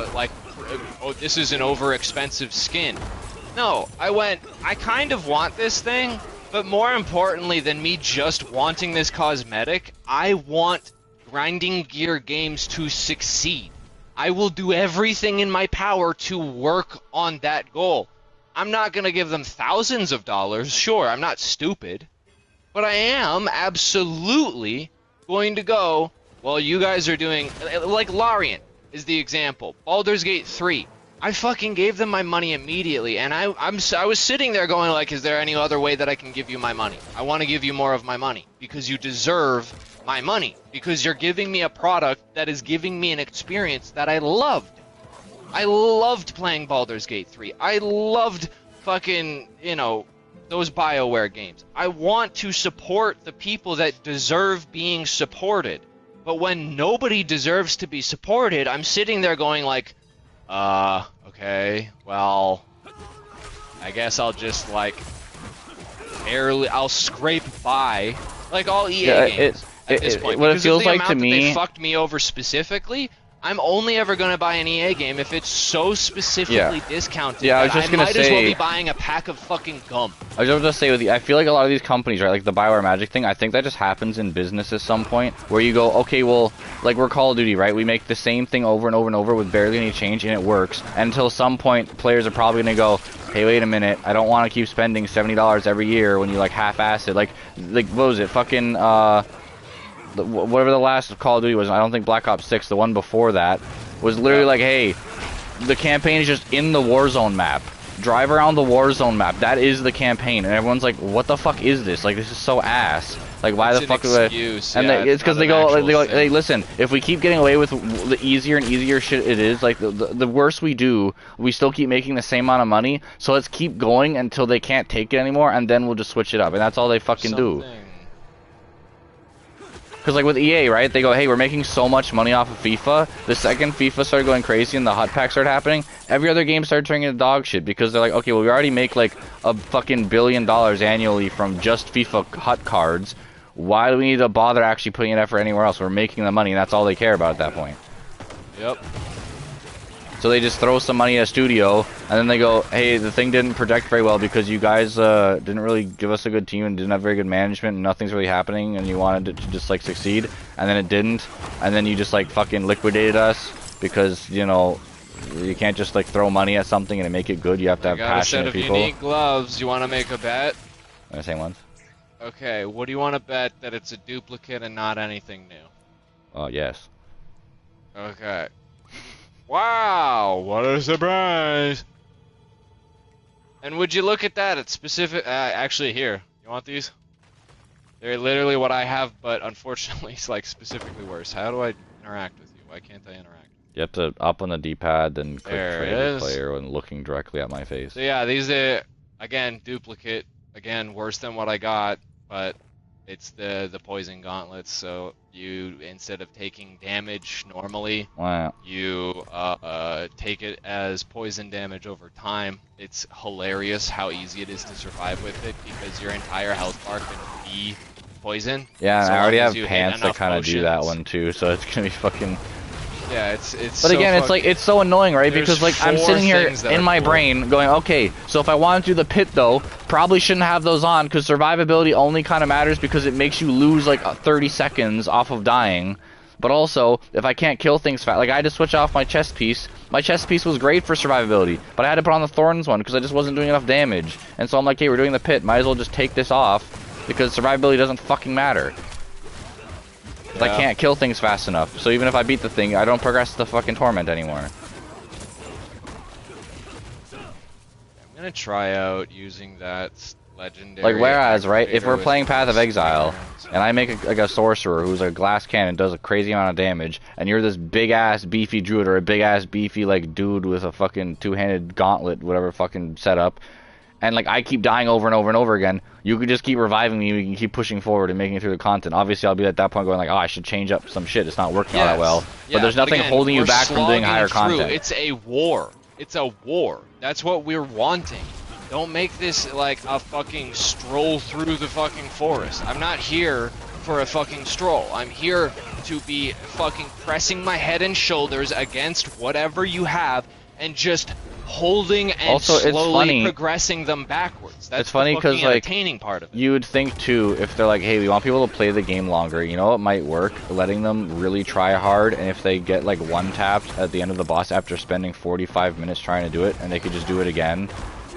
this is an over-expensive skin. No, I kind of want this thing, but more importantly than me just wanting this cosmetic, I want grinding gear games to succeed. I will do everything in my power to work on that goal. I'm not going to give them thousands of dollars, sure, I'm not stupid, but I am absolutely going to go, well, you guys are doing, like Larian is the example, Baldur's Gate 3. I fucking gave them my money immediately, and I was sitting there going like, is there any other way that I can give you my money? I want to give you more of my money, because you deserve my money, because you're giving me a product that is giving me an experience that I loved. I loved playing Baldur's Gate 3. I loved fucking, you know, those BioWare games. I want to support the people that deserve being supported. But when nobody deserves to be supported, I'm sitting there going like, okay, well, I guess I'll just like I'll scrape by like all EA games at this point. What it because feels of the like amount to that me, they fucked me over specifically, I'm only ever going to buy an EA game if it's so specifically discounted that I might as well be buying a pack of fucking gum. I was just going to say with you, I feel like a lot of these companies, right, like the BioWare Magic thing, I think that just happens in business at some point, where you go, okay, well, like we're Call of Duty, right, we make the same thing over and over and over with barely any change, and it works, and until some point, players are probably going to go, hey, wait a minute, I don't want to keep spending $70 every year when you, like, half-ass it, like, what was it, fucking, whatever the last Call of Duty was, I don't think Black Ops 6, the one before that, was literally like, hey, the campaign is just in the Warzone map. Drive around the Warzone map. That is the campaign. And everyone's like, what the fuck is this? Like, this is so ass. Like, why the fuck is it? And it's because they go, hey, listen, if we keep getting away with the easier and easier shit it is, like, the worse we do, we still keep making the same amount of money, so let's keep going until they can't take it anymore, and then we'll just switch it up. And that's all they fucking do. Because, like, with EA, right, they go, hey, we're making so much money off of FIFA. The second FIFA started going crazy and the hut packs started happening, every other game started turning into dog shit, because they're like, okay, well, we already make, like, a fucking $1 billion annually from just FIFA hut cards. Why do we need to bother actually putting an effort anywhere else? We're making the money, and that's all they care about at that point. Yep. So they just throw some money at a studio, and then they go, hey, the thing didn't project very well because you guys didn't really give us a good team and didn't have very good management and nothing's really happening, and you wanted it to just, like, succeed, and then it didn't, and then you just, like, fucking liquidated us because, you know, you can't just, like, throw money at something and make it good. You have to have passionate people. I got a set of unique gloves. You want to make a bet? The same ones? Okay, what do you want to bet that it's a duplicate and not anything new? Oh, yes. Okay. Wow, what a surprise! And would you look at that? It's specific. Actually, here. You want these? They're literally what I have, but unfortunately, it's like specifically worse. How do I interact with you? Why can't I interact? You have to up on the D-pad, then click there trade with player and looking directly at my face. So yeah, these are again duplicate. Again, worse than what I got, but it's the poison gauntlets. So you, instead of taking damage normally, wow, you take it as poison damage over time. It's hilarious how easy it is to survive with it, because your entire health bar can be poison. Yeah, and so I already long as have you hit pants that enough kind of do that potions. one too, so it's gonna be fucking. Yeah, it's. But so again, it's like fucking- it's so annoying, right? There's Because like I'm 4 sitting here things that in are my cool. brain going, okay, so if I want to do the pit though, probably shouldn't have those on because survivability only kind of matters because it makes you lose like 30 seconds off of dying. But also, if I can't kill things fast, like I had to switch off my chest piece. My chest piece was great for survivability, but I had to put on the thorns one because I just wasn't doing enough damage. And so I'm like, hey, we're doing the pit, might as well just take this off because survivability doesn't fucking matter. I can't kill things fast enough, so even if I beat the thing, I don't progress the fucking torment anymore. I'm gonna try out using that legendary. Like, whereas, right, if we're activator playing with Path of the Exile, spears. and I make like a sorcerer who's a glass cannon, does a crazy amount of damage, and you're this big-ass beefy druid, or a big-ass beefy, like, dude with a fucking two-handed gauntlet, whatever fucking setup, and, like, I keep dying over and over and over again, you could just keep reviving me, we can keep pushing forward and making it through the content. Obviously, I'll be at that point going like, oh, I should change up some shit, it's not working all that well. Yeah, But there's nothing again, holding you we're back from doing slogging higher through. content. It's a war. It's a war. That's what we're wanting. Don't make this like a fucking stroll through the fucking forest. I'm not here for a fucking stroll. I'm here to be fucking pressing my head and shoulders against whatever you have and just holding and Also, it's slowly funny- progressing them backwards. That's It's funny the fucking 'cause, like, entertaining part of it. You would think too, if they're like, hey, we want people to play the game longer, you know what might work? Letting them really try hard, and if they get like one tapped at the end of the boss after spending 45 minutes trying to do it, and they could just do it again.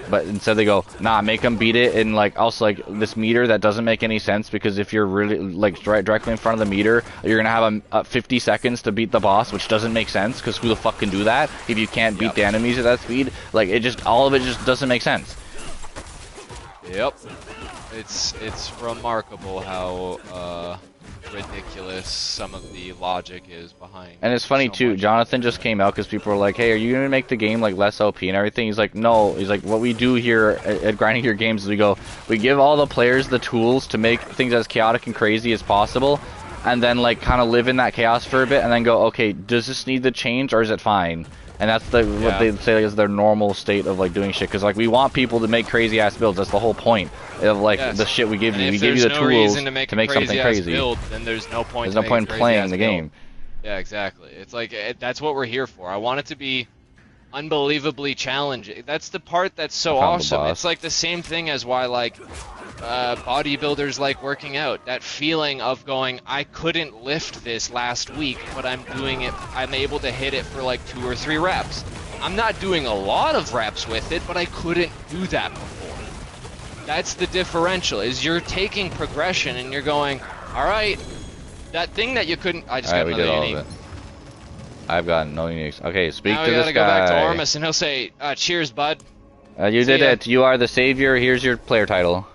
But instead they go, nah, make them beat it in like, also like this meter that doesn't make any sense because if you're really like directly in front of the meter, you're gonna have a 50 seconds to beat the boss, which doesn't make sense because who the fuck can do that if you can't beat the enemies at that speed? Like it just, all of it just doesn't make sense. Yep. It's remarkable how ridiculous some of the logic is behind. And it's funny so too, much. Jonathan just came out because people were like, hey, are you gonna make the game like less OP and everything? He's like, no. He's like, what we do here at Grinding Your Games is we give all the players the tools to make things as chaotic and crazy as possible, and then like kind of live in that chaos for a bit, and then go, okay, does this need to change or is it fine? And that's what they say is their normal state of like doing shit, because like we want people to make crazy ass builds. That's the whole point of like the shit we give And you. if We give you the there's no tools reason to make something crazy. Build, then there's no point. There's no point in playing the game. Yeah, exactly. It's like that's what we're here for. I want it to be unbelievably challenging. That's the part that's so awesome. It's like the same thing as why like bodybuilders like working out. That feeling of going, I couldn't lift this last week, but I'm doing it. I'm able to hit it for like 2 or 3 reps. I'm not doing a lot of reps with it, but I couldn't do that before. That's the differential, is you're taking progression and you're going, alright, that thing that you couldn't... I just got another unique. I've got no uniques. Okay, speak now to this guy. Now we gotta go back to Ormus and he'll say, cheers, bud. You did it. You are the savior. Here's your player title.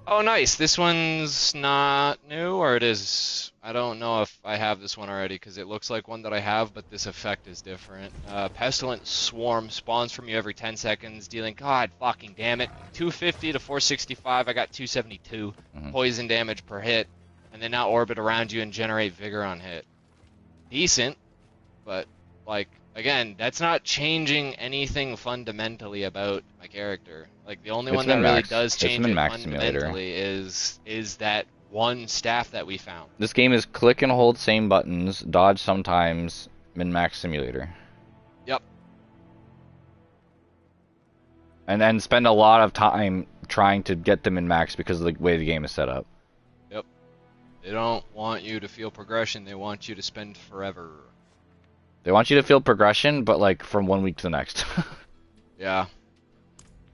Oh, nice. This one's not new, or it is... I don't know if I have this one already, because it looks like one that I have, but this effect is different. Pestilent Swarm spawns from you every 10 seconds, dealing, god fucking damn it, 250 to 465, I got 272 poison damage per hit, and then now orbit around you and generate vigor on hit. Decent, but, like, again, that's not changing anything fundamentally about my character. Like, the only one that really does change it fundamentally is that one staff that we found. This game is click and hold same buttons, dodge sometimes, min-max simulator. Yep. And then spend a lot of time trying to get them min-max because of the way the game is set up. Yep. They don't want you to feel progression, they want you to spend forever. They want you to feel progression, but like from one week to the next. Yeah.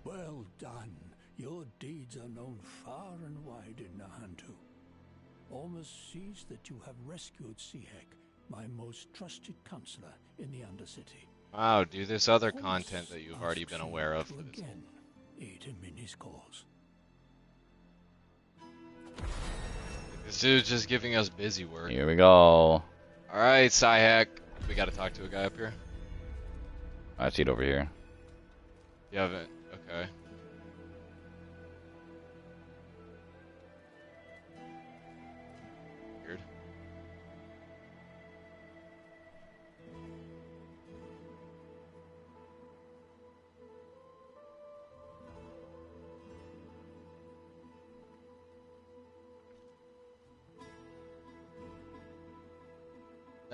Well done. Your deeds are known far and wide in Nahantu. Ormus sees that you have rescued Sihek, my most trusted counselor in the Undercity. Wow, do this other content that you've already been aware of. Again, aid him in his cause. This dude's just giving us busy work. Here we go. Alright, Sihek. We gotta talk to a guy up here. I see it over here. You haven't? Okay. Weird.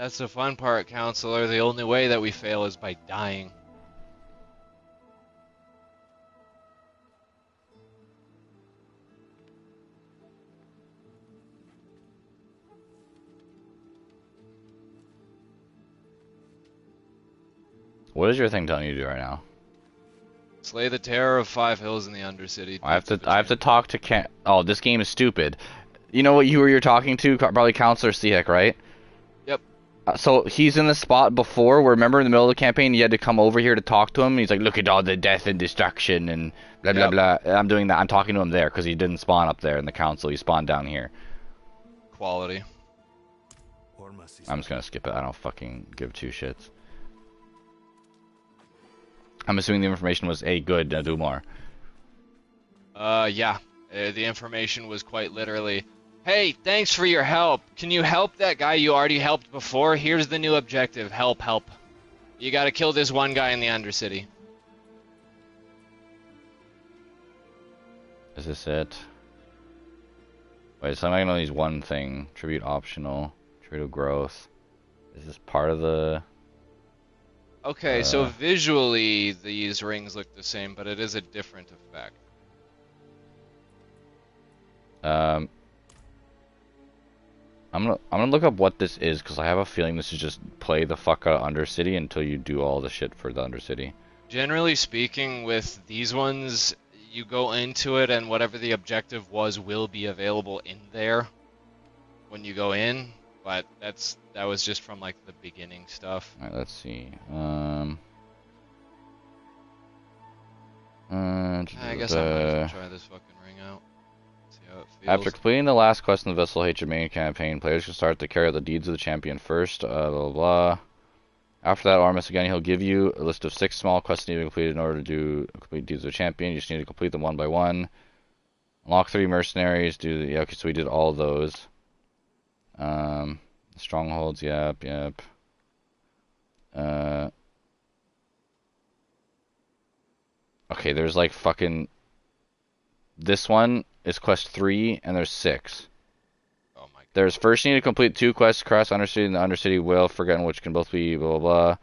That's the fun part, Counselor. The only way that we fail is by dying. What is your thing telling you to do right now? Slay the terror of 5 hills in the Undercity. I have to talk to Ken. Oh, this game is stupid. You know what you're talking to? Probably Counselor Sihek, right? Yep. So he's in the spot before where, remember in the middle of the campaign, you had to come over here to talk to him? He's like, look at all the death and destruction and blah, blah, blah. I'm doing that. I'm talking to him there because he didn't spawn up there in the council. He spawned down here. Quality. I'm just going to skip it. I don't fucking give two shits. I'm assuming the information was, hey, good, do more. Yeah. The information was quite literally, hey, thanks for your help. Can you help that guy you already helped before? Here's the new objective. Help, help. You gotta kill this one guy in the Undercity. Is this it? Wait, so I'm not gonna use one thing. Tribute optional. Tribute of growth. Is this part of the... Okay, so visually these rings look the same, but it is a different effect. I'm gonna look up what this is because I have a feeling this is just play the fuck out Undercity until you do all the shit for the Undercity. Generally speaking, with these ones, you go into it and whatever the objective was will be available in there when you go in. But that was just from like the beginning stuff. Alright, let's see. I guess I might as well try this fucking ring out. See how it feels. After completing the last quest in the Vessel Hatred main campaign, players can start to carry out the deeds of the champion first. Blah blah blah. After that, Armus again, he'll give you a list of 6 small quests needed to be completed in order to do complete deeds of the champion. You just need to complete them one by one. Unlock 3 mercenaries. Yeah, okay, so we did all those. Strongholds, yep. Okay, there's like fucking... This one is quest 3, and there's 6. Oh my God. There's first you need to complete 2 quests across Undercity and the Undercity Will, forgetting which can both be blah blah blah.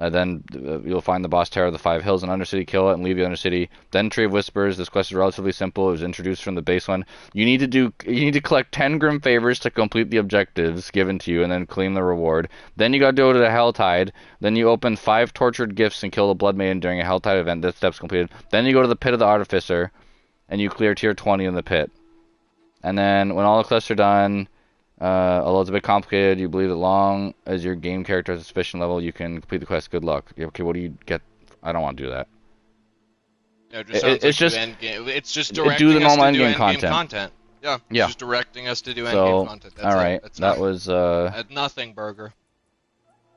Then you'll find the boss Terror of the 5 Hills in Undercity, kill it, and leave the Undercity. Then Tree of Whispers. This quest is relatively simple. It was introduced from the base one. You need to collect 10 Grim Favors to complete the objectives given to you, and then claim the reward. Then you got to go to the Helltide. Then you open 5 tortured gifts and kill the Blood Maiden during a Helltide event. That step's completed. Then you go to the Pit of the Artificer, and you clear tier 20 in the pit. And then when all the quests are done. Although it's a bit complicated, you believe that long as your game character has a sufficient level, you can complete the quest. Good luck. Okay, what do you get? I don't want to do that. Yeah, it just sounds it's just directing do the normal us to do endgame content. Yeah, yeah. Just directing us to do endgame content. That's alright, That's that was nothing, Burger.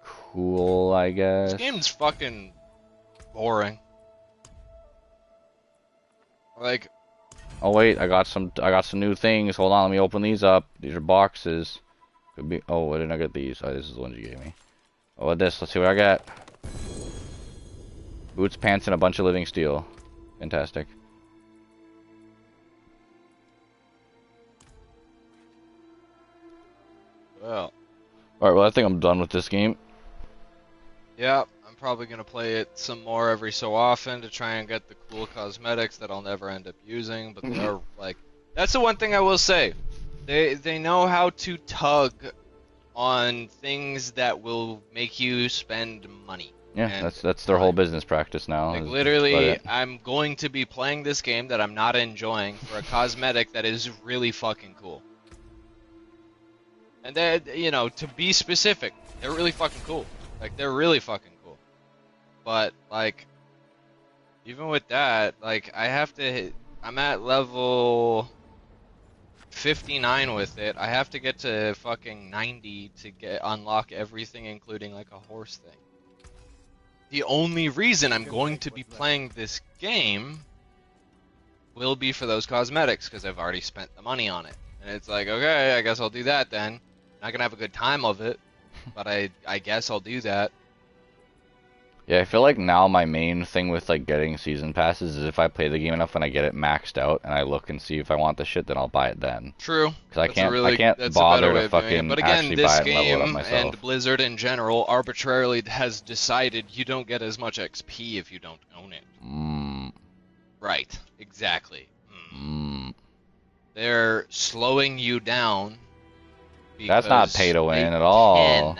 Cool, I guess. This game's fucking boring. Like, oh wait, I got some new things. Hold on, let me open these up. These are boxes. Could be. Oh, why didn't I get these? Oh, this is the ones you gave me. Oh, what this? Let's see what I got. Boots, pants, and a bunch of living steel. Fantastic. well, Alright, well I think I'm done with this game. yeah, I'm probably gonna play it some more every so often to try and get the cool cosmetics that I'll never end up using. But they are like, that's the one thing I will say. They know how to tug on things that will make you spend money. Yeah, And that's their whole business practice now. like literally, I'm going to be playing this game that I'm not enjoying for a cosmetic that is really fucking cool. And they, you know, to be specific, they're really fucking cool. Like, they're really fucking cool. But like, even with that, like, I'm at level 59 with it. I have to get to fucking 90 to unlock everything, including like a horse thing. The only reason I'm going to be playing this game will be for those cosmetics, because I've already spent the money on it. And it's like, okay, I guess I'll do that then. Not gonna have a good time of it, but I guess I'll do that. Yeah, I feel like now my main thing with like getting season passes is if I play the game enough and I get it maxed out and I look and see if I want the shit, then I'll buy it then. True. Because I That's can't a better bother way to of doing it. fucking But again, actually this buy it and level it up game myself. and Blizzard in general arbitrarily has decided you don't get as much XP if you don't own it. Right. Exactly. They're slowing you down. That's not pay to win at all.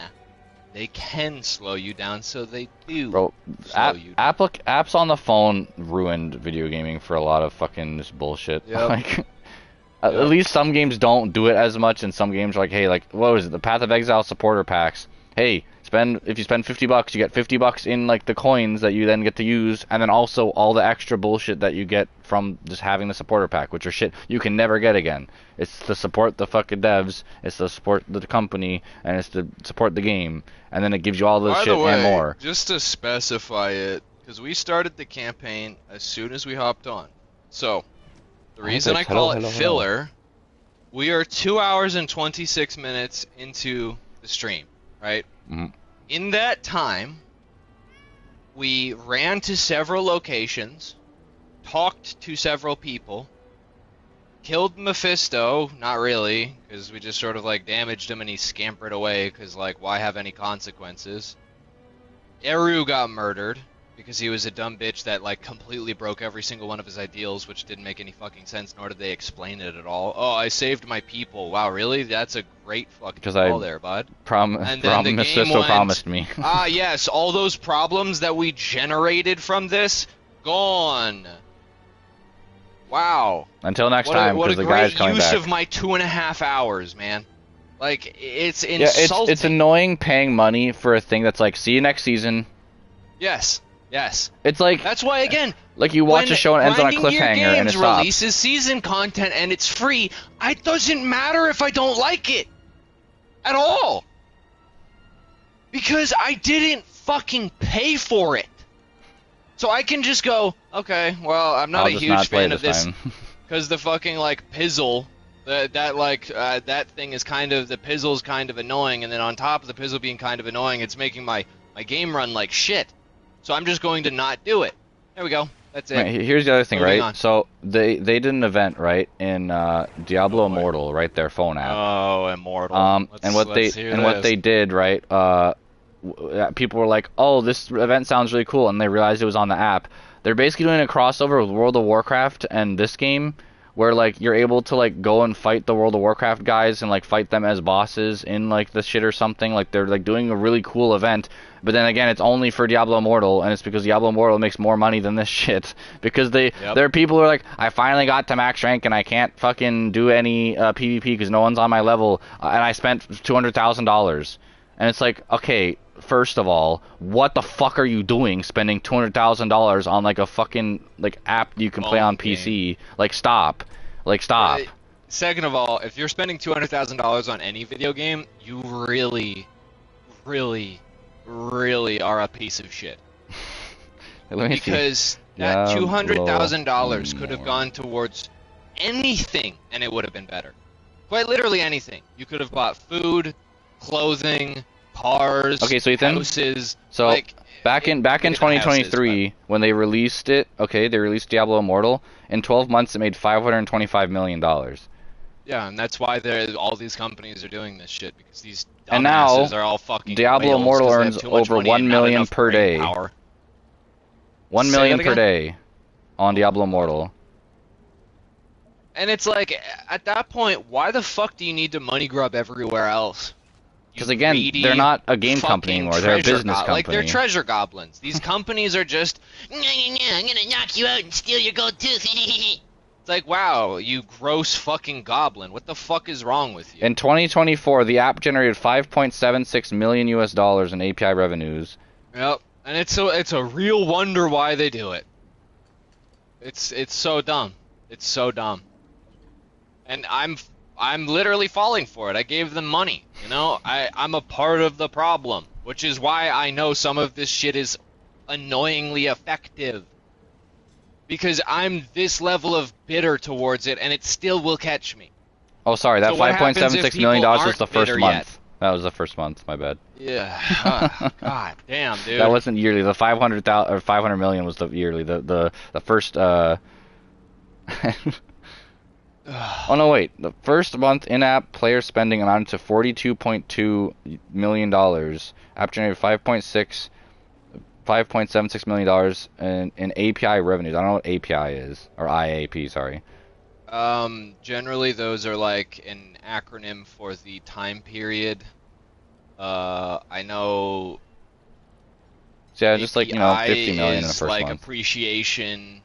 They can slow you down, so they do. Bro, slow you down. apps on the phone ruined video gaming for a lot of fucking just bullshit. Yep. Like, at least some games don't do it as much, and some games are like, hey, like, what was it? The Path of Exile supporter packs. Hey, if you spend $50, you get $50 in like the coins that you then get to use, and then also all the extra bullshit that you get from just having the supporter pack, which are shit you can never get again. It's to support the fucking devs, it's to support the company, and it's to support the game, and then it gives you all this shit and more. Just to specify it, because we started the campaign as soon as we hopped on. So, the reason I call it filler, we are 2 hours and 26 minutes into the stream, right? In that time, we ran to several locations, talked to several people, killed Mephisto, not really, because we just sort of like damaged him and he scampered away, because like, why have any consequences? Eru got murdered, because he was a dumb bitch that like completely broke every single one of his ideals, which didn't make any fucking sense, nor did they explain it at all. Oh, I saved my people. Wow, really? That's a great fucking call there, bud. Mephisto promised me. Yes, all those problems that we generated from this, gone. Wow. Until next time, because the guy's coming back. What a great use of my 2.5 hours, man. Like, it's insulting. Yeah, it's annoying paying money for a thing that's like, see you next season. Yes. Yes. It's like, that's why, again, like you watch a show and it ends on a cliffhanger and it stops. Releases season content and it's free. It doesn't matter if I don't like it at all, because I didn't fucking pay for it. So I can just go, okay, well, I'm not a huge fan of this because the fucking like pizzle, that thing is kind of, the pizzle's kind of annoying, and then on top of the pizzle being kind of annoying, it's making my game run like shit. So I'm just going to not do it. There we go. That's it. Right, here's the other thing, Moving right? on. So they did an event, right, in Diablo Immortal, right, their phone app. Oh, Immortal. And what they did, right? People were like, "Oh, this event sounds really cool," and they realized it was on the app. They're basically doing a crossover with World of Warcraft and this game, where like you're able to like go and fight the World of Warcraft guys and like fight them as bosses in like the shit or something. Like they're like doing a really cool event. But then again, it's only for Diablo Immortal, and it's because Diablo Immortal makes more money than this shit. Because there are people who are like, I finally got to max rank and I can't fucking do any PvP because no one's on my level, and I spent $200,000. And it's like, okay, first of all, what the fuck are you doing spending $200,000 on like a fucking like app you can play on PC? Like stop. Second of all, if you're spending $200,000 on any video game, you really, really, really are a piece of shit. Because that $200,000 could have gone towards anything and it would have been better. Quite literally anything. You could have bought food, clothing, cars, houses. So like, back in 2023 when they released it, they released Diablo Immortal. In 12 months, it made $525 million. Yeah, and that's why all these companies are doing this shit, because these and now are all fucking Diablo Immortal earns over $1 million per day. $1 million per day on Diablo Immortal. And it's like, at that point, why the fuck do you need to money grub everywhere else? Because again, they're not a game company anymore; they're a business company. Like, they're treasure goblins. These companies are just, I'm gonna knock you out and steal your gold tooth. It's like, wow, you gross fucking goblin. What the fuck is wrong with you? In 2024, the app generated $5.76 million in API revenues. Yep, and it's a real wonder why they do it. It's so dumb. It's so dumb. And I'm literally falling for it. I gave them money, you know? I'm a part of the problem, which is why I know some of this shit is annoyingly effective. Because I'm this level of bitter towards it, and it still will catch me. Oh, sorry, that $5.76 million was the first month. That was the first month. My bad. Yeah. God damn, dude. That wasn't yearly. The 500,000 or 500 million was the yearly. The first. Oh no, wait. The first month in-app player spending amounted to $42.2 million. App generated $5.76 million in API revenues. I don't know what API is, or IAP. Sorry. Generally those are like an acronym for the time period. I know. So yeah, just like 50 million in the is first like month. appreciation.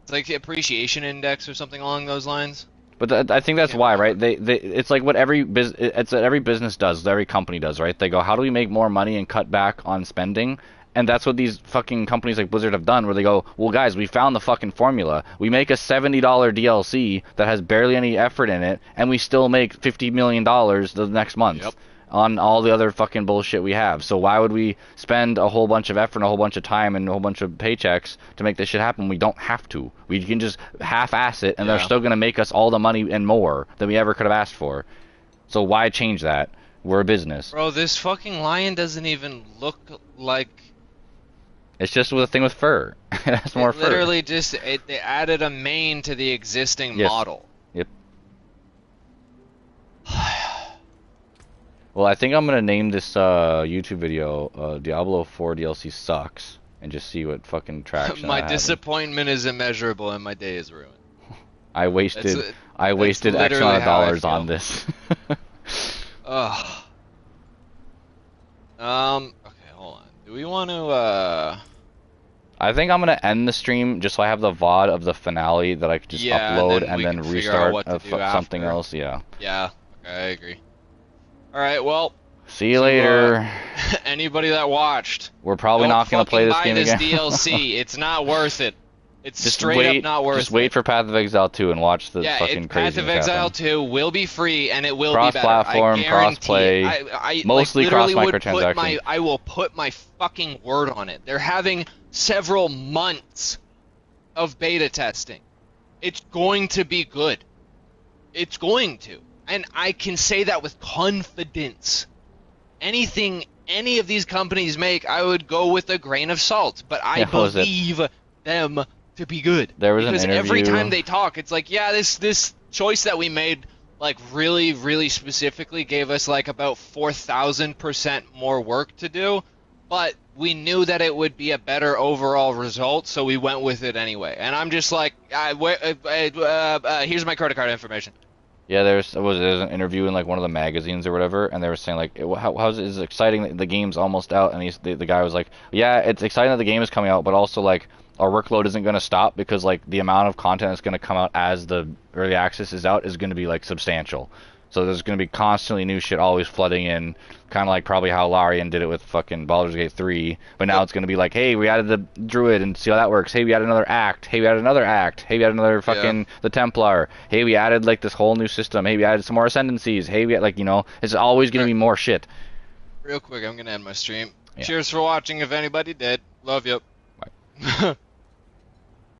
It's like the appreciation index or something along those lines. But I think that's why, right? It's like what every business does, every company does, right? They go, how do we make more money and cut back on spending? And that's what these fucking companies like Blizzard have done, where they go, well, guys, we found the fucking formula. We make a $70 DLC that has barely any effort in it, and we still make $50 million the next month. Yep. On all the other fucking bullshit we have. So why would we spend a whole bunch of effort and a whole bunch of time and a whole bunch of paychecks to make this shit happen? We don't have to. We can just half-ass it, and they're still going to make us all the money and more than we ever could have asked for. So why change that? We're a business. Bro, this fucking lion doesn't even look like... It's just with a thing with fur. It has more fur. Literally just, they added a mane to the existing model. Yep. Well, I think I'm going to name this YouTube video Diablo 4 DLC Sucks and just see what fucking traction My disappointment is immeasurable and my day is ruined. I wasted X amount of dollars on this. Ugh. Okay, hold on. Do we want to, I think I'm going to end the stream just so I have the VOD of the finale that I could just upload and then restart something else. Yeah. Yeah, okay, I agree. Alright, well. See you later. Anybody that watched. We're probably not going to play this game again. DLC. It's not worth it. It's just straight up not worth it. Just wait for Path of Exile 2 and watch the fucking craziness happen. Path of Exile 2 will be free and it will be better. Cross-platform, cross-play, mostly cross-microtransaction. I will put my fucking word on it. They're having several months of beta testing. It's going to be good. It's going to. And I can say that with confidence. Anything any of these companies make, I would go with a grain of salt. But I believe them to be good. There was because an interview... every time they talk, it's like, yeah, this choice that we made, like, really, really specifically gave us, like, about 4,000% more work to do. But we knew that it would be a better overall result, so we went with it anyway. And I'm just like, here's my credit card information. Yeah, there's an interview in like one of the magazines or whatever, and they were saying like, how's it exciting that the game's almost out, and the guy was like, yeah, it's exciting that the game is coming out, but also like our workload isn't going to stop because like the amount of content that's going to come out as the early access is out is going to be like substantial. So there's going to be constantly new shit always flooding in, kind of like probably how Larian did it with fucking Baldur's Gate 3. But now it's going to be like, hey, we added the Druid and see how that works. Hey, we added another act. Hey, we added another act. Hey, we added another fucking the Templar. Hey, we added like this whole new system. Hey, we added some more ascendancies. Hey, we like, you know, it's always going to be more shit. Real quick, I'm going to end my stream. Yeah. Cheers for watching if anybody did. Love you. Bye.